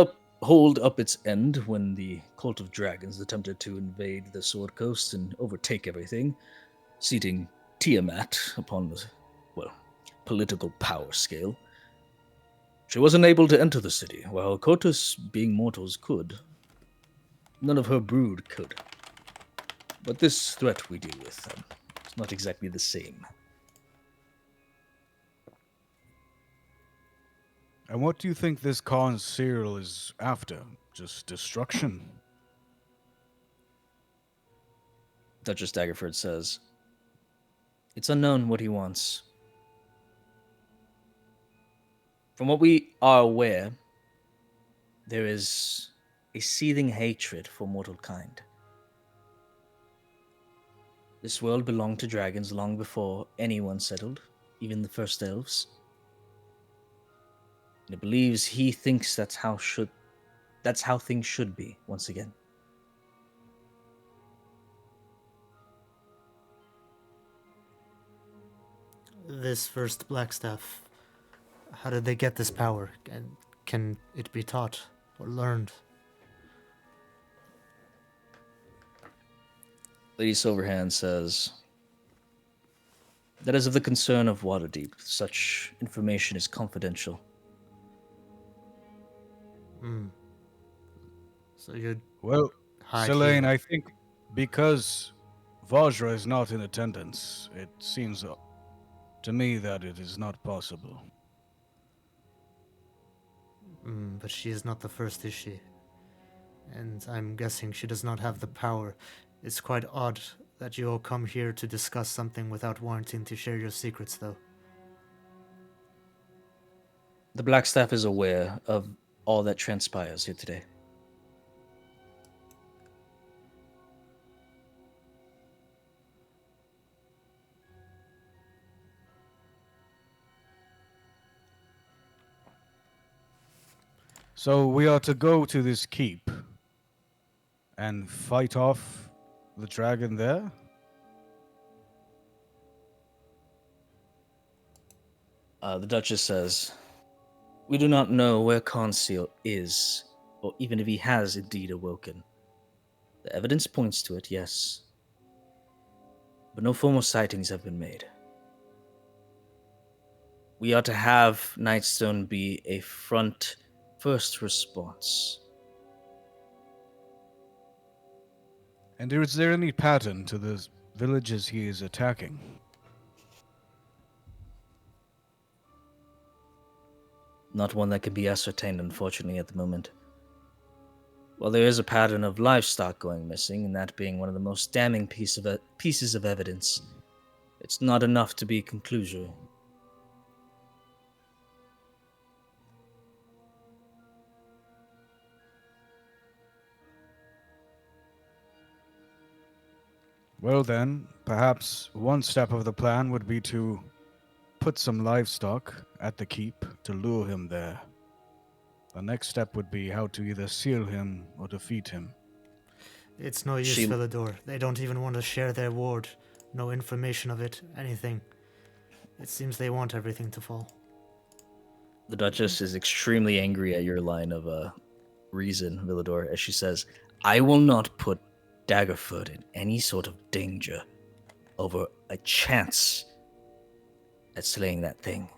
hold up its end when the Cult of Dragons attempted to invade the Sword Coast and overtake everything, seating Tiamat upon the, political power scale. She wasn't able to enter the city, while Kotus, being mortals, could. None of her brood could. But this threat we deal with, it's not exactly the same." And what do you think this Khan's Cyril is after? Just destruction? Duchess Daggerford says, "It's unknown what he wants. From what we are aware, there is a seething hatred for mortal kind. This world belonged to dragons long before anyone settled, even the first elves. And it believes he thinks that's how things should be once again." This first Blackstaff, how did they get this power? And can it be taught or learned? Lady Silverhand says, that is of the concern of Waterdeep. Such information is confidential. Hmm. So you'd Well, hide Selene, here. I think because Vajra is not in attendance, it seems to me that it is not possible. But she is not the first, is she? And I'm guessing she does not have the power. It's quite odd that you all come here to discuss something without wanting to share your secrets, though. The Black Staff is aware of all that transpires here today. So we are to go to this keep and fight off the dragon there? The Duchess says, we do not know where Conceal is, or even if he has indeed awoken. The evidence points to it, yes. But no formal sightings have been made. We are to have Nightstone be a first response. And is there any pattern to the villages he is attacking? Not one that can be ascertained, unfortunately, at the moment. While there is a pattern of livestock going missing, and that being one of the most damning pieces of evidence, it's not enough to be conclusory. Well then, perhaps one step of the plan would be to put some livestock at the keep to lure him there. The next step would be how to either seal him or defeat him. It's no use, She- Philidor. They don't even want to share their ward. No information of it, anything. It seems they want everything to fall. The Duchess is extremely angry at your line of reason, Villador, as she says, I will not put Daggerfoot in any sort of danger over a chance at slaying that thing.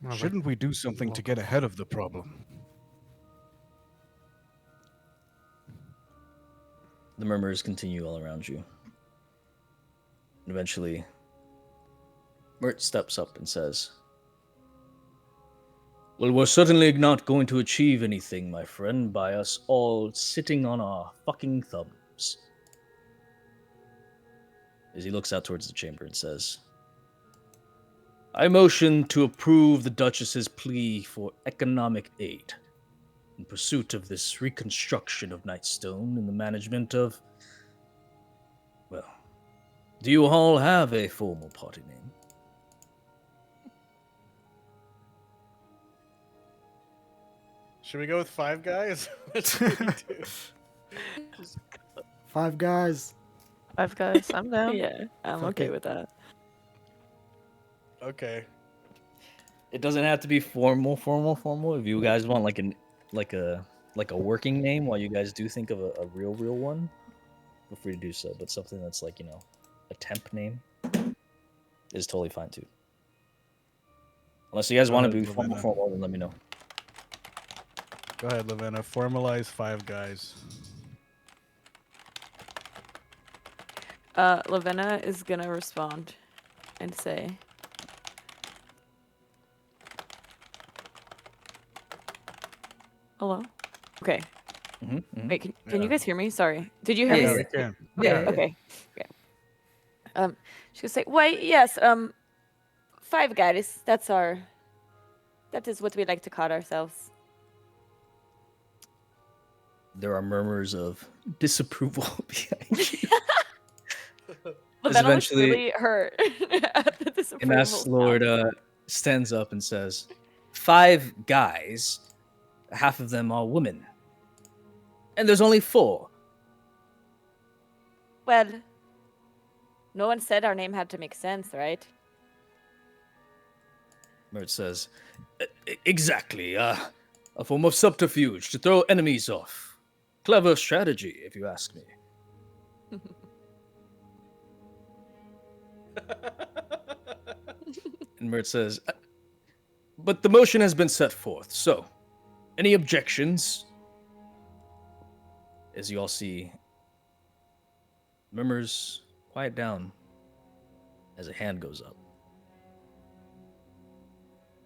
Well, Shouldn't we do something to walk get off. ahead of the problem? The murmurs continue all around you. And eventually, Mert steps up and says, well, we're certainly not going to achieve anything, my friend, by us all sitting on our fucking thumbs. As he looks out towards the chamber and says, I motion to approve the Duchess's plea for economic aid in pursuit of this reconstruction of Nightstone and the management of... Well, do you all have a formal party name? Should we go with Five Guys? What should we do? Five guys. Five guys, I'm down. Yeah, I'm Fuck okay it. with that. Okay. It doesn't have to be formal. If you guys want like a working name while you guys do think of a real one, feel free to do so. But something that's like, a temp name is totally fine too. Unless you guys Go want to ahead, be Lavenna. formal, then let me know. Go ahead, Lavenna. Formalize Five Guys. Lavenna is gonna respond and say, hello? Okay. Mm-hmm. Wait, can Yeah. you guys hear me? Sorry. Did you hear Yeah, me? Yeah, we can. Yeah. Okay. She's gonna say, why, yes, Five Guys, that is what we like to call ourselves. There are murmurs of disapproval behind you. Lavenna was eventually- really hurt at the disapproval MS sound. Lord stands up and says, 5 guys. half of them are women. And there's only 4. Well, no one said our name had to make sense, right? Mert says, Exactly. A form of subterfuge to throw enemies off. Clever strategy, if you ask me. And Mert says, But the motion has been set forth, so any objections? As you all see, murmurs quiet down as a hand goes up.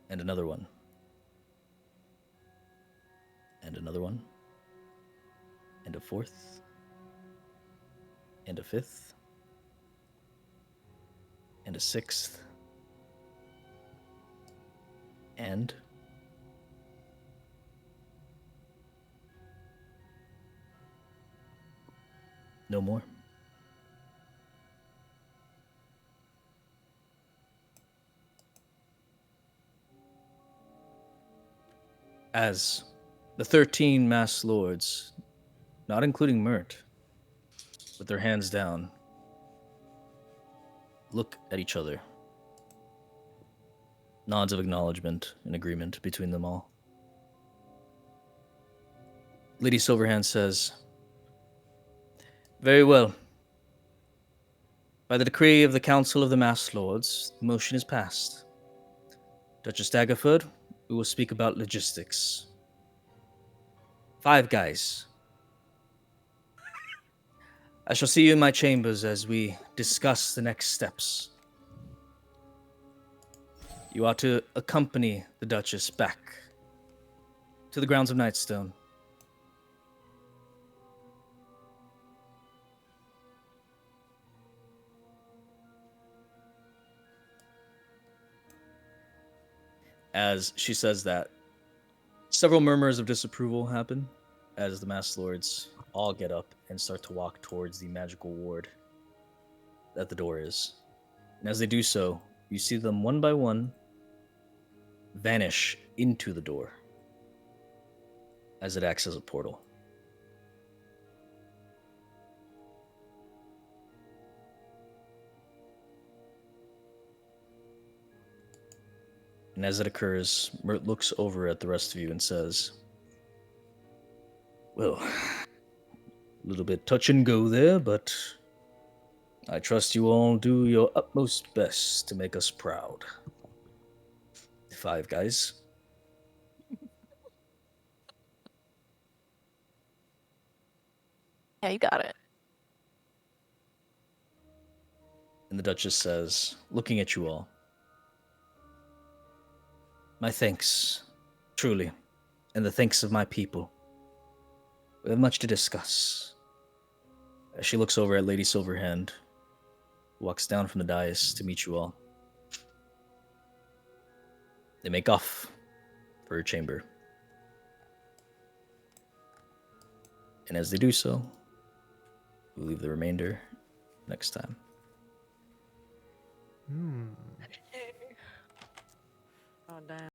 And another one. And another one. And a 4th. And a 5th. And a 6th. And no more. As the 13 masked lords, not including Mert, with their hands down, look at each other. Nods of acknowledgement and agreement between them all. Lady Silverhand says, Very well. By the decree of the Council of the Masked Lords, the motion is passed. Duchess Daggerford, we will speak about logistics. 5 guys. I shall see you in my chambers as we discuss the next steps. You are to accompany the Duchess back to the grounds of Nightstone. As she says that, several murmurs of disapproval happen as the Masked Lords all get up and start to walk towards the magical ward that the door is. And as they do so, you see them one by one vanish into the door as it acts as a portal. And as it occurs, Mert looks over at the rest of you and says, Well, a little bit touch and go there, but I trust you all do your utmost best to make us proud. 5 guys. Yeah, you got it. And the Duchess says, looking at you all, My thanks, truly, and the thanks of my people. We have much to discuss. As she looks over at Lady Silverhand, walks down from the dais to meet you all. They make off for her chamber. And as they do so, we leave the remainder next time. Hmm. Oh, damn.